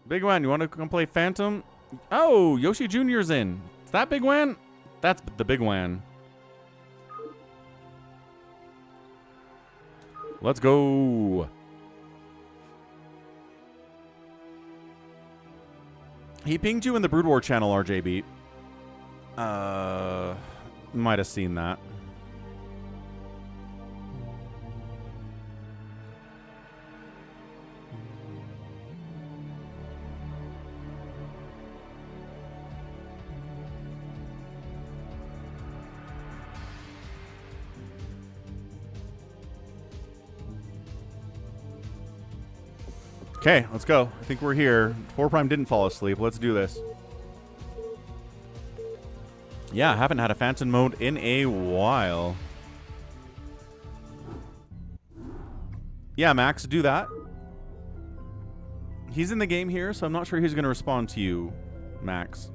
Big Wan, you want to come play Phantom? Oh, Yoshi Jr.'s in. Is that Big Wan? That's the Big Wan. Let's go. He pinged you in the Brood War channel, RJB. Might have seen that. Okay, let's go. I think we're here. 4 Prime didn't fall asleep. Let's do this. Yeah, I haven't had a Phantom mode in a while. Yeah, Max, do that. He's in the game here, so I'm not sure he's going to respond to you, Max.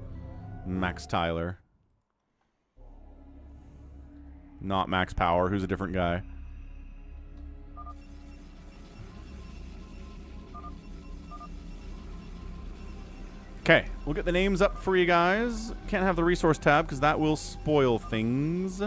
Max Tyler. Not Max Power, who's a different guy. Okay, we'll get the names up for you guys. Can't have the resource tab because that will spoil things.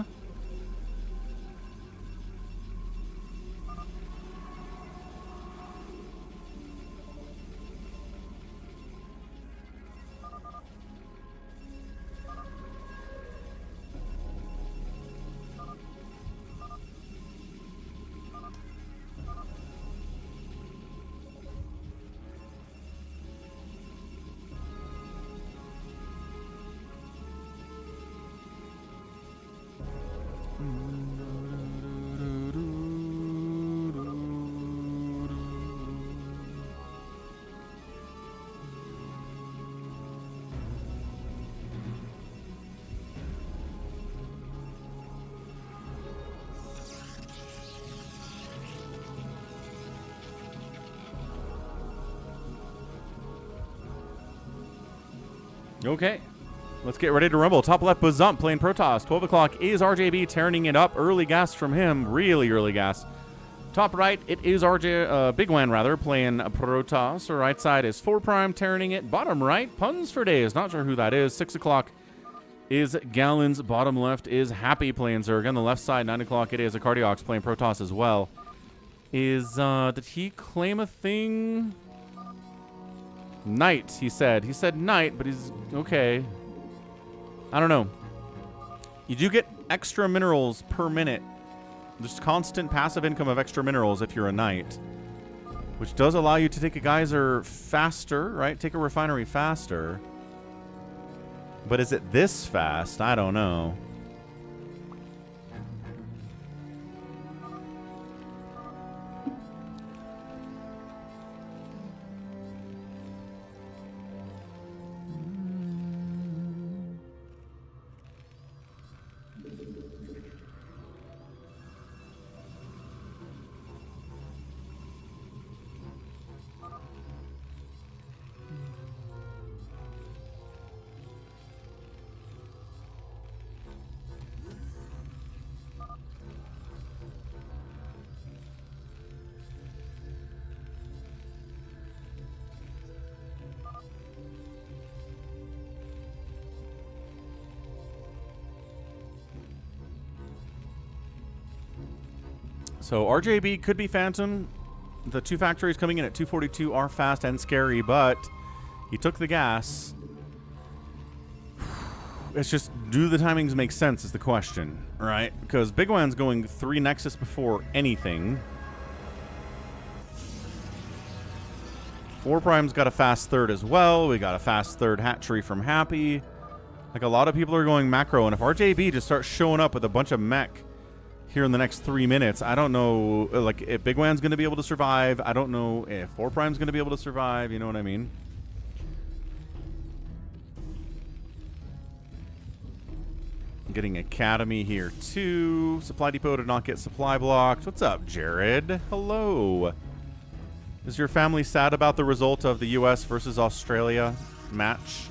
Okay, let's get ready to rumble. Top left, Bazump playing Protoss. 12 o'clock is RJB turning it up. Early gas from him, really early gas. Top right, it is Big Wan rather, playing Protoss. Right side is 4 Prime turning it. Bottom right, Puns for Days. Not sure who that is. 6 o'clock is Gallons. Bottom left is Happy playing Zerg. On the left side, 9 o'clock, it is a Cardiox playing Protoss as well. Did he claim a thing? Knight, he said. He said Knight, but he's okay. I don't know. You do get extra minerals per minute. There's constant passive income of extra minerals if you're a Knight, which does allow you to take a geyser faster, right? Take a refinery faster. But is it this fast? I don't know. So RJB could be Phantom. The 2 factories coming in at 242 are fast and scary, but he took the gas. It's just, do the timings make sense is the question, right? Because Big Wan's going 3 Nexus before anything. 4 Prime's got a fast third as well. We got a fast third hatchery from Happy. Like, a lot of people are going macro, and if RJB just starts showing up with a bunch of mech here in the next 3 minutes, I don't know, like, if Big Wan's going to be able to survive. I don't know if 4 Prime's going to be able to survive. You know what I mean? Getting Academy here, too. Supply Depot did not get supply blocked. What's up, Jared? Hello. Is your family sad about the result of the U.S. versus Australia match?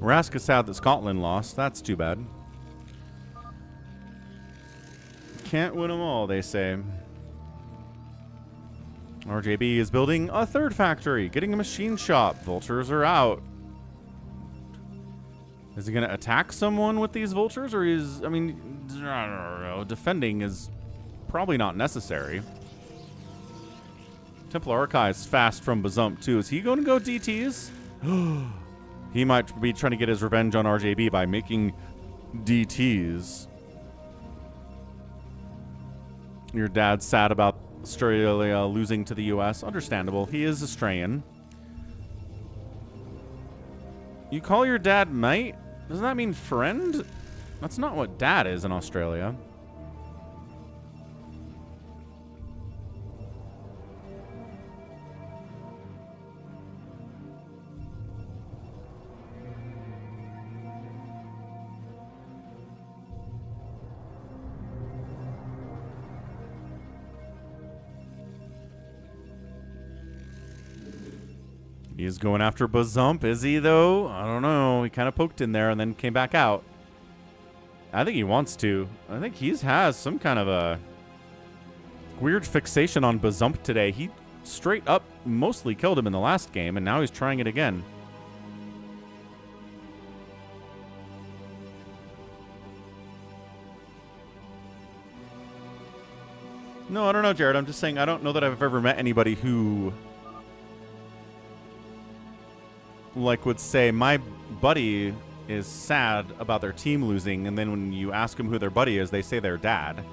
Rask is sad that Scotland lost. That's too bad. Can't win them all, they say. RJB is building a 3rd factory, getting a machine shop. Vultures are out. Is he going to attack someone with these vultures? Or is, I mean, I don't know. Defending is probably not necessary. Templar Archives fast from Bazump, too. Is he going to go DTs? He might be trying to get his revenge on RJB by making DTs. Your dad's sad about Australia losing to the U.S. Understandable. He is Australian. You call your dad mate? Doesn't that mean friend? That's not what dad is in Australia. He's going after Bazump, is he, though? I don't know. He kind of poked in there and then came back out. I think he wants to. I think he has some kind of a weird fixation on Bazump today. He straight up mostly killed him in the last game, and now he's trying it again. No, I don't know, Jared. I'm just saying I don't know that I've ever met anybody who, like, would say, my buddy is sad about their team losing, and then when you ask them who their buddy is, they say their dad.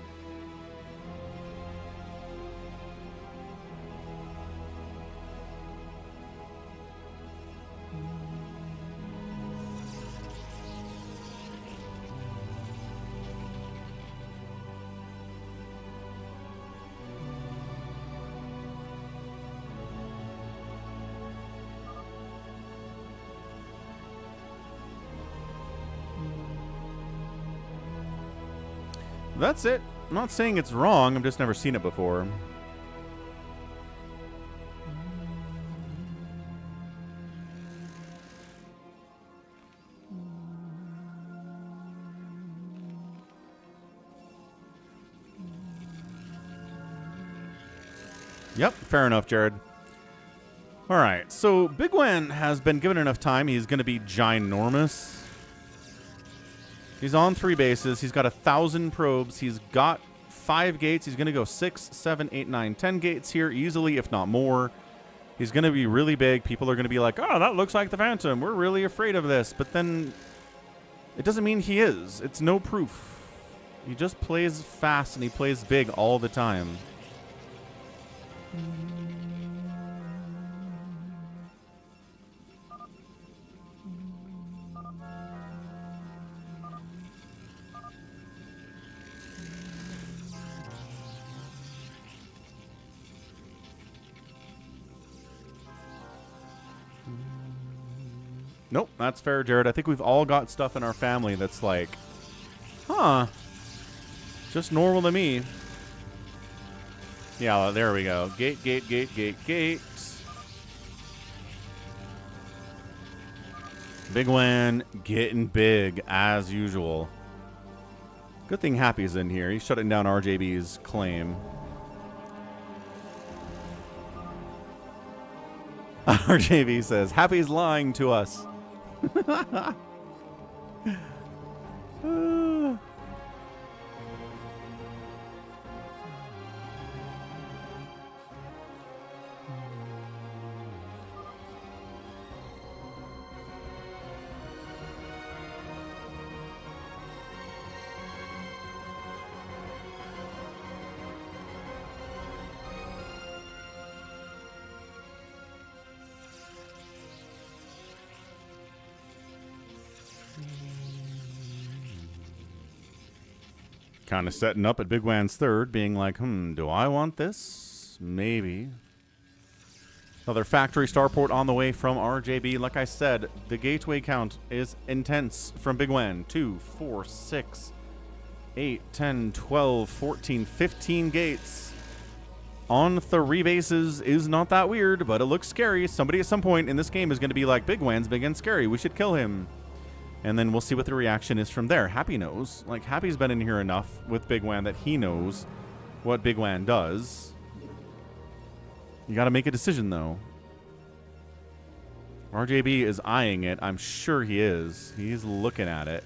That's it. I'm not saying it's wrong. I've just never seen it before. Yep, fair enough, Jared. All right, so Big Wen has been given enough time. He's going to be ginormous. He's on 3 bases. He's got 1,000 probes. He's got 5 gates. He's going to go 6, 7, 8, 9, 10 gates here easily, if not more. He's going to be really big. People are going to be like, oh, that looks like the Phantom. We're really afraid of this. But then it doesn't mean he is. It's no proof. He just plays fast and he plays big all the time. Nope, that's fair, Jared. I think we've all got stuff in our family that's like, huh, just normal to me. Yeah, there we go. Gate, gate, gate, gate, gate. Big Wen getting big as usual. Good thing Happy's in here. He's shutting down RJB's claim. RJB says, Happy's lying to us. Kind of setting up at Big Wan's third, being like, do I want this? Maybe. Another factory starport on the way from RJB. Like I said, the gateway count is intense from Big Wan. 2, 4, 6, 8, 10, 12, 14, 15 gates. On 3 bases is not that weird, but it looks scary. Somebody at some point in this game is going to be like, Big Wan's big and scary. We should kill him. And then we'll see what the reaction is from there. Happy knows. Like, Happy's been in here enough with Big Wan that he knows what Big Wan does. You got to make a decision, though. RJB is eyeing it. I'm sure he is. He's looking at it.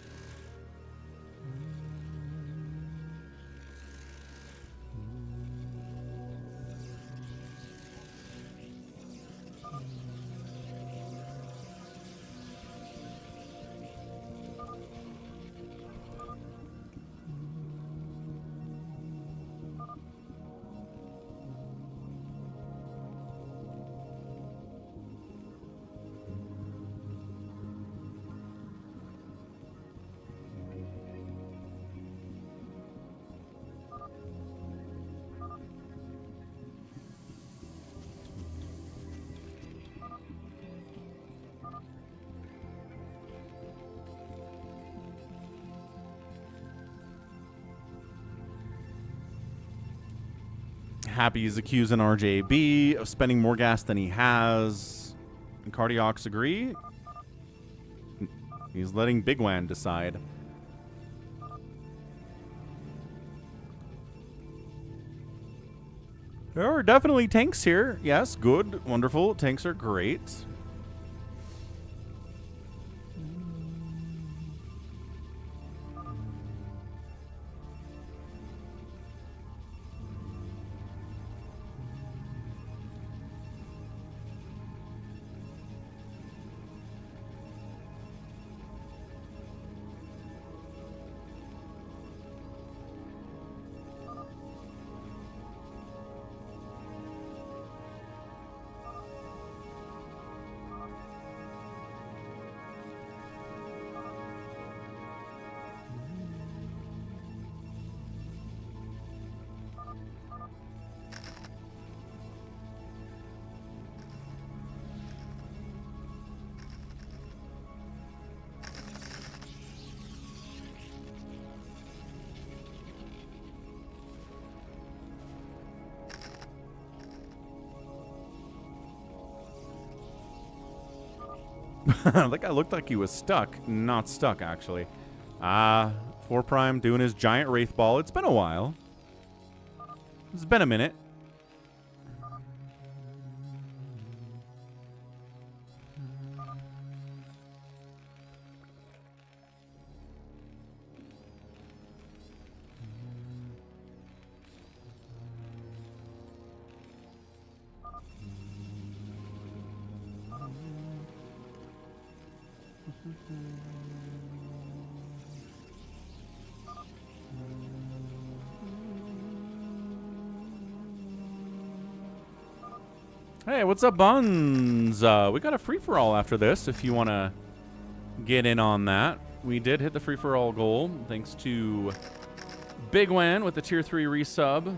Happy is accusing RJB of spending more gas than he has. Cardiox agree. He's letting Big Wan decide. There are definitely tanks here. Yes, good, wonderful. Tanks are great. That guy looked like he was stuck. Not stuck, actually. 4 Prime doing his giant Wraith Ball. It's been a while. It's been a minute. Hey, what's up, Buns? We got a free-for-all after this, if you want to get in on that. We did hit the free-for-all goal, thanks to Big Wan with the Tier 3 resub,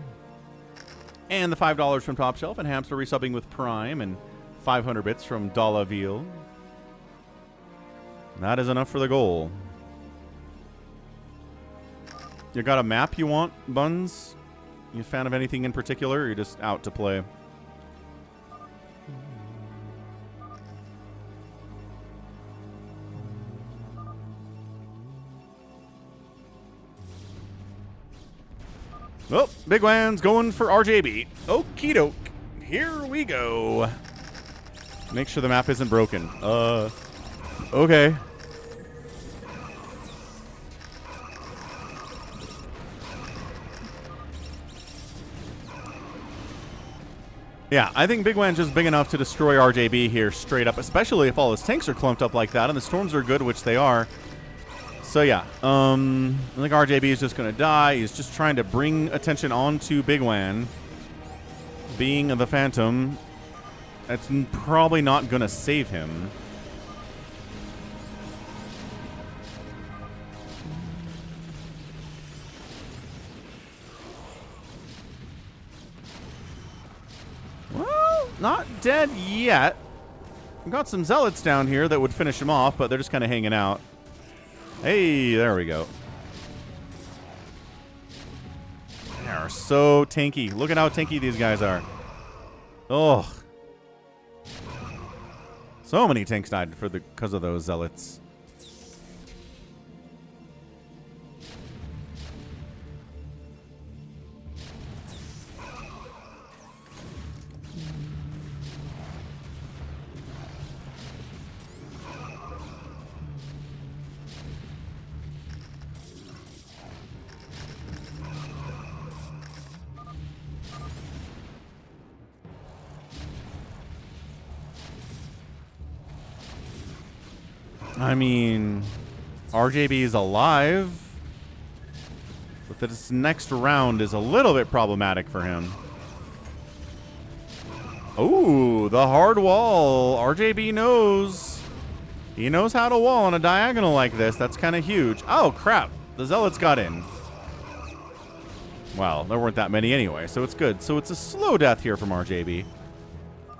and the $5 from Top Shelf, and Hamster resubbing with Prime, and 500 bits from Dollaville. That is enough for the goal. You got a map you want, Buns? You a fan of anything in particular, or you're just out to play? Oh, Big Wan's going for RJB. Okie doke. Here we go. Make sure the map isn't broken. Okay. Yeah, I think Big Wan's just big enough to destroy RJB here straight up, especially if all his tanks are clumped up like that, and the storms are good, which they are. So yeah, I think RJB is just going to die. He's just trying to bring attention onto Big Wan. Being the Phantom, that's probably not going to save him. Well, not dead yet. We've got some Zealots down here that would finish him off, but they're just kind of hanging out. Hey, there we go. They are so tanky. Look at how tanky these guys are. Oh. So many tanks died because of those Zealots. I mean, RJB is alive, but this next round is a little bit problematic for him. Oh, the hard wall. RJB knows. He knows how to wall on a diagonal like this. That's kind of huge. Oh, crap. The Zealots got in. Well, there weren't that many anyway, so it's good. So it's a slow death here from RJB.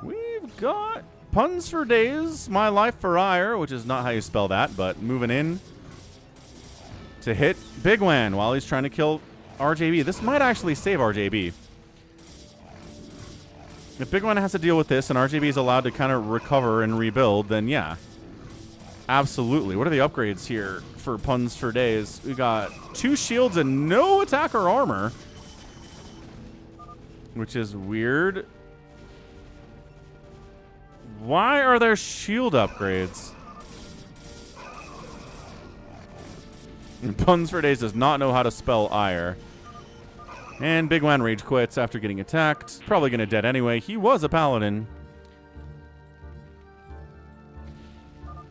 We've got Puns for Days, My Life for Ire, which is not how you spell that, but moving in to hit Big Wan while he's trying to kill RJB. This might actually save RJB. If Big One has to deal with this and RJB is allowed to kind of recover and rebuild, then yeah. Absolutely. What are the upgrades here for Puns for Days? We got 2 shields and no attack or armor, which is weird. Why are there shield upgrades? And Puns for Days does not know how to spell ire. And Big Wan rage quits after getting attacked. Probably going to dead anyway. He was a paladin.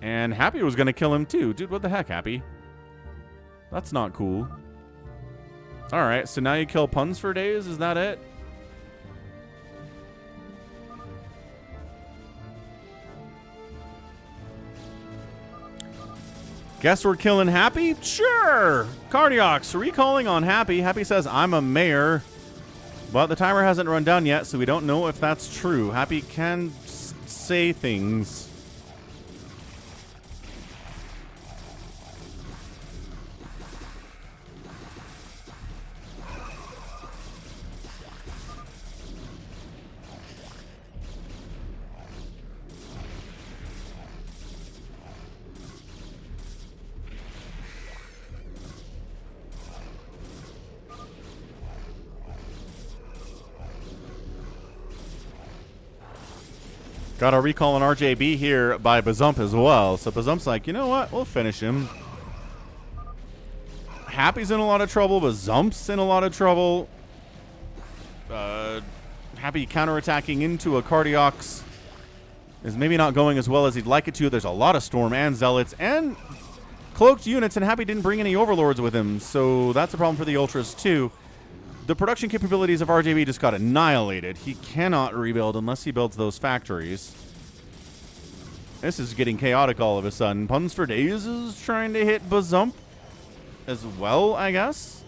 And Happy was going to kill him too. Dude, what the heck, Happy? That's not cool. Alright, so now you kill Puns for Days? Is that it? Guess we're killing Happy? Sure! Cardiox recalling on Happy. Happy says, I'm a mayor. But the timer hasn't run down yet, so we don't know if that's true. Happy can say things. Got a recall on RJB here by Bazump as well. So Bazump's like, you know what? We'll finish him. Happy's in a lot of trouble. Bazump's in a lot of trouble. Happy counterattacking into a Cardiox is maybe not going as well as he'd like it to. There's a lot of Storm and Zealots and cloaked units, and Happy didn't bring any Overlords with him. So that's a problem for the Ultras too. The production capabilities of RJB just got annihilated. He cannot rebuild unless he builds those factories. This is getting chaotic all of a sudden. Puns for Days is trying to hit Bazump as well, I guess.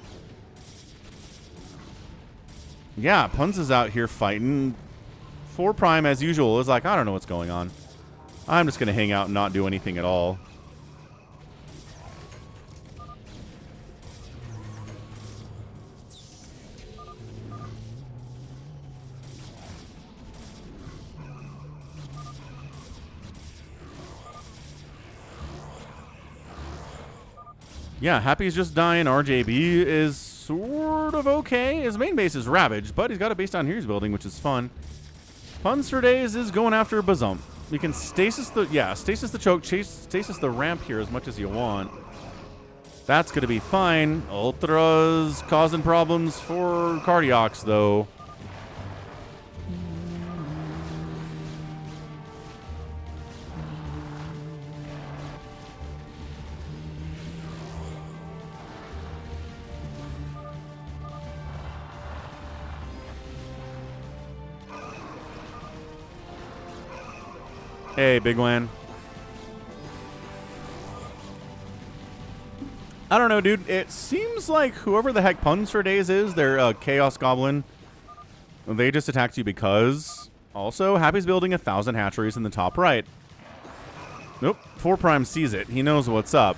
Yeah, Puns is out here fighting. 4 Prime, as usual, is like, I don't know what's going on. I'm just going to hang out and not do anything at all. Yeah, Happy's just dying. RJB is sort of okay. His main base is ravaged, but he's got a base down here he's building, which is fun. Puns for Days is going after Bazump. You can stasis the choke, stasis the ramp here as much as you want. That's going to be fine. Ultra's causing problems for Cardiox, though. Hey, Big Wan. I don't know, dude. It seems like whoever the heck Puns for Days is, their Chaos Goblin, they just attacked you because. Also, Happy's building 1,000 hatcheries in the top right. Nope. 4 Prime sees it. He knows what's up.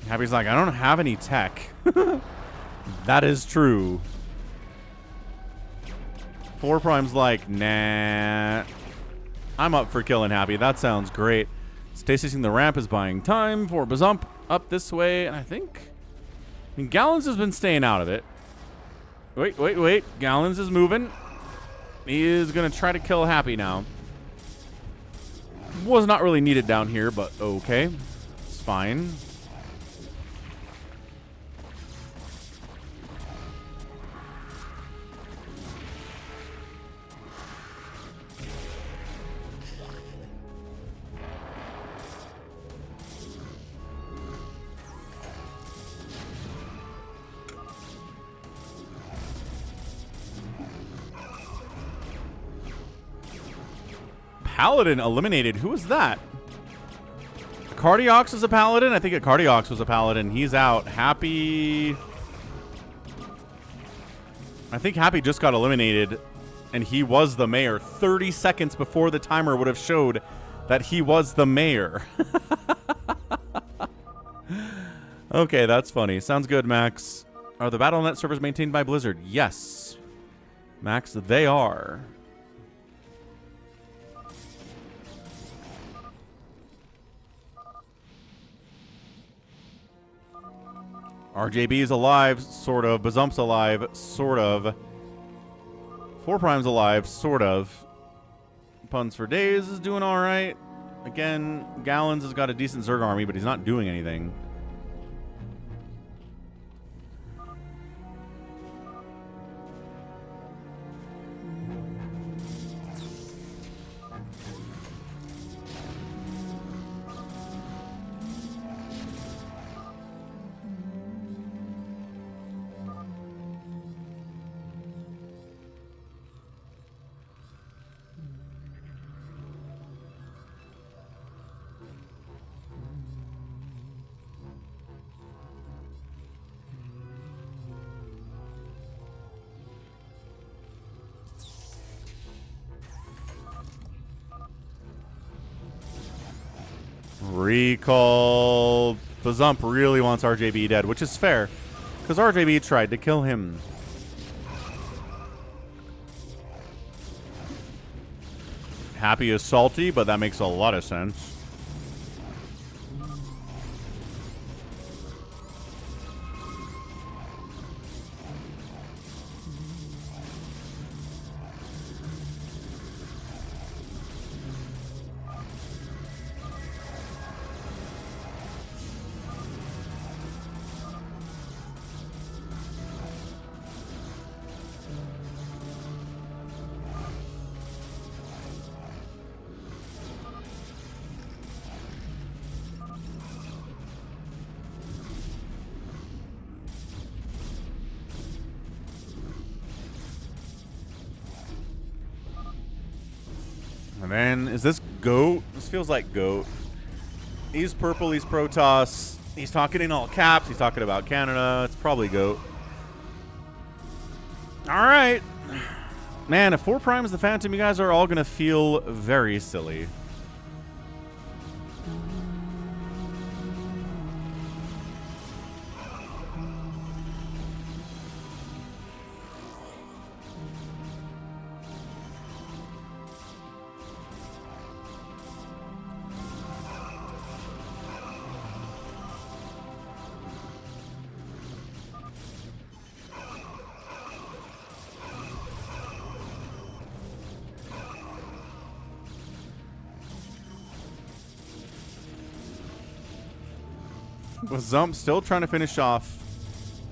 Happy's like, I don't have any tech. That is true. 4 Prime's like, nah. I'm up for killing Happy. That sounds great. Stasising the ramp is buying time for Bazump up this way. And I mean, Gallons has been staying out of it. Wait. Gallons is moving. He is going to try to kill Happy now. Was not really needed down here, but okay. It's fine. Paladin eliminated. Who was that? Cardiox is a paladin? I think a Cardiox was a paladin. He's out. Happy... I think Happy just got eliminated, and he was the mayor 30 seconds before the timer would have showed that he was the mayor. Okay, that's funny. Sounds good, Max. Are the Battle.net servers maintained by Blizzard? Yes. Max, they are. RJB is alive, sort of. Bazump's alive, sort of. 4 Prime's alive, sort of. Puns for Days is doing all right. Again, Gallons has got a decent Zerg army, but he's not doing anything. Recall. Bazump really wants RJB dead, which is fair, because RJB tried to kill him. Happy is salty, but that makes a lot of sense. And then, is this GOAT? This feels like GOAT. He's purple, he's Protoss. He's talking in all caps. He's talking about Canada. It's probably GOAT. Alright. Man, if 4 Prime is the Phantom, you guys are all going to feel very silly. Zump still trying to finish off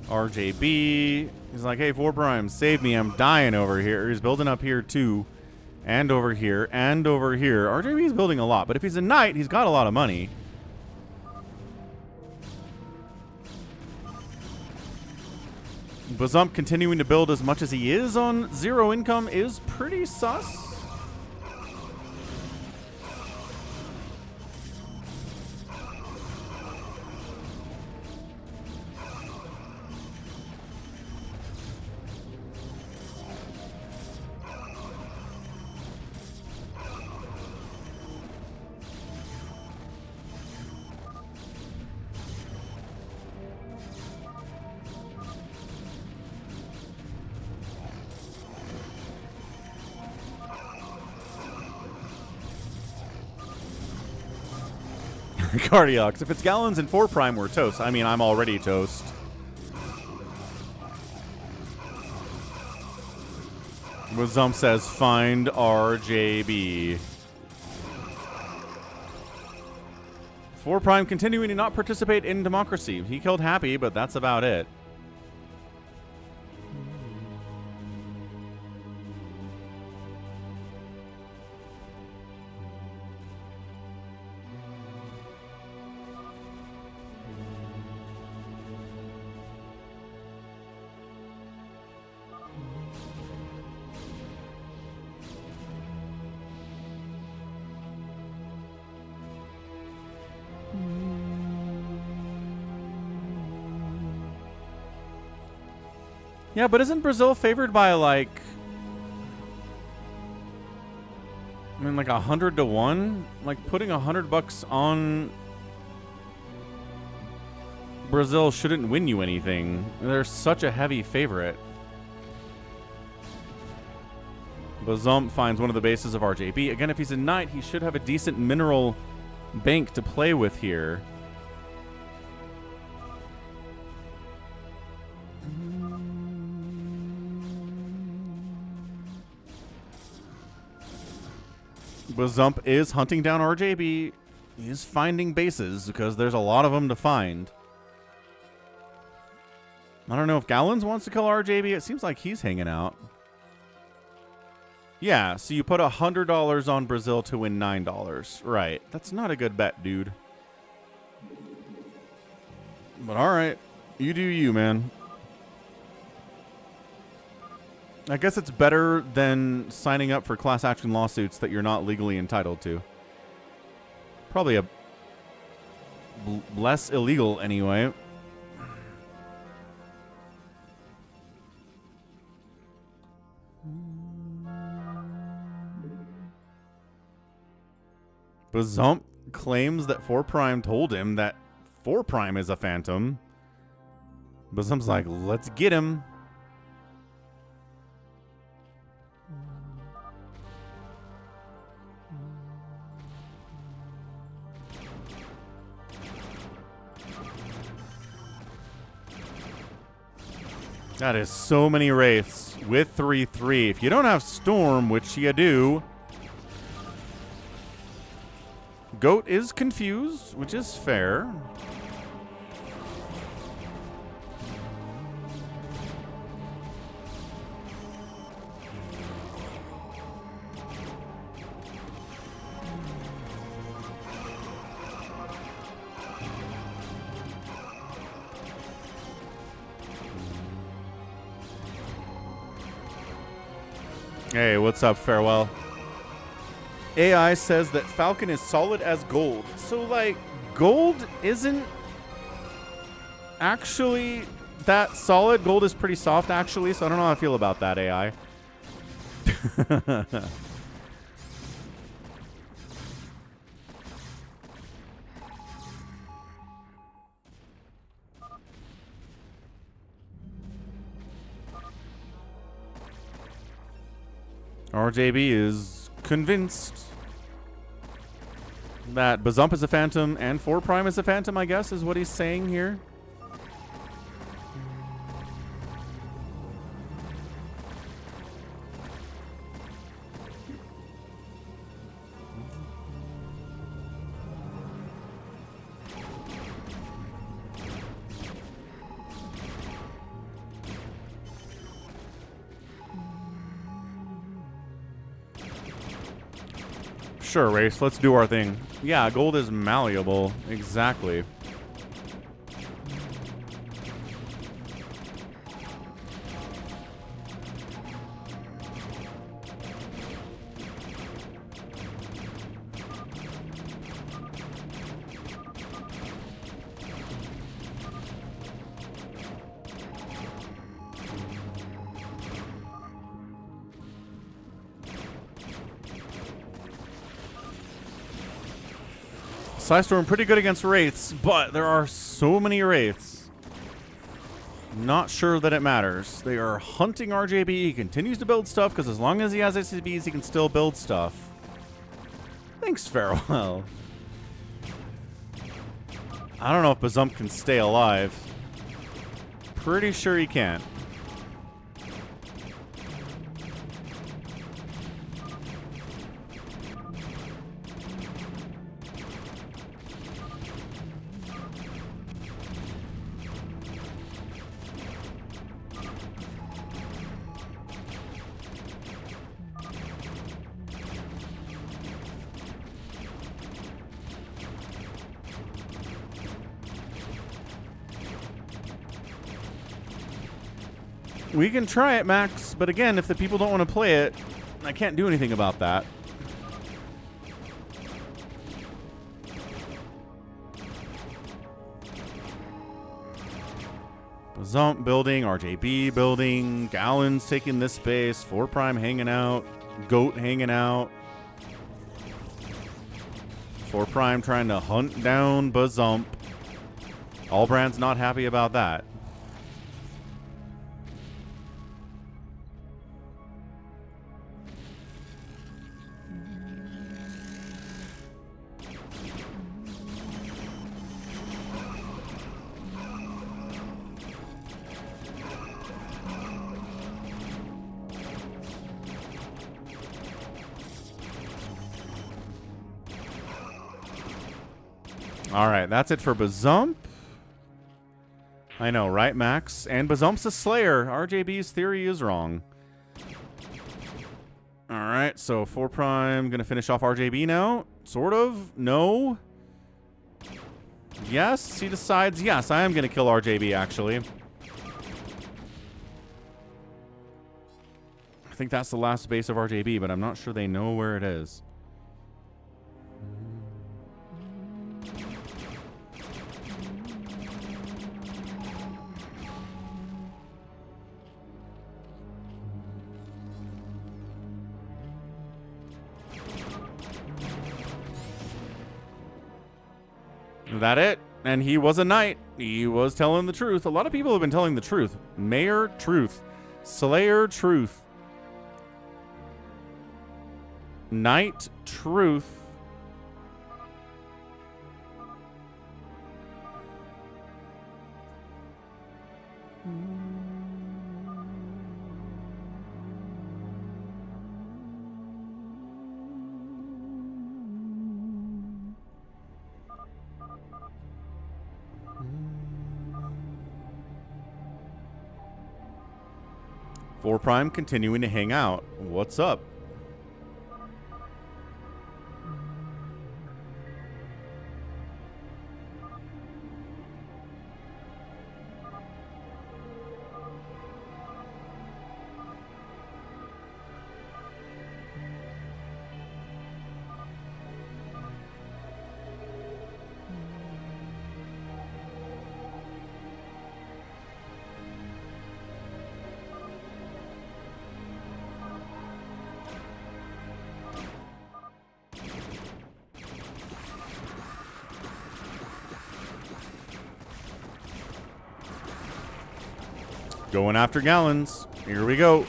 RJB. He's like, hey, 4 Prime, save me. I'm dying over here. He's building up here, too. And over here. And over here. RJB is building a lot. But if he's a knight, he's got a lot of money. Bazump continuing to build as much as he is on 0 income is pretty sus. Cardiacs. If it's Gallons and 4 Prime, we're toast. I mean, I'm already toast. Wazump says, find RJB. 4 Prime continuing to not participate in democracy. He killed Happy, but that's about it. Yeah, but isn't Brazil favored by like, I mean, like 100 to 1? Like putting $100 on Brazil shouldn't win you anything. They're such a heavy favorite. Bazump finds one of the bases of RJB. Again, if he's a knight, he should have a decent mineral bank to play with here. Bazump is hunting down RJB. He's finding bases because there's a lot of them to find. I don't know if Gallons wants to kill RJB. It seems like he's hanging out. Yeah, so you put $100 on Brazil to win $9. Right. That's not a good bet, dude. But all right. You do you, man. I guess it's better than signing up for class action lawsuits that you're not legally entitled to. Probably less illegal anyway. Bazump claims that 4 Prime told him that 4 Prime is a phantom. Bazump's like, let's get him. That is so many Wraiths with 3/3. If you don't have Storm, which you do, Goat is confused, which is fair. Hey, what's up, Farewell? AI says that Falcon is solid as gold. So, like, gold isn't actually that solid. Gold is pretty soft, actually, so I don't know how I feel about that, AI. RJB is convinced that Bazump is a phantom and 4 Prime is a phantom, I guess, is what he's saying here. Sure, Race, let's do our thing. Yeah, gold is malleable. Exactly. Psystorm pretty good against Wraiths, but there are so many Wraiths. Not sure that it matters. They are hunting RJB. He continues to build stuff because as long as he has SCBs, he can still build stuff. Thanks, Farewell. I don't know if Bazump can stay alive. Pretty sure he can. We can try it, Max, but again, if the people don't want to play it, I can't do anything about that. Bazump building, RJB building, Gallons taking this space, 4 Prime hanging out, Goat hanging out. 4 Prime trying to hunt down Bazump. Allbrand's not happy about that. All right, that's it for Bazump. I know, right, Max? And Bazump's a Slayer. RJB's theory is wrong. All right, so 4 Prime going to finish off RJB now. Sort of. No. Yes, he decides. Yes, I am going to kill RJB, actually. I think that's the last base of RJB, but I'm not sure they know where it is. That it? And he was a knight. He was telling the truth. A lot of people have been telling the truth. Mayor Truth. Slayer Truth. Knight Truth. Four Prime continuing to hang out. What's up? Going after Gallons. Here we go.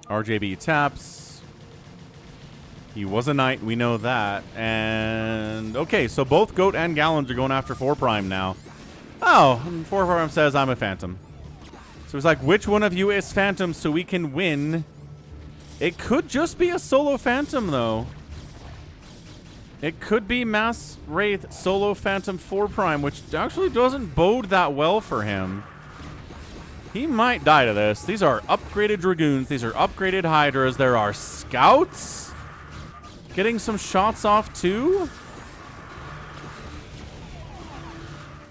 RJB taps. He was a knight, we know that. And okay, so both Goat and Gallons are going after 4 Prime now. Oh, 4 Prime says I'm a Phantom. So it's like, which one of you is Phantom so we can win? It could just be a solo Phantom, though. It could be Mass Wraith solo Phantom 4 Prime, which actually doesn't bode that well for him. He might die to this. These are upgraded Dragoons. These are upgraded Hydras. There are Scouts getting some shots off, too.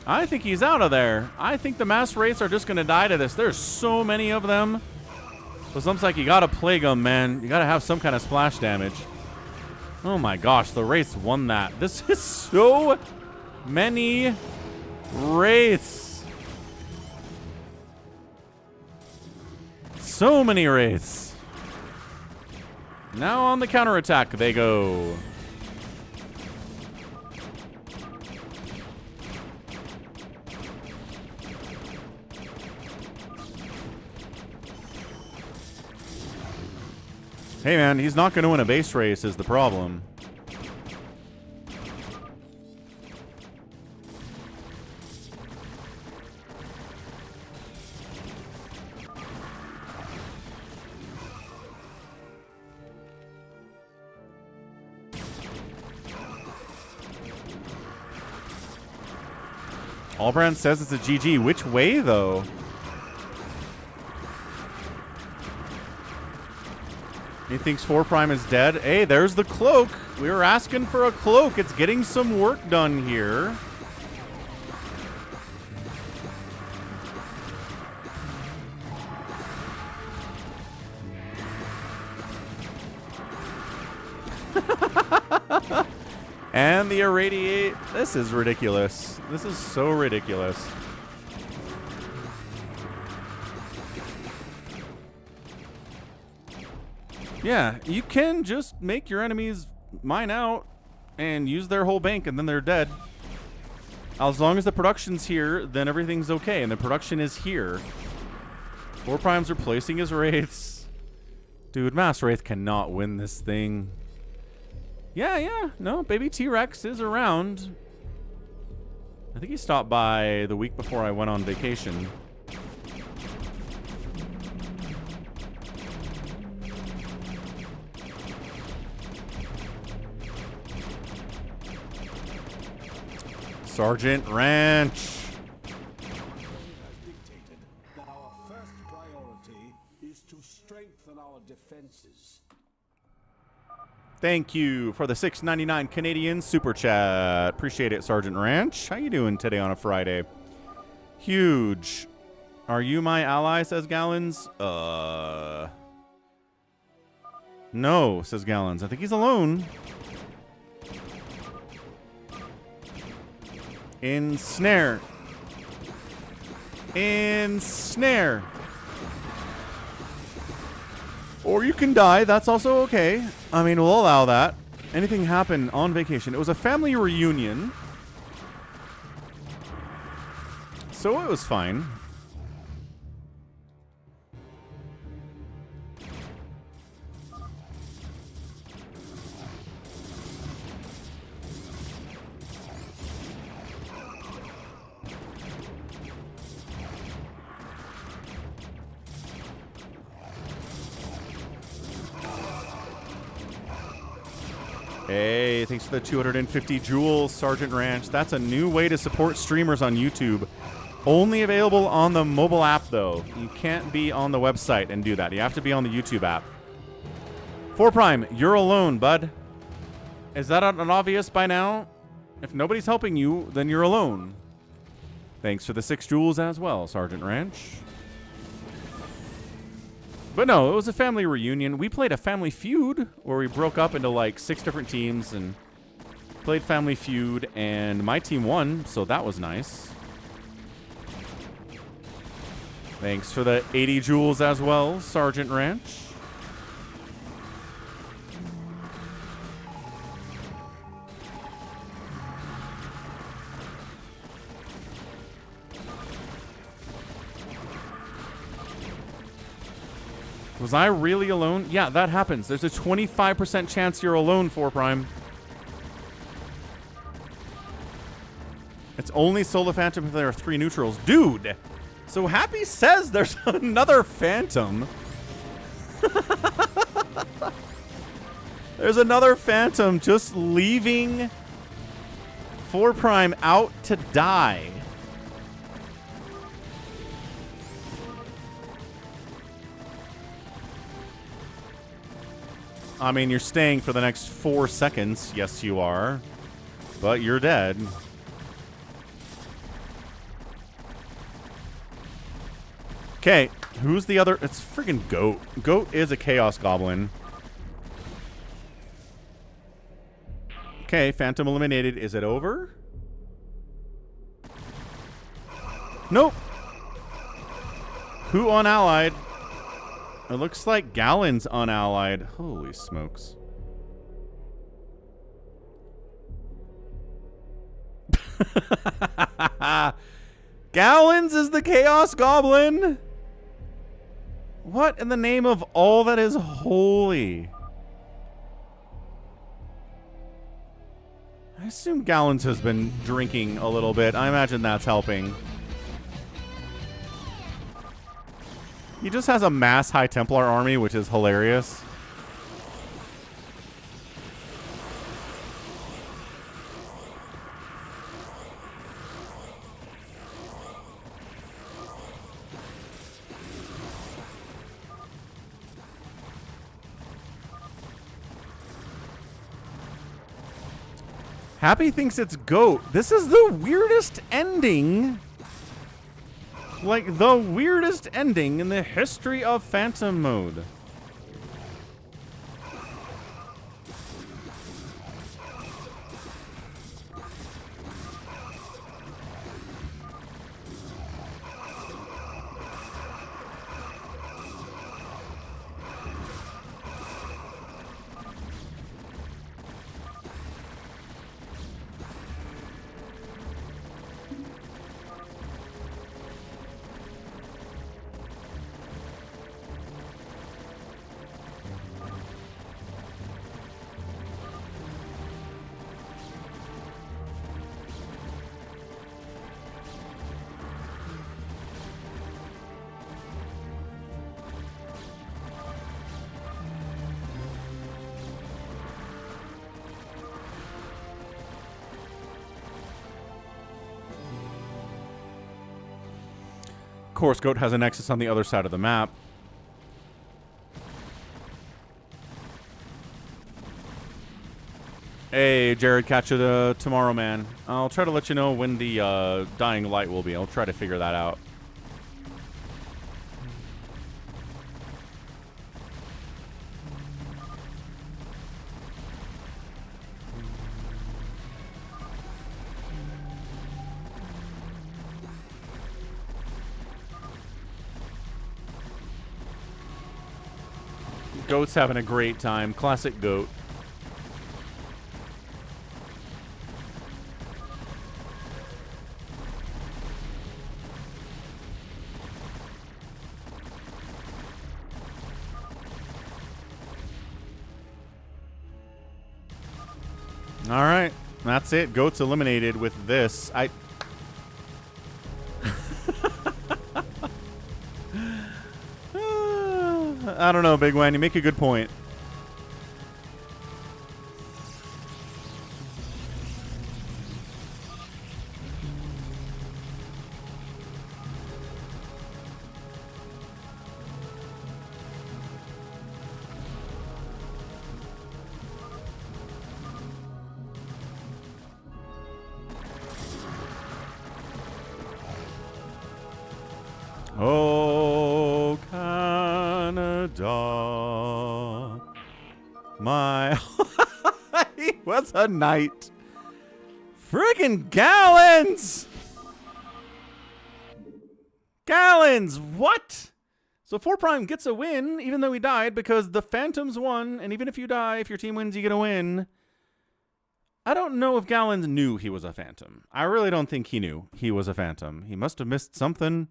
I think he's out of there. I think the Mass Wraiths are just going to die to this. There's so many of them. So it sounds like you got to plague them, man. You got to have some kind of splash damage. Oh my gosh, the Wraiths won that. This is so many Wraiths. So many Wraiths. Now on the counterattack they go. Hey man, he's not going to win a base race is the problem. Allbrand says it's a GG. Which way though? He thinks 4 Prime is dead. Hey, there's the cloak. We were asking for a cloak. It's getting some work done here. And the irradiate. This is ridiculous. This is so ridiculous. Yeah, you can just make your enemies mine out and use their whole bank and then they're dead. As long as the production's here, then everything's okay. And the production is here. 4 Prime's replacing his Wraiths. Dude, Mass Wraith cannot win this thing. Yeah. No, baby T-Rex is around. I think he stopped by the week before I went on vacation. Sergeant Ranch. Has dictated that our first priority is to strengthen our defenses. Thank you for the $6.99 Canadian super chat. Appreciate it, Sergeant Ranch. How you doing today on a Friday? Huge. Are you my ally, says Gallons? No, says Gallons. I think he's alone. Ensnare. Ensnare. Or you can die. That's also okay. I mean, we'll allow that. Anything happen on vacation? It was a family reunion. So it was fine. Hey, thanks for the 250 jewels, Sergeant Ranch. That's a new way to support streamers on YouTube. Only available on the mobile app, though. You can't be on the website and do that. You have to be on the YouTube app. 4 Prime, you're alone, bud. Is that an obvious by now? If nobody's helping you, then you're alone. Thanks for the 6 jewels as well, Sergeant Ranch. But no, it was a family reunion. We played a Family Feud where we broke up into like 6 different teams and played Family Feud, and my team won, so that was nice. Thanks for the 80 jewels as well, Sergeant Ranch. Was I really alone? Yeah, that happens. There's a 25% chance you're alone, 4 Prime. It's only Solo Phantom if there are 3 neutrals. Dude! So Happy says there's another Phantom. There's another Phantom just leaving 4 Prime out to die. I mean, you're staying for the next 4 seconds. Yes, you are. But you're dead. Okay, who's the other? It's friggin' Goat. Goat is a Chaos Goblin. Okay, Phantom eliminated. Is it over? Nope. Who unallied? It looks like Gallon's unallied. Holy smokes. Gallons is the Chaos Goblin? What in the name of all that is holy? I assume Gallons has been drinking a little bit. I imagine that's helping. He just has a mass High Templar army, which is hilarious. Happy thinks it's Goat. This is the weirdest ending. Like, the weirdest ending in the history of Phantom mode. course, Goat has a Nexus on the other side of the map. Hey, Jared, catch you tomorrow, man. I'll try to let you know when the dying light will be. I'll try to figure that out. Goat's having a great time. Classic Goat. All right, that's it. Goat's eliminated with this. I don't know, Big Wen. You make a good point. Oh, Canada, my he was a knight. Friggin' Gallons! Gallons, what? So 4 Prime gets a win, even though he died, because the Phantoms won, and even if you die, if your team wins, you get a win. I don't know if Gallons knew he was a Phantom. I really don't think he knew he was a Phantom. He must have missed something.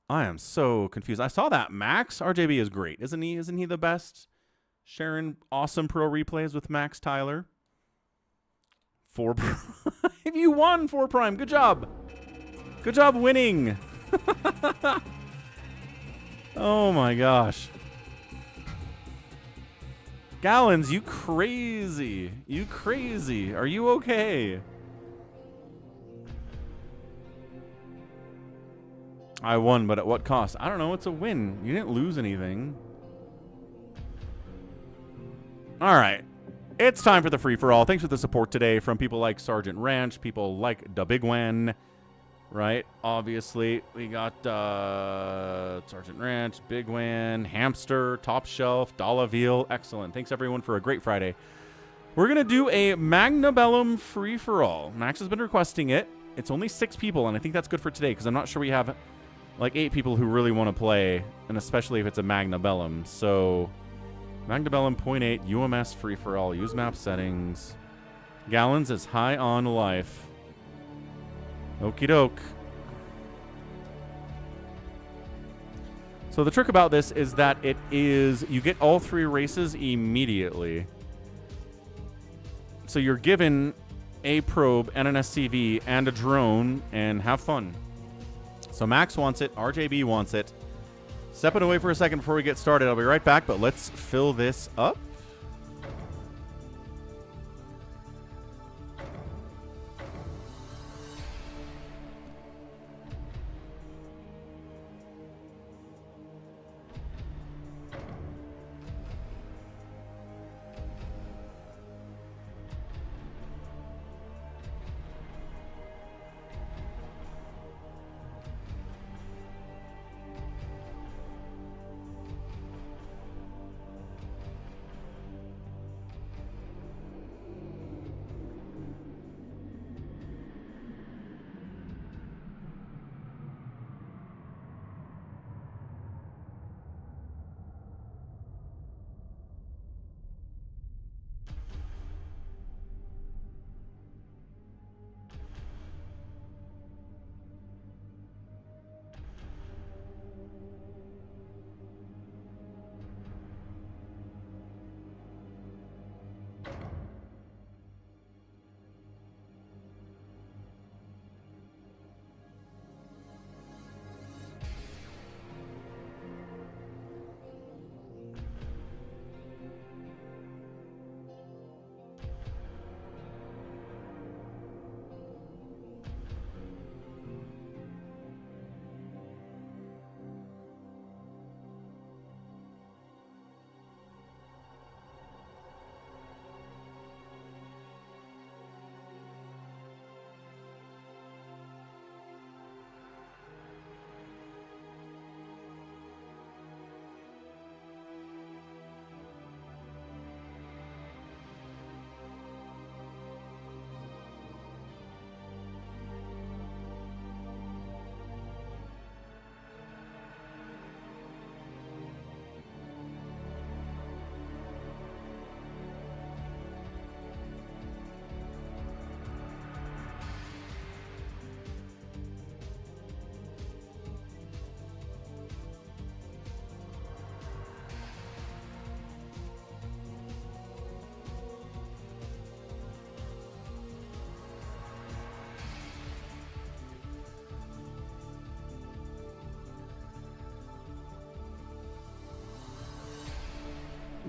I am so confused. I saw that Max. RJB is great, isn't he? Isn't he the best? Sharing awesome pro replays with Max Tyler. 4 Prime. You won 4 Prime. Good job. Good job winning. Oh my gosh. Gallons, you crazy. You crazy. Are you okay? I won, but at what cost? I don't know. It's a win. You didn't lose anything. All right. It's time for the free-for-all. Thanks for the support today from people like Sergeant Ranch, people like Da Big Wen, right? Obviously, we got Sergeant Ranch, Big Wen, Hamster, Top Shelf, Dollaville. Excellent. Thanks, everyone, for a great Friday. We're going to do a Magna Bellum free-for-all. Max has been requesting it. It's only 6 people, and I think that's good for today because I'm not sure we have like 8 people who really want to play, and especially if it's a Magna Bellum. So, Magna Bellum 0.8, UMS free-for-all, use map settings. Gallons is high on life. Okie doke. So the trick about this is that it is, you get all 3 races immediately. So you're given a probe and an SCV and a drone, and have fun. So Max wants it. RJB wants it. Stepping away for a second before we get started. I'll be right back, but let's fill this up.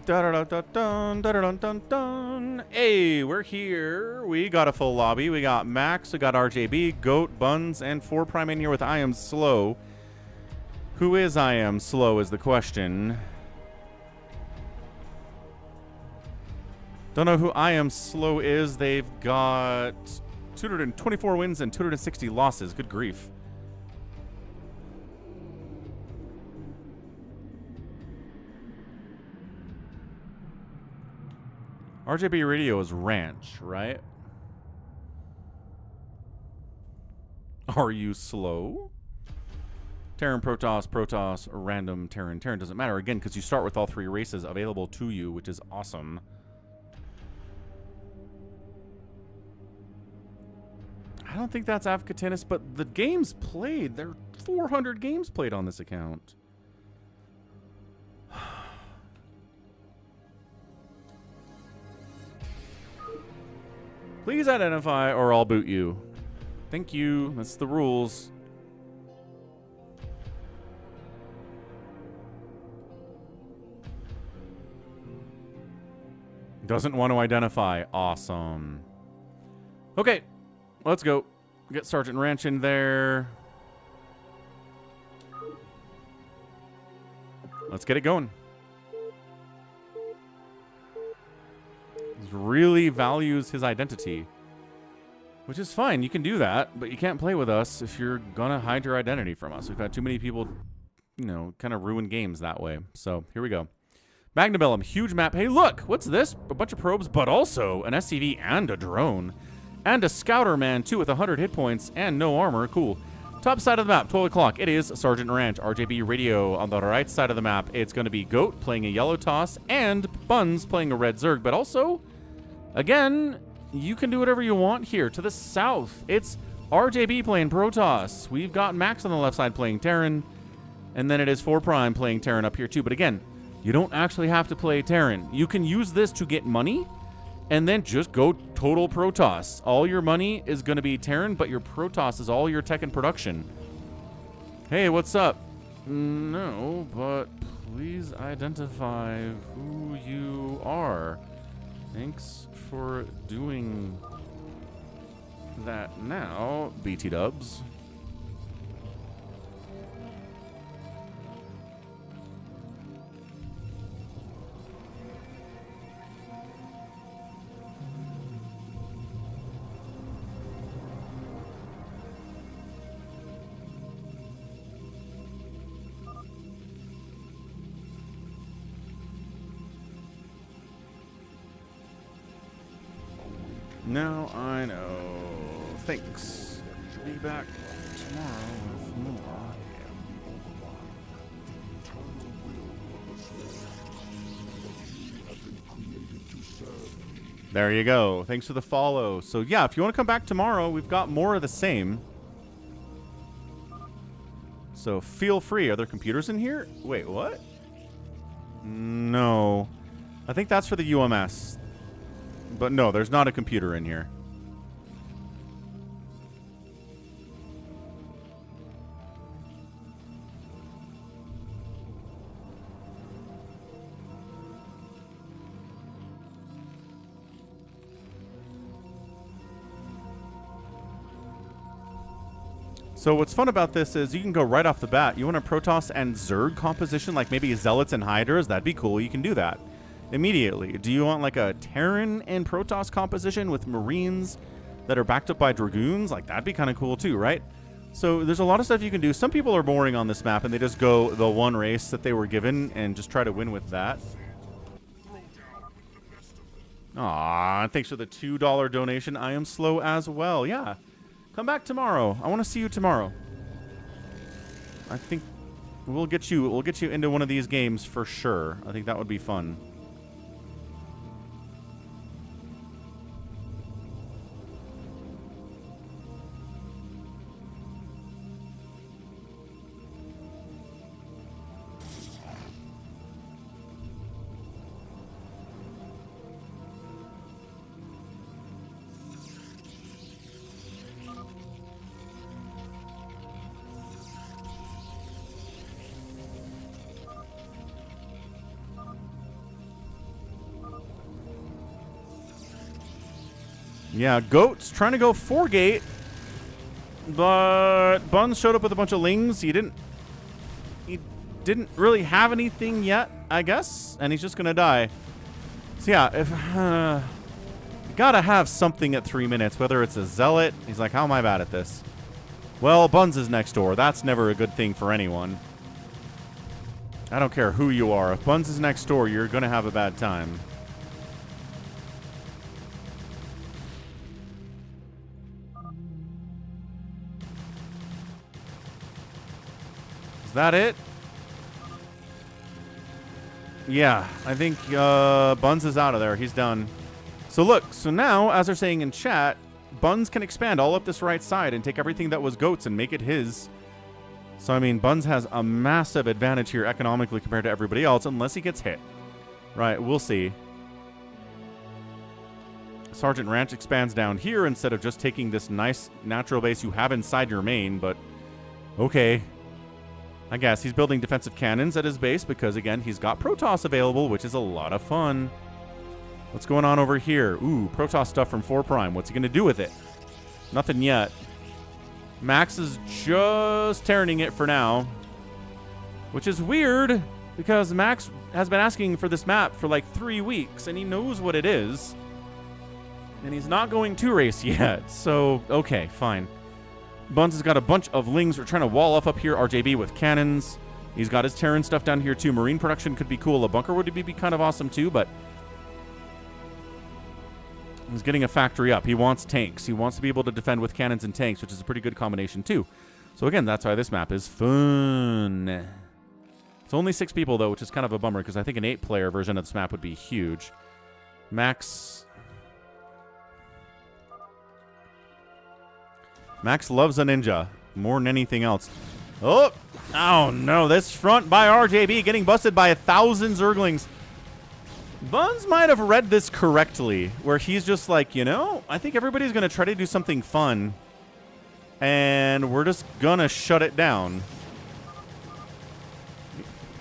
Da-da-da-da-dun, da-da-dun-dun-dun. Hey, we're here. We got a full lobby. We got Max, we got RJB, Goat, Buns, and 4 Prime in here with I Am Slow. Who is I Am Slow is the question. Don't know who I Am Slow is. They've got 224 wins and 260 losses. Good grief. RJB Radio is Ranch, right? Are you slow? Terran, Protoss, Protoss, random, Terran. Terran doesn't matter, again, because you start with all 3 races available to you, which is awesome. I don't think that's Afghanis, but the games played, there are 400 games played on this account. Please identify or I'll boot you. Thank you. That's the rules. Doesn't want to identify. Awesome. Okay. Let's go. Get Sergeant Ranch in there. Let's get it going. Really values his identity, which is fine. You can do that, but you can't play with us if you're gonna hide your identity from us. We've had too many people, you know, kind of ruin games that way. So here we go. Magna Bellum, huge map. Hey, look, what's this? A bunch of probes, but also an SCV and a drone. And a Scouter Man, too, with 100 hit points and no armor. Cool. Top side of the map, 12 o'clock. It is Sergeant Ranch, RJB Radio. On the right side of the map, it's going to be Goat playing a yellow toss and Buns playing a red Zerg. But also, again, you can do whatever you want here. To the south, it's RJB playing Protoss. We've got Max on the left side playing Terran. And then it is 4 Prime playing Terran up here, too. But again, you don't actually have to play Terran. You can use this to get money and then just go total Protoss. All your money is going to be Terran, but your Protoss is all your tech and production. Hey, what's up? No, but please identify who you are. Thanks for doing that now, BT dubs. Now I know. Thanks. Be back tomorrow with more. There you go. Thanks for the follow. So yeah, if you want to come back tomorrow, we've got more of the same. So feel free. Are there computers in here? Wait, what? No. I think that's for the UMS. But no, there's not a computer in here. So what's fun about this is you can go right off the bat. You want a Protoss and Zerg composition, like maybe Zealots and Hydras? That'd be cool. You can do that immediately. Do you want like a Terran and Protoss composition with Marines that are backed up by Dragoons? Like that'd be kind of cool too, right? So there's a lot of stuff you can do. Some people are boring on this map and they just go the one race that they were given and just try to win with that. Aw, thanks for the $2 donation. I am slow as well. Yeah. Come back tomorrow. I want to see you tomorrow. I think we'll get you into one of these games for sure. I think that would be fun. Yeah, Goat's trying to go 4-gate, but Buns showed up with a bunch of lings. He didn't really have anything yet, I guess, and he's just gonna die. So yeah, if you gotta have something at 3 minutes, whether it's a zealot. He's like, how am I bad at this? Well, Buns is next door. That's never a good thing for anyone. I don't care who you are. If Buns is next door, you're gonna have a bad time. Is that it? Yeah, I think Buns is out of there. He's done. So look, so now, as they're saying in chat, Buns can expand all up this right side and take everything that was Goat's and make it his. So, I mean, Buns has a massive advantage here economically compared to everybody else, unless he gets hit. Right, we'll see. Sergeant Ranch expands down here instead of just taking this nice natural base you have inside your main, but okay. I guess he's building defensive cannons at his base because, again, he's got Protoss available, which is a lot of fun. What's going on over here? Ooh, Protoss stuff from 4 Prime. What's he going to do with it? Nothing yet. Max is just turning it for now, which is weird because Max has been asking for this map for like 3 weeks, and he knows what it is, and he's not going to race yet. So, okay, fine. Buns has got a bunch of lings. We're trying to wall up here. RJB with cannons. He's got his Terran stuff down here too. Marine production could be cool. A bunker would be kind of awesome too, but he's getting a factory up. He wants tanks. He wants to be able to defend with cannons and tanks, which is a pretty good combination too. So again, that's why this map is fun. It's only 6 people though, which is kind of a bummer because I think an 8-player version of this map would be huge. Max loves a ninja more than anything else. Oh no, this front by RJB getting busted by 1,000 Zerglings. Buns might have read this correctly, where he's just like, you know, I think everybody's going to try to do something fun, and we're just going to shut it down.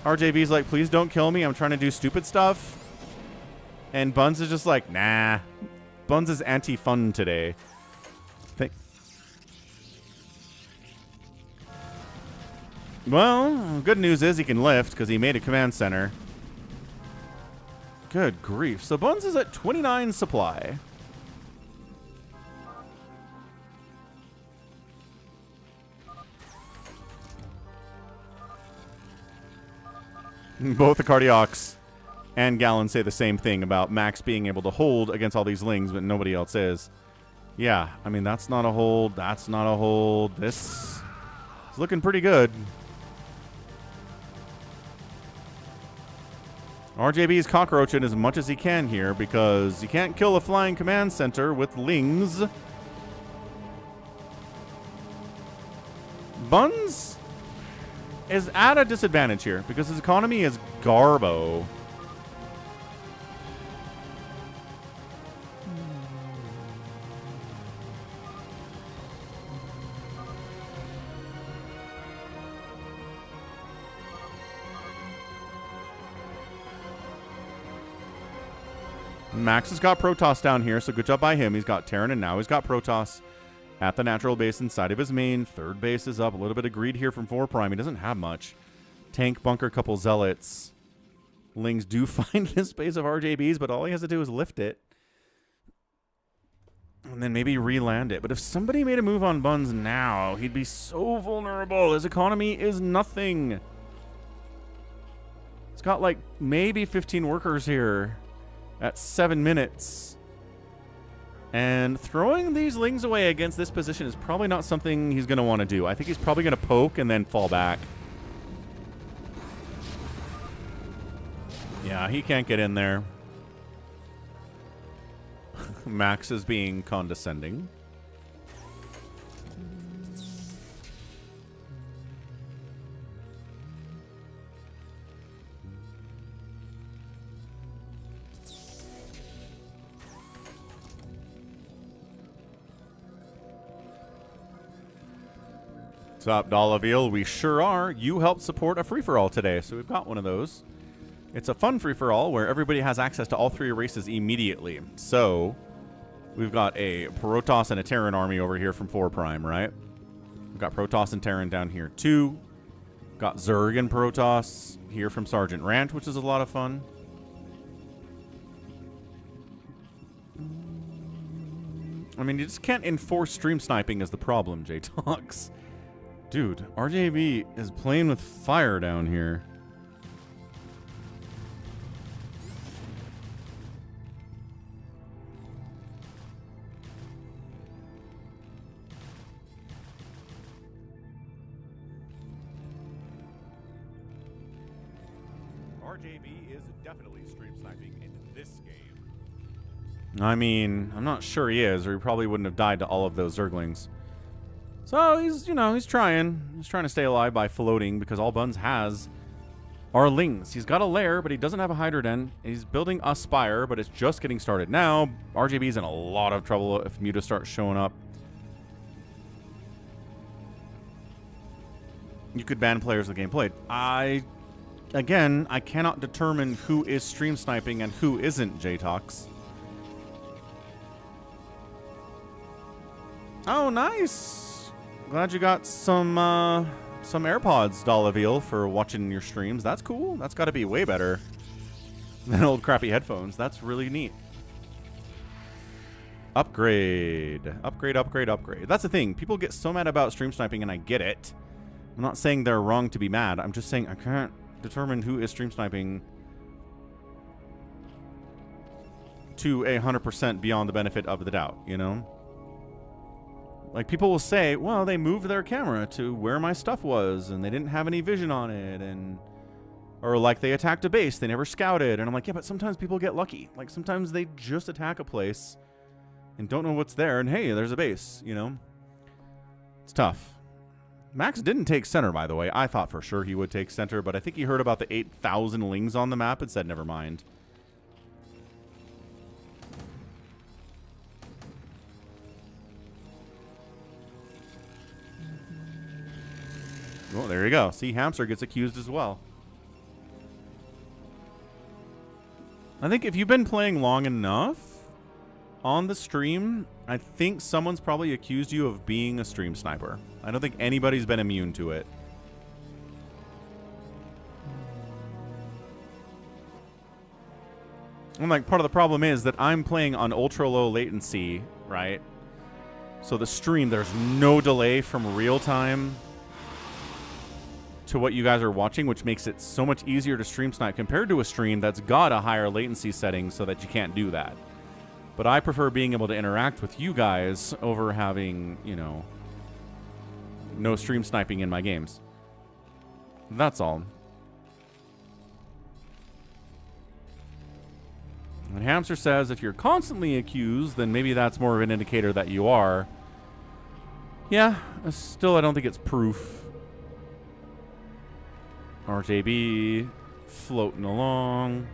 RJB's like, please don't kill me. I'm trying to do stupid stuff. And Buns is just like, nah. Buns is anti-fun today. Well, good news is he can lift because he made a command center. Good grief. So Buns is at 29 supply. Both the Cardiacs and Gallon say the same thing about Max being able to hold against all these lings, but nobody else is. Yeah, I mean, that's not a hold. That's not a hold. This is looking pretty good. RJB's cockroaching as much as he can here because you can't kill a flying command center with lings. Buns is at a disadvantage here because his economy is garbo. Max has got Protoss down here, so good job by him. He's got Terran, and now he's got Protoss at the natural base inside of his main. Third base is up. A little bit of greed here from 4 Prime. He doesn't have much. Tank, bunker, couple zealots. Lings do find this base of RJB's, but all he has to do is lift it. And then maybe re-land it. But if somebody made a move on Buns now, he'd be so vulnerable. His economy is nothing. It's got like maybe 15 workers here at 7 minutes. And throwing these lings away against this position is probably not something he's going to want to do. I think he's probably going to poke and then fall back. Yeah, he can't get in there. Max is being condescending. What's up, Dollaville? We sure are. You helped support a free-for-all today, so we've got one of those. It's a fun free-for-all where everybody has access to all 3 races immediately. So, We've got a Protoss and a Terran army over here from 4 Prime, right? We've got Protoss and Terran down here too. Got Zerg and Protoss here from Sergeant Rant, which is a lot of fun. I mean, you just can't enforce stream sniping is the problem, J-Talks. Dude, RJB is playing with fire down here. RJB is definitely stream sniping in this game. I mean, I'm not sure he is, or he probably wouldn't have died to all of those Zerglings. So he's, you know, he's trying. He's trying to stay alive by floating because all Buns has are Lings. He's got a lair, but he doesn't have a Hydra Den. He's building a Spire, but it's just getting started now. RJB's in a lot of trouble if Muta starts showing up. You could ban players the game played. Again, I cannot determine who is stream sniping and who isn't, J-Talks. Oh, nice. Glad you got some AirPods, Dollaville, for watching your streams. That's cool. That's got to be way better than old crappy headphones. That's really neat. Upgrade. Upgrade, upgrade, upgrade. That's the thing. People get so mad about stream sniping, and I get it. I'm not saying they're wrong to be mad. I'm just saying I can't determine who is stream sniping to 100% beyond the benefit of the doubt, you know? Like, people will say, well, they moved their camera to where my stuff was, and they didn't have any vision on it, and... Or, like, they attacked a base, they never scouted, and I'm like, yeah, but sometimes people get lucky. Like, sometimes they just attack a place and don't know what's there, and hey, there's a base, you know? It's tough. Max didn't take center, by the way. I thought for sure he would take center, but I think he heard about the 8,000 Lings on the map and said, never mind. Well, there you go. See, Hamster gets accused as well. I think if you've been playing long enough on the stream, I think someone's probably accused you of being a stream sniper. I don't think anybody's been immune to it. And like, part of the problem is that I'm playing on ultra low latency, right? So the stream, there's no delay from real time to what you guys are watching, which makes it so much easier to stream snipe compared to a stream that's got a higher latency setting so that you can't do that. But I prefer being able to interact with you guys over having, you know, no stream sniping in my games. That's all. And Hamster says if you're constantly accused, then maybe that's more of an indicator that you are. Yeah, still I don't think it's proof. RJB floating along.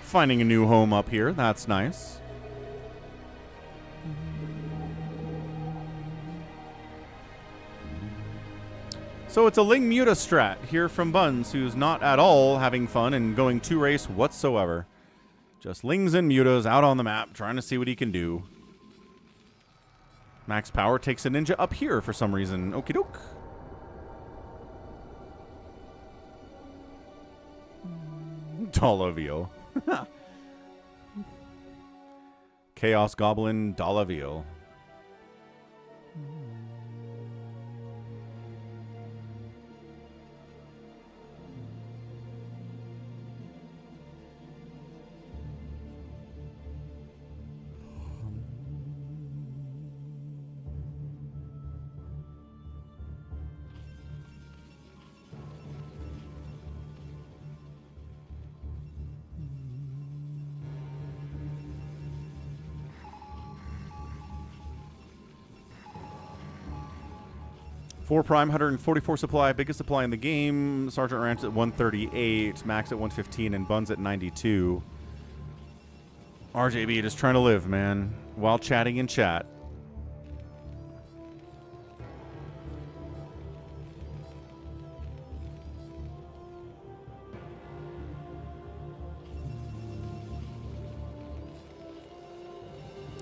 Finding a new home up here. That's nice. So it's a Ling Muta strat here from Buns, who's not at all having fun and going to race whatsoever. Just Lings and Mutas out on the map, trying to see what he can do. Max Power takes a ninja up here for some reason. Okie doke. Dollaville. Chaos Goblin Dollaville. Four Prime, 144 supply, biggest supply in the game. Sergeant Rants at 138, Max at 115, and Buns at 92. RJB just trying to live, man, while chatting in chat.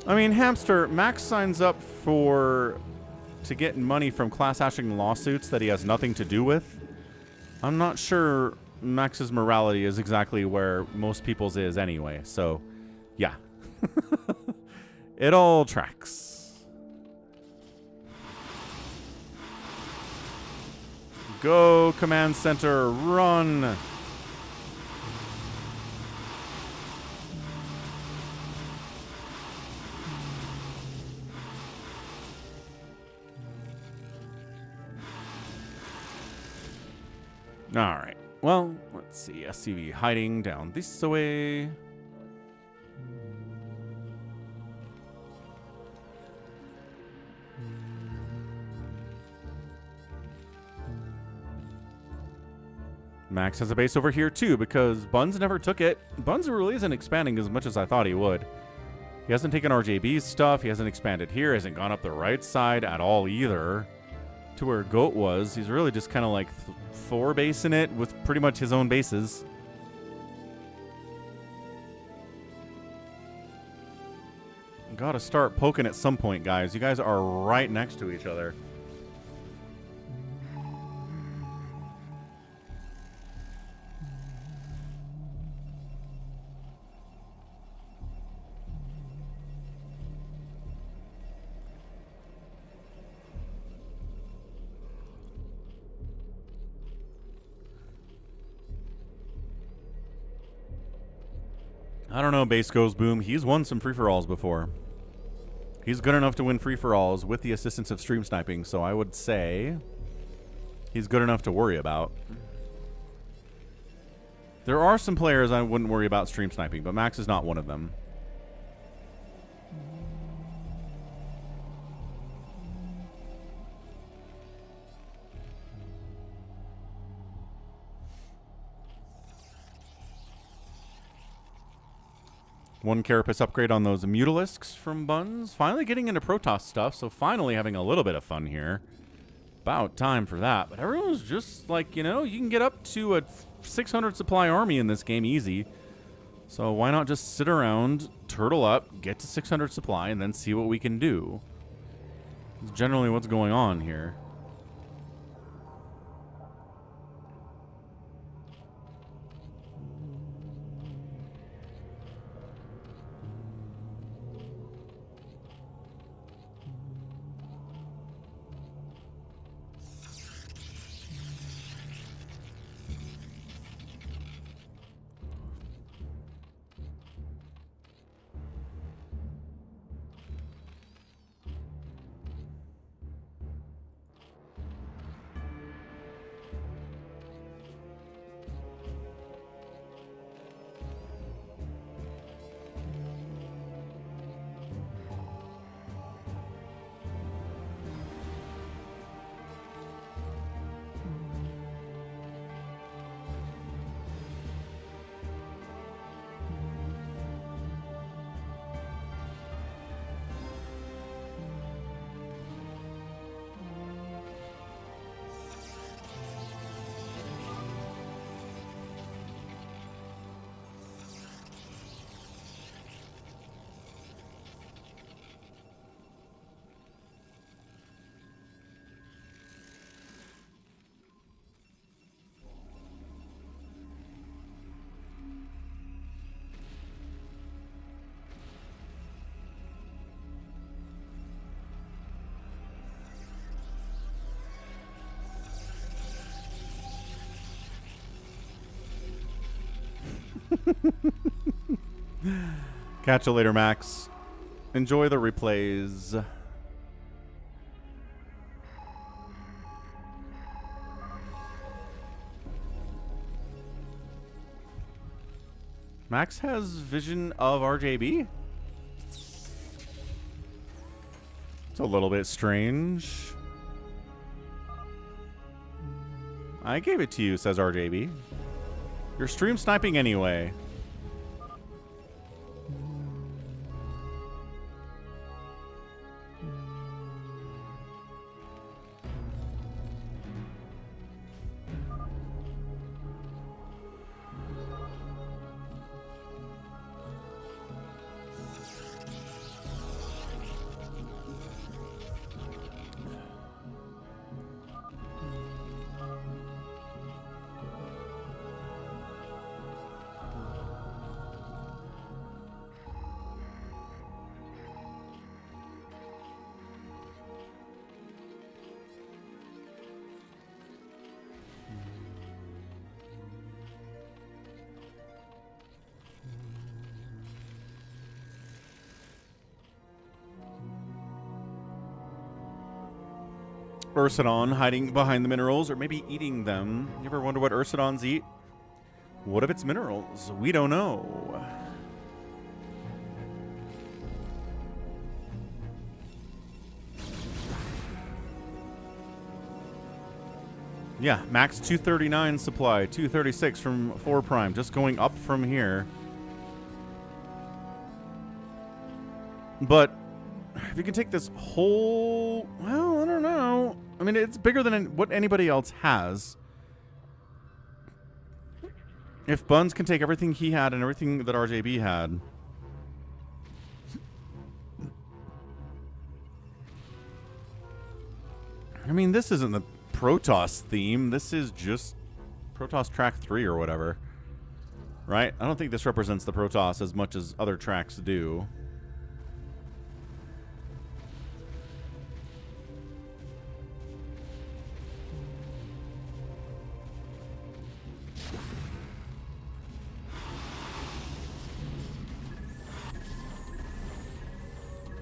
I mean, Hamster, Max signs up to get money from class action lawsuits that he has nothing to do with. I'm not sure Max's morality is exactly where most people's is anyway, so yeah. It all tracks. Go, command center, run! Alright, well, let's see. SCV hiding down this way. Max has a base over here too because Buns never took it. Buns really isn't expanding as much as I thought he would. He hasn't taken RJB's stuff. He hasn't expanded here. He hasn't gone up the right side at all either to where Goat was. He's really just kind of like 4 basing it with pretty much his own bases. Gotta start poking at some point, guys. You guys are right next to each other. I don't know, Base Goes Boom. He's won some free-for-alls before. He's good enough to win free-for-alls with the assistance of stream sniping, so I would say he's good enough to worry about. There are some players I wouldn't worry about stream sniping, but Max is not one of them. One Carapace upgrade on those Mutalisks from Buns. Finally getting into Protoss stuff, so finally having a little bit of fun here. About time for that. But everyone's just like, you know, you can get up to a 600 supply army in this game easy. So why not just sit around, turtle up, get to 600 supply, and then see what we can do. It's generally what's going on here. Catch you later, Max. Enjoy the replays. Max has vision of RJB? It's a little bit strange. I gave it to you, says RJB. You're stream sniping anyway. Ursidon hiding behind the minerals, or maybe eating them. You ever wonder what Ursidons eat? What if it's minerals? We don't know. Yeah, max 239 supply, 236 from 4 Prime, just going up from here. But if you can take this whole, well, I don't know. I mean, it's bigger than what anybody else has. If Buns can take everything he had and everything that RJB had. I mean, this isn't the Protoss theme. This is just Protoss Track 3 or whatever. Right? I don't think this represents the Protoss as much as other tracks do.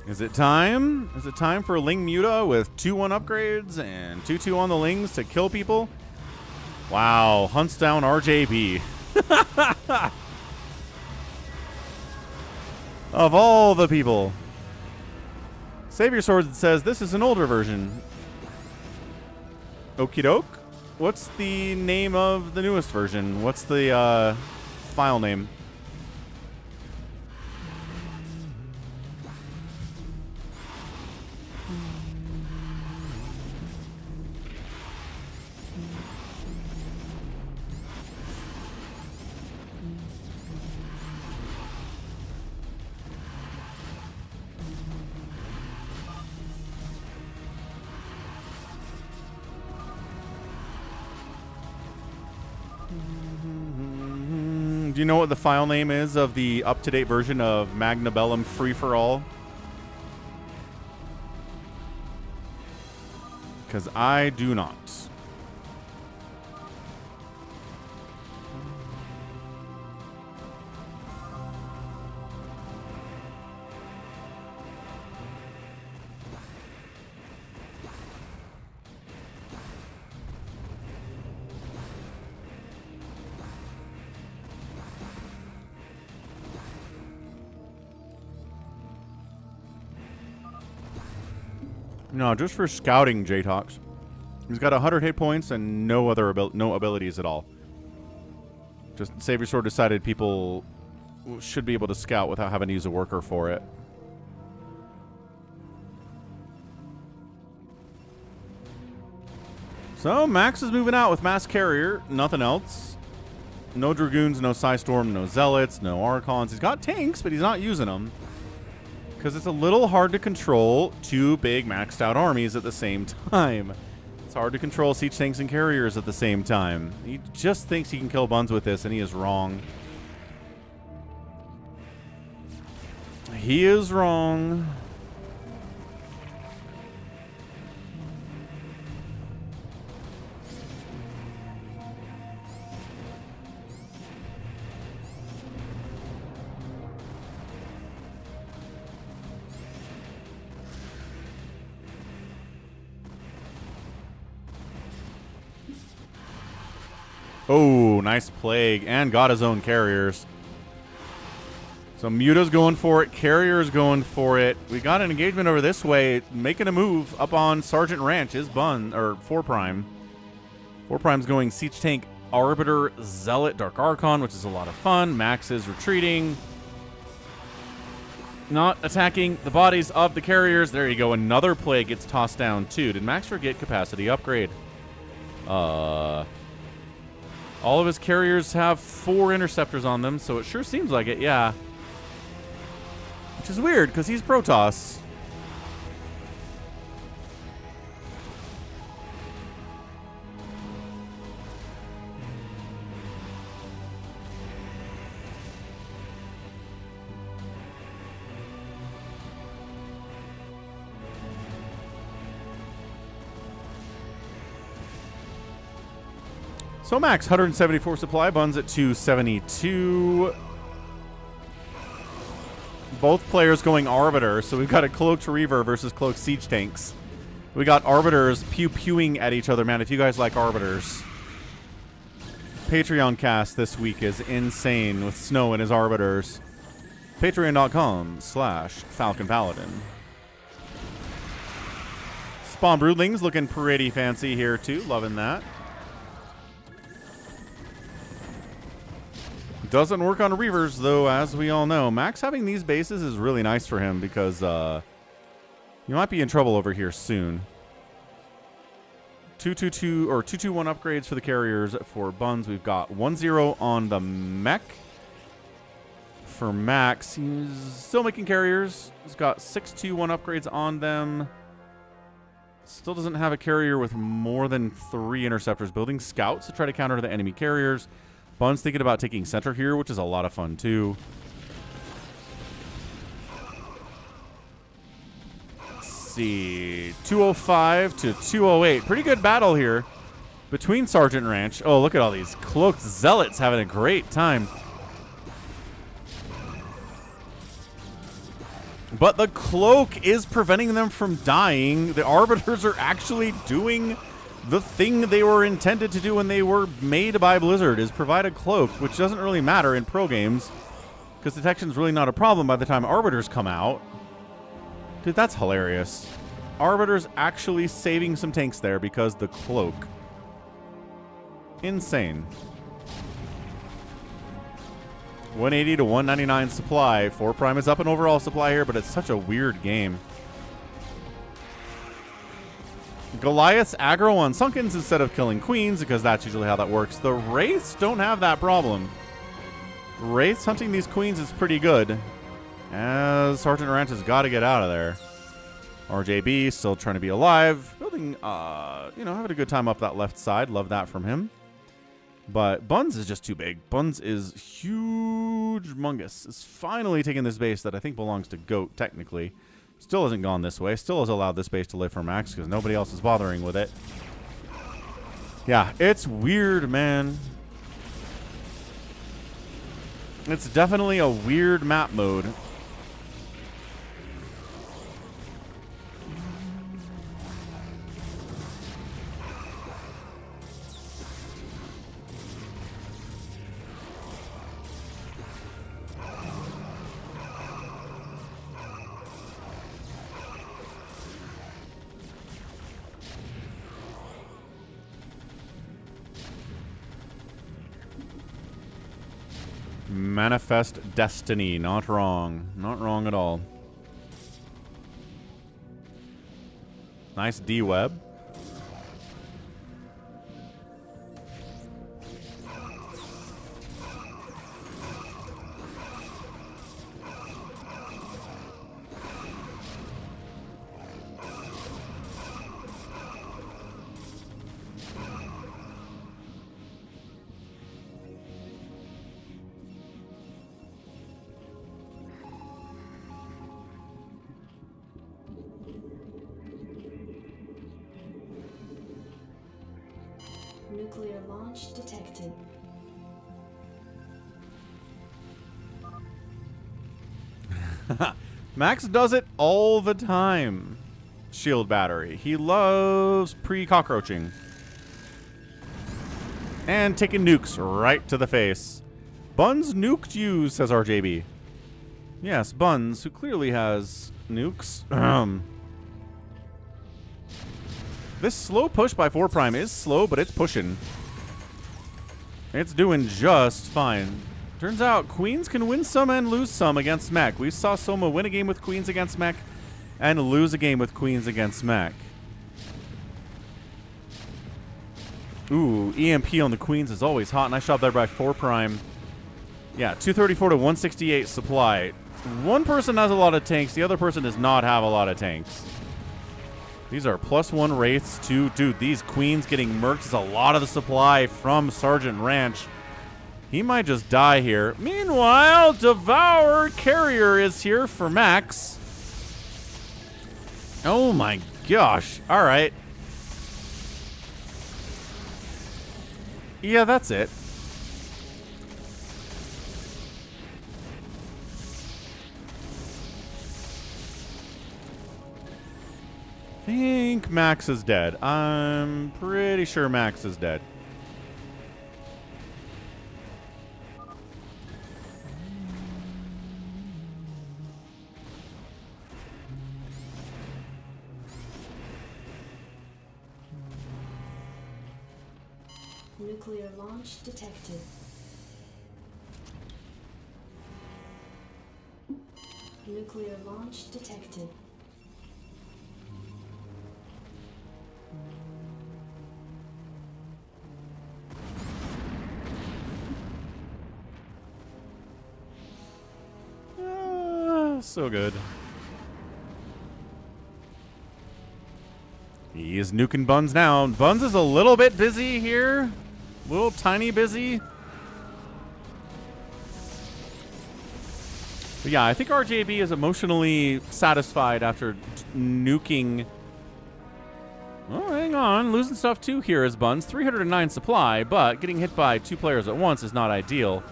Is it time? Is it time for Ling Muta with 2-1 upgrades and 2-2 on the Lings to kill people? Wow, hunts down RJB. Of all the people. Savior Sword says this is an older version. Okie doke. What's the name of the newest version? What's the file name? Do you know what the file name is of the up-to-date version of Magna Bellum Free-for-All? Because I do not. No, just for scouting, J-Tox. He's got 100 hit points and no other no abilities at all. Just Savior Sword decided people should be able to scout without having to use a worker for it. So Max is moving out with Mass Carrier, nothing else. No Dragoons, no Psystorm, no Zealots, no Archons. He's got tanks, but he's not using them. Because it's a little hard to control 2 big maxed out armies at the same time. It's hard to control siege tanks and carriers at the same time. He just thinks he can kill Buns with this, and he is wrong. He is wrong. Oh, nice plague. And got his own carriers. So Muta's going for it. Carrier's going for it. We got an engagement over this way. Making a move up on Sergeant Ranch is Bun, or 4 Prime. 4 Prime's going Siege Tank, Arbiter, Zealot, Dark Archon, which is a lot of fun. Max is retreating. Not attacking the bodies of the carriers. There you go. Another plague gets tossed down too. Did Max forget capacity upgrade? All of his carriers have 4 interceptors on them, so it sure seems like it, yeah. Which is weird, because he's Protoss. So Max, 174 supply, Buns at 272. Both players going Arbiter, so we've got a Cloaked Reaver versus Cloaked Siege Tanks. We got Arbiters pew-pewing at each other, man. If you guys like Arbiters. Patreon cast this week is insane with Snow and his Arbiters. Patreon.com/FalconPaladin. Spawn Broodlings looking pretty fancy here, too. Loving that. Doesn't work on Reavers, though, as we all know. Max having these bases is really nice for him because you might be in trouble over here soon. 222 or 221 upgrades for the carriers for Buns. We've got 1-0 on the mech. For Max, he's still making carriers. He's got 621 upgrades on them. Still doesn't have a carrier with more than 3 interceptors. Building scouts to try to counter the enemy carriers. Bun's thinking about taking center here, which is a lot of fun, too. Let's see. 205 to 208. Pretty good battle here between Sergeant Ranch. Oh, look at all these cloaked zealots having a great time. But the cloak is preventing them from dying. The Arbiters are actually doing the thing they were intended to do when they were made by Blizzard, is provide a cloak, which doesn't really matter in pro games because detection is really not a problem by the time Arbiters come out. Dude, that's hilarious. Arbiters actually saving some tanks there because the cloak. Insane. 180 to 199 supply. 4 Prime is up in overall supply here, but it's such a weird game. Goliath's aggro on Sunkens instead of killing Queens, because that's usually how that works. The Wraiths don't have that problem. Wraiths hunting these Queens is pretty good, as Sergeant Ranch has got to get out of there. RJB still trying to be alive. Building, you know, having a good time up that left side. Love that from him. But Buns is just too big. Buns is huge. Mungus is finally taking this base that I think belongs to Goat, technically. Still hasn't gone this way. Still has allowed this base to live for Max because nobody else is bothering with it. Yeah, it's weird, man. It's definitely a weird map mode. Manifest Destiny. Not wrong. Not wrong at all. Nice D-Web. Nuclear launch detected. Max does it all the time. Shield battery. He loves pre-cockroaching. And taking nukes right to the face. Buns nuked you, says RJB. Yes, Buns, who clearly has nukes. This slow push by 4 Prime is slow, but it's pushing. It's doing just fine. Turns out Queens can win some and lose some against Mech. We saw Soma win a game with Queens against Mech and lose a game with Queens against Mech. Ooh, EMP on the Queens is always hot. Nice job there by 4 Prime. Yeah, 234 to 168 supply. One person has a lot of tanks. The other person does not have a lot of tanks. These are +1 Wraiths too. Dude, these Queens getting murked is a lot of the supply from Sergeant Ranch. He might just die here. Meanwhile, Devour Carrier is here for Max. Oh my gosh. All right. Yeah, that's it. think Max is dead. I'm pretty sure Max is dead. Nuclear launch detected. Nuclear launch detected. So good. He is nuking Buns now. Buns is a little bit busy here. Little tiny busy. But yeah, I think RJB is emotionally satisfied after nuking. Oh, hang on. Losing stuff too here is Buns. 309 supply, but getting hit by 2 players at once is not ideal.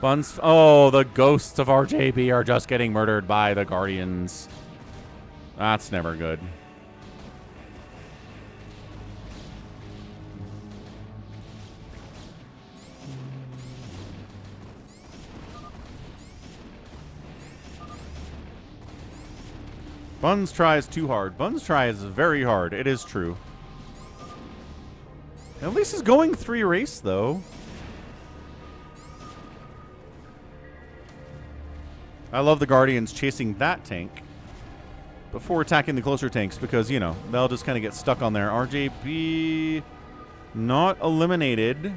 Buns. Oh, the ghosts of RJB are just getting murdered by the Guardians. That's never good. Buns tries too hard. Buns tries very hard. It is true. At least he's going 3 race, though. I love the Guardians chasing that tank before attacking the closer tanks because, you know, they'll just kind of get stuck on there. RJB not eliminated.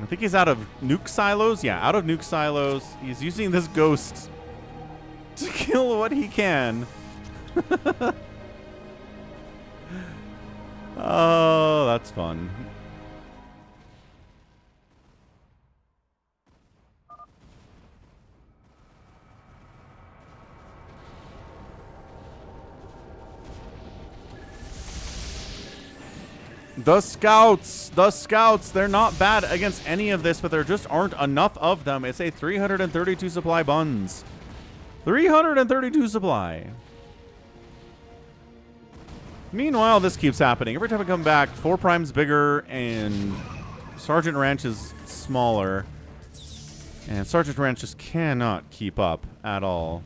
I think he's out of nuke silos. Yeah, out of nuke silos. He's using this ghost to kill what he can. Oh, that's fun. The scouts, they're not bad against any of this, but there just aren't enough of them. It's a 332 supply Buns. 332 supply. Meanwhile, this keeps happening. Every time I come back, 4 Prime's bigger and Sergeant Ranch is smaller. And Sergeant Ranch just cannot keep up at all.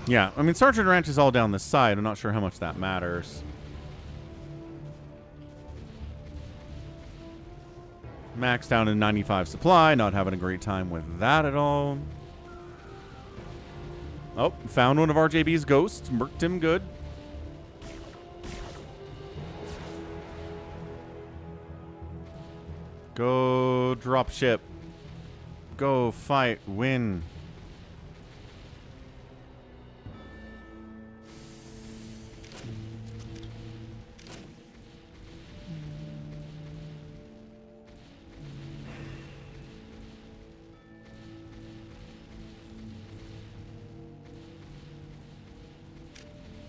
Yeah, I mean, Sergeant Ranch is all down this side. I'm not sure how much that matters. Max down in 95 supply. Not having a great time with that at all. Oh, found one of RJB's ghosts. Murked him good. Go drop ship. Go fight. Win.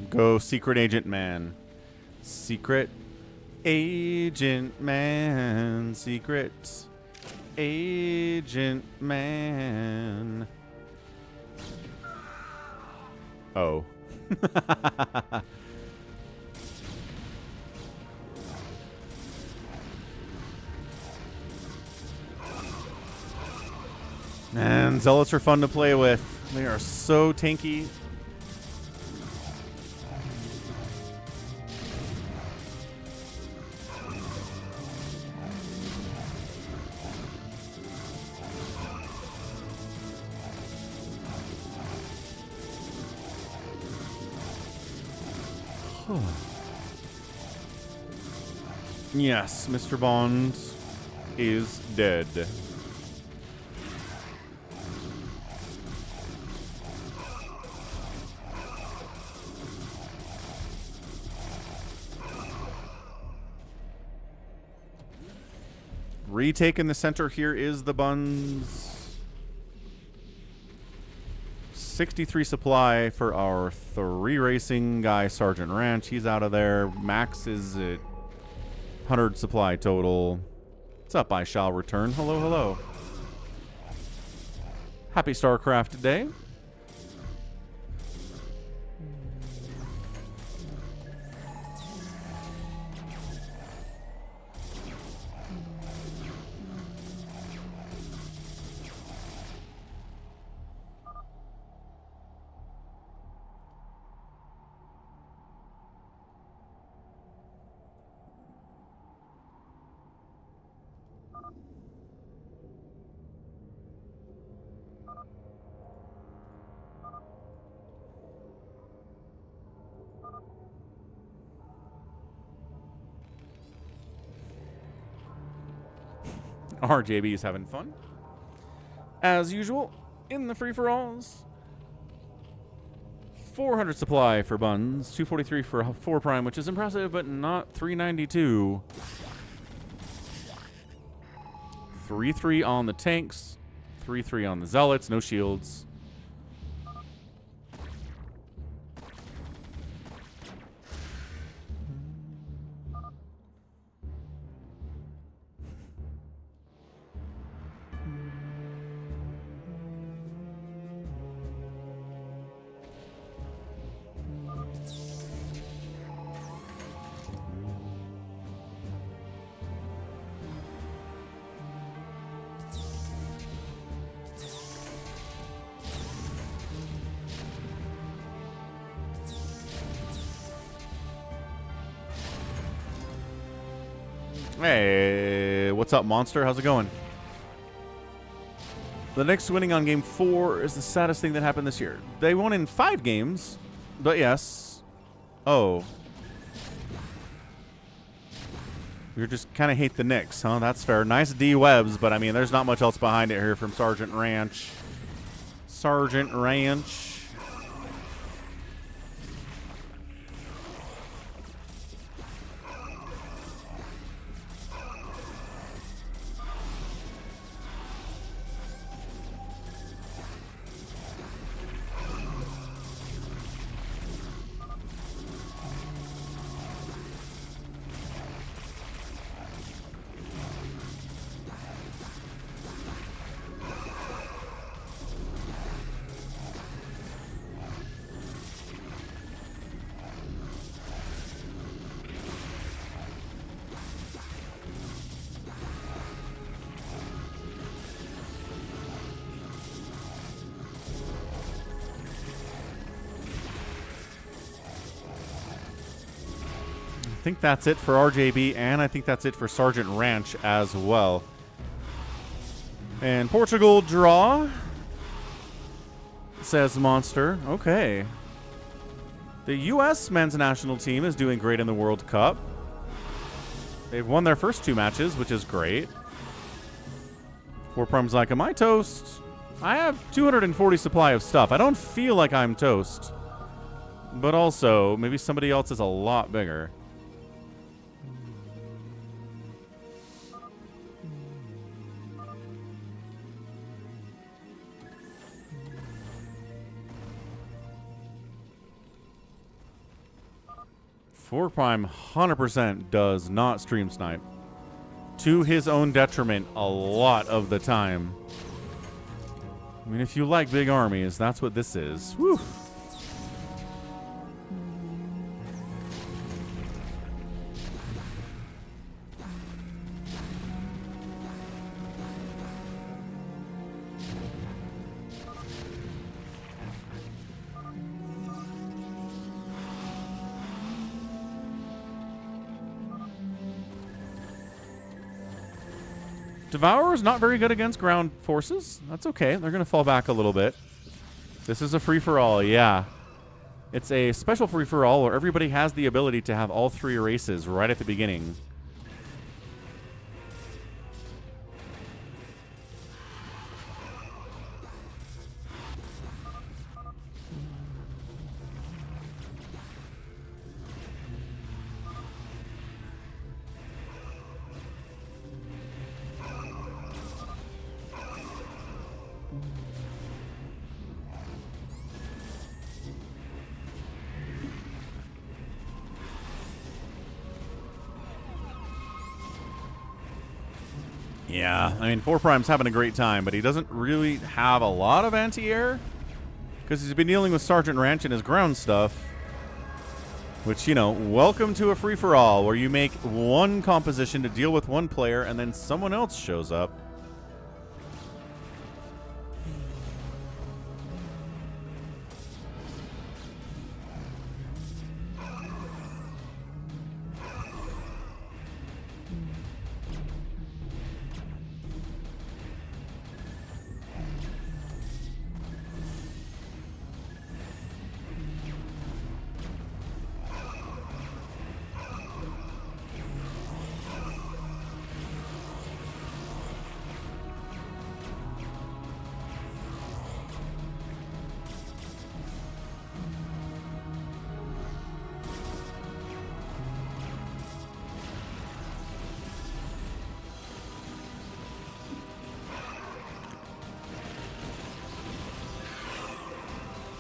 Go Secret Agent Man. Secret Agent Man. Secret Agent Man. Oh. Man, Zealots are fun to play with. They are so tanky. Yes, Mr. Bond is dead. Retaking the center here is the Buns. 63 supply for our 3 racing guy, Sergeant Ranch. He's out of there. Max is at 100 supply total. What's up, I shall return. Hello, hello. Happy StarCraft Day. RJB is having fun. As usual, in the free-for-alls. 400 supply for Buns. 243 for 4 Prime, which is impressive, but not 392. 3-3 on the tanks. 3-3 on the Zealots. No shields. Hey, what's up, Monster? How's it going? The Knicks winning on game 4 is the saddest thing that happened this year. They won in 5 games, but yes. Oh. You just kind of hate the Knicks, huh? That's fair. Nice D-Webs, but I mean, there's not much else behind it here from Sergeant Ranch. Sergeant Ranch. I think that's it for RJB, and I think that's it for Sergeant Ranch as well. And Portugal draw, says Monster. Okay. The U.S. men's national team is doing great in the World Cup. They've won their first 2 matches, which is great. 4 Prime's like, am I toast? I have 240 supply of stuff. I don't feel like I'm toast. But also, maybe somebody else is a lot bigger. Four Prime 100% does not stream snipe. To his own detriment a lot of the time. I mean, if you like big armies, that's what this is. Woo! Devourer's not very good against ground forces. That's okay. They're going to fall back a little bit. This is a free-for-all, yeah. It's a special free-for-all where everybody has the ability to have all 3 races right at the beginning. Yeah, I mean, 4 Prime's having a great time, but he doesn't really have a lot of anti-air because he's been dealing with Sergeant Ranch and his ground stuff, which, you know, welcome to a free-for-all where you make one composition to deal with one player and then someone else shows up.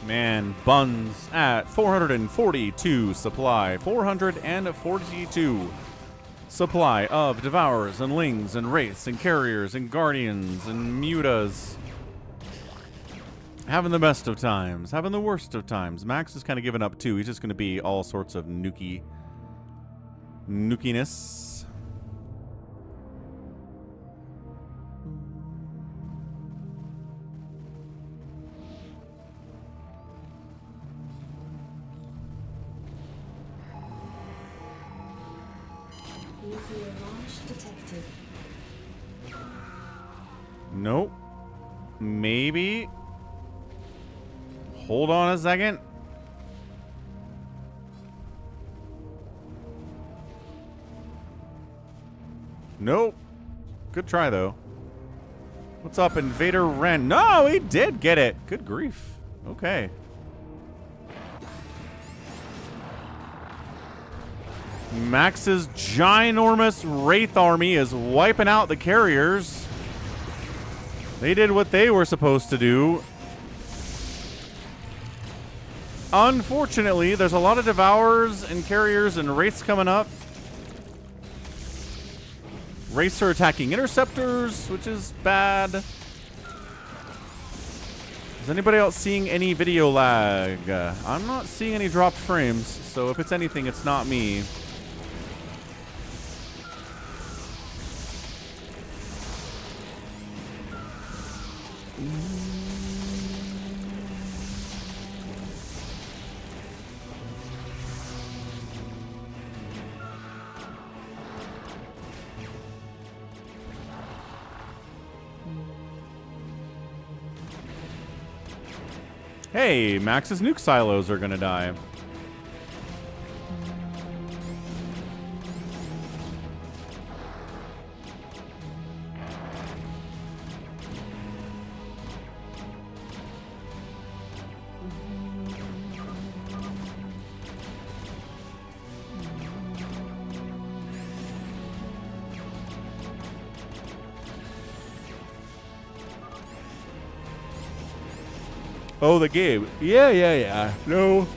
Man, Buns at 442 supply. 442 supply of Devourers and Lings and Wraiths and Carriers and Guardians and Mutas. Having the best of times. Having the worst of times. Max is kind of giving up too. He's just going to be all sorts of nukiness. Nuclear launch detected. Nope. Maybe. Hold on a second. Nope. Good try, though. What's up, Invader Ren? No, he did get it. Good grief. Okay. Max's ginormous Wraith army is wiping out the carriers. They did what they were supposed to do. Unfortunately, there's a lot of Devourers and Carriers and Wraiths coming up. Wraiths are attacking Interceptors, which is bad. Is anybody else seeing any video lag? I'm not seeing any dropped frames, so if it's anything, it's not me. Hey, Max's nuke silos are gonna die. Oh, the game. Yeah. No.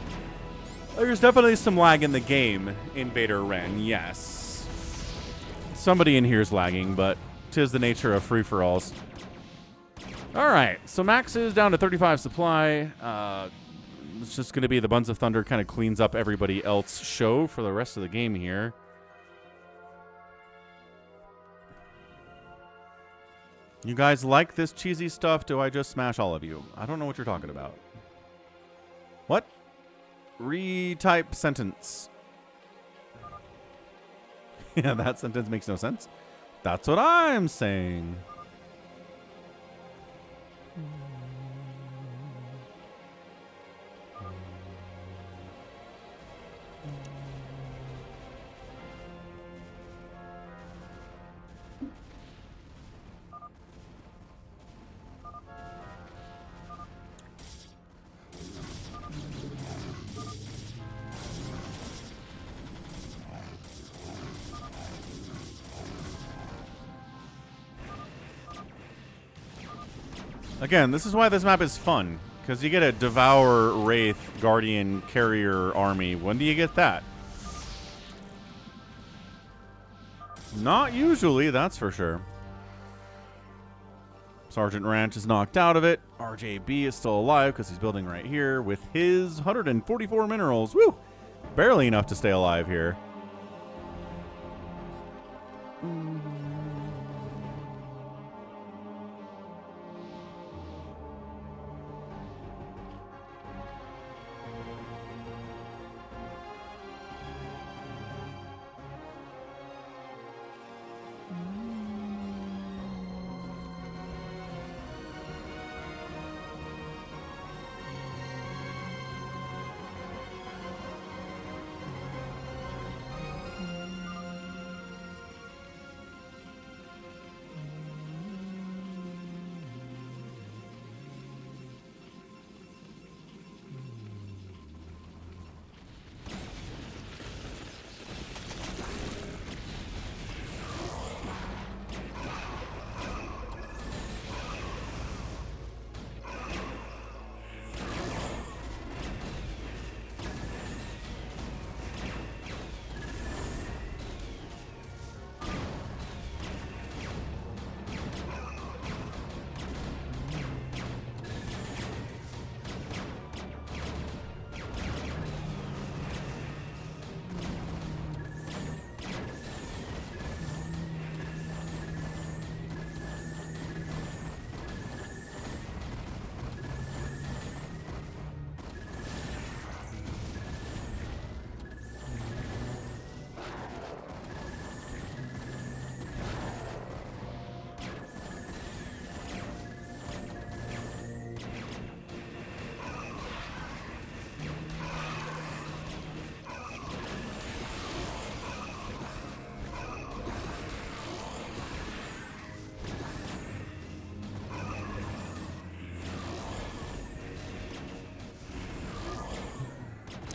There's definitely some lag in the game, Invader Ren, yes. Somebody in here is lagging, but 'tis the nature of free-for-alls. Alright, so Max is down to 35 supply. It's just going to be the Buns of Thunder kind of cleans up everybody else's show for the rest of the game here. You guys like this cheesy stuff? Do I just smash all of you? I don't know what you're talking about. What? Retype sentence. Yeah, that sentence makes no sense. That's what I'm saying. Again, this is why this map is fun, because you get a Devour, Wraith, Guardian, Carrier army. When do you get that? Not usually, that's for sure. Sergeant Ranch is knocked out of it. RJB is still alive because he's building right here with his 144 minerals. Woo! Barely enough to stay alive here.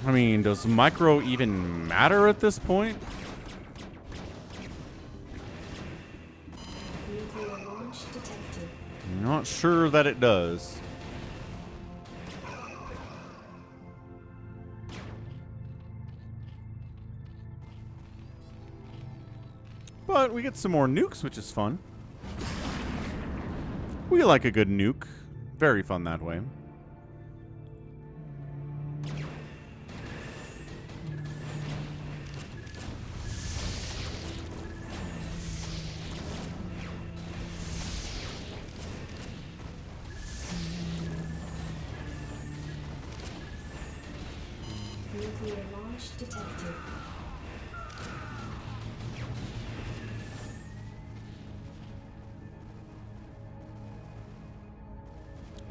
I mean, does micro even matter at this point? Nuclear launch detected. Not sure that it does. But we get some more nukes, which is fun. We like a good nuke. Very fun that way. Nuclear launch detected.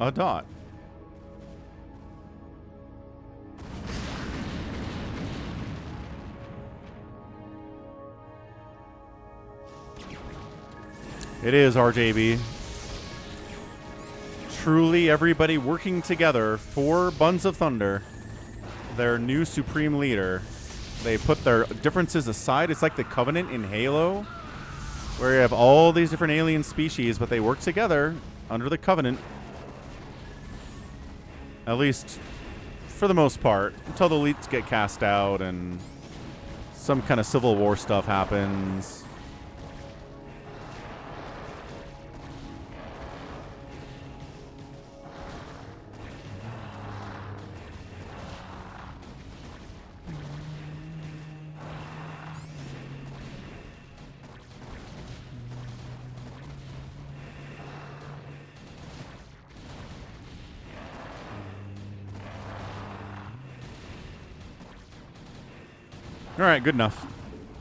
A dot. It is RJB. Truly everybody working together for Buns of Thunder, their new supreme leader. They put their differences aside. It's like the Covenant in Halo, where you have all these different alien species, but they work together under the Covenant. At least for the most part, until the elites get cast out and some kind of civil war stuff happens. All right, good enough.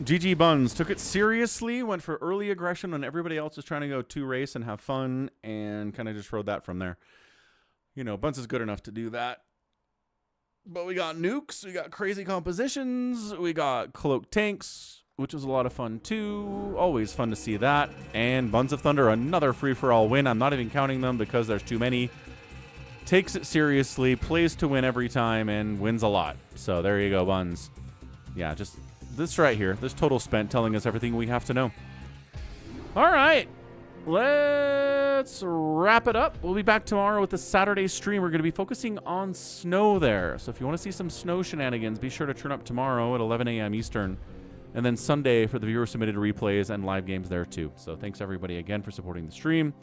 GG Buns took it seriously, went for early aggression when everybody else was trying to go two race and have fun, and kind of just rode that from there. You know, Buns is good enough to do that. But we got nukes, we got crazy compositions, we got cloaked tanks, which was a lot of fun too. Always fun to see that. And Buns of Thunder, another free-for-all win. I'm not even counting them because there's too many. Takes it seriously, plays to win every time, and wins a lot. So there you go, Buns. Yeah, just this right here. This total spent telling us everything we have to know. All right. Let's wrap it up. We'll be back tomorrow with the Saturday stream. We're going to be focusing on snow there. So if you want to see some snow shenanigans, be sure to turn up tomorrow at 11 a.m. Eastern. And then Sunday for the viewer-submitted replays and live games there too. So thanks everybody again for supporting the stream.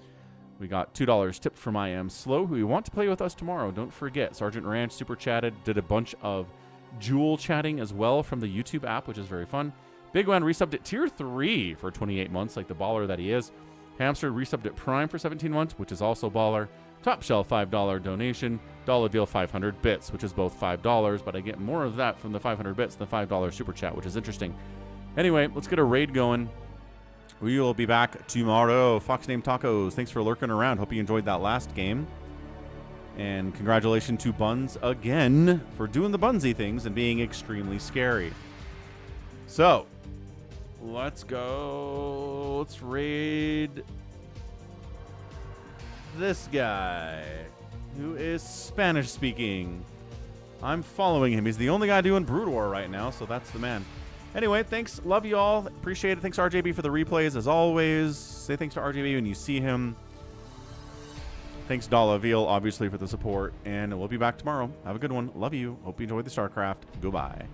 We got $2 tipped from I Am Slow, who you want to play with us tomorrow. Don't forget, Sergeant Ranch super chatted, did a bunch of Jewel chatting as well from the YouTube app, which is very fun. Big One resubbed at Tier 3 for 28 months, like the baller that he is. Hamster resubbed at Prime for 17 months, which is also baller. Top Shell, $5 donation. Dollar Deal, 500 bits, which is both $5, but I get more of that from the 500 bits than the $5 super chat, which is interesting. Anyway, let's get a raid going. We will be back tomorrow. Fox Name Tacos, thanks for lurking around. Hope you enjoyed that last game. And congratulations to Buns again for doing the Bunsy things and being extremely scary. So, let's go. Let's raid this guy who is Spanish speaking. I'm following him. He's the only guy doing Brood War right now, so that's the man. Anyway, thanks. Love you all. Appreciate it. Thanks, RJB, for the replays, as always. Say thanks to RJB when you see him. Thanks, Dalaville, obviously, for the support. And we'll be back tomorrow. Have a good one. Love you. Hope you enjoyed the StarCraft. Goodbye.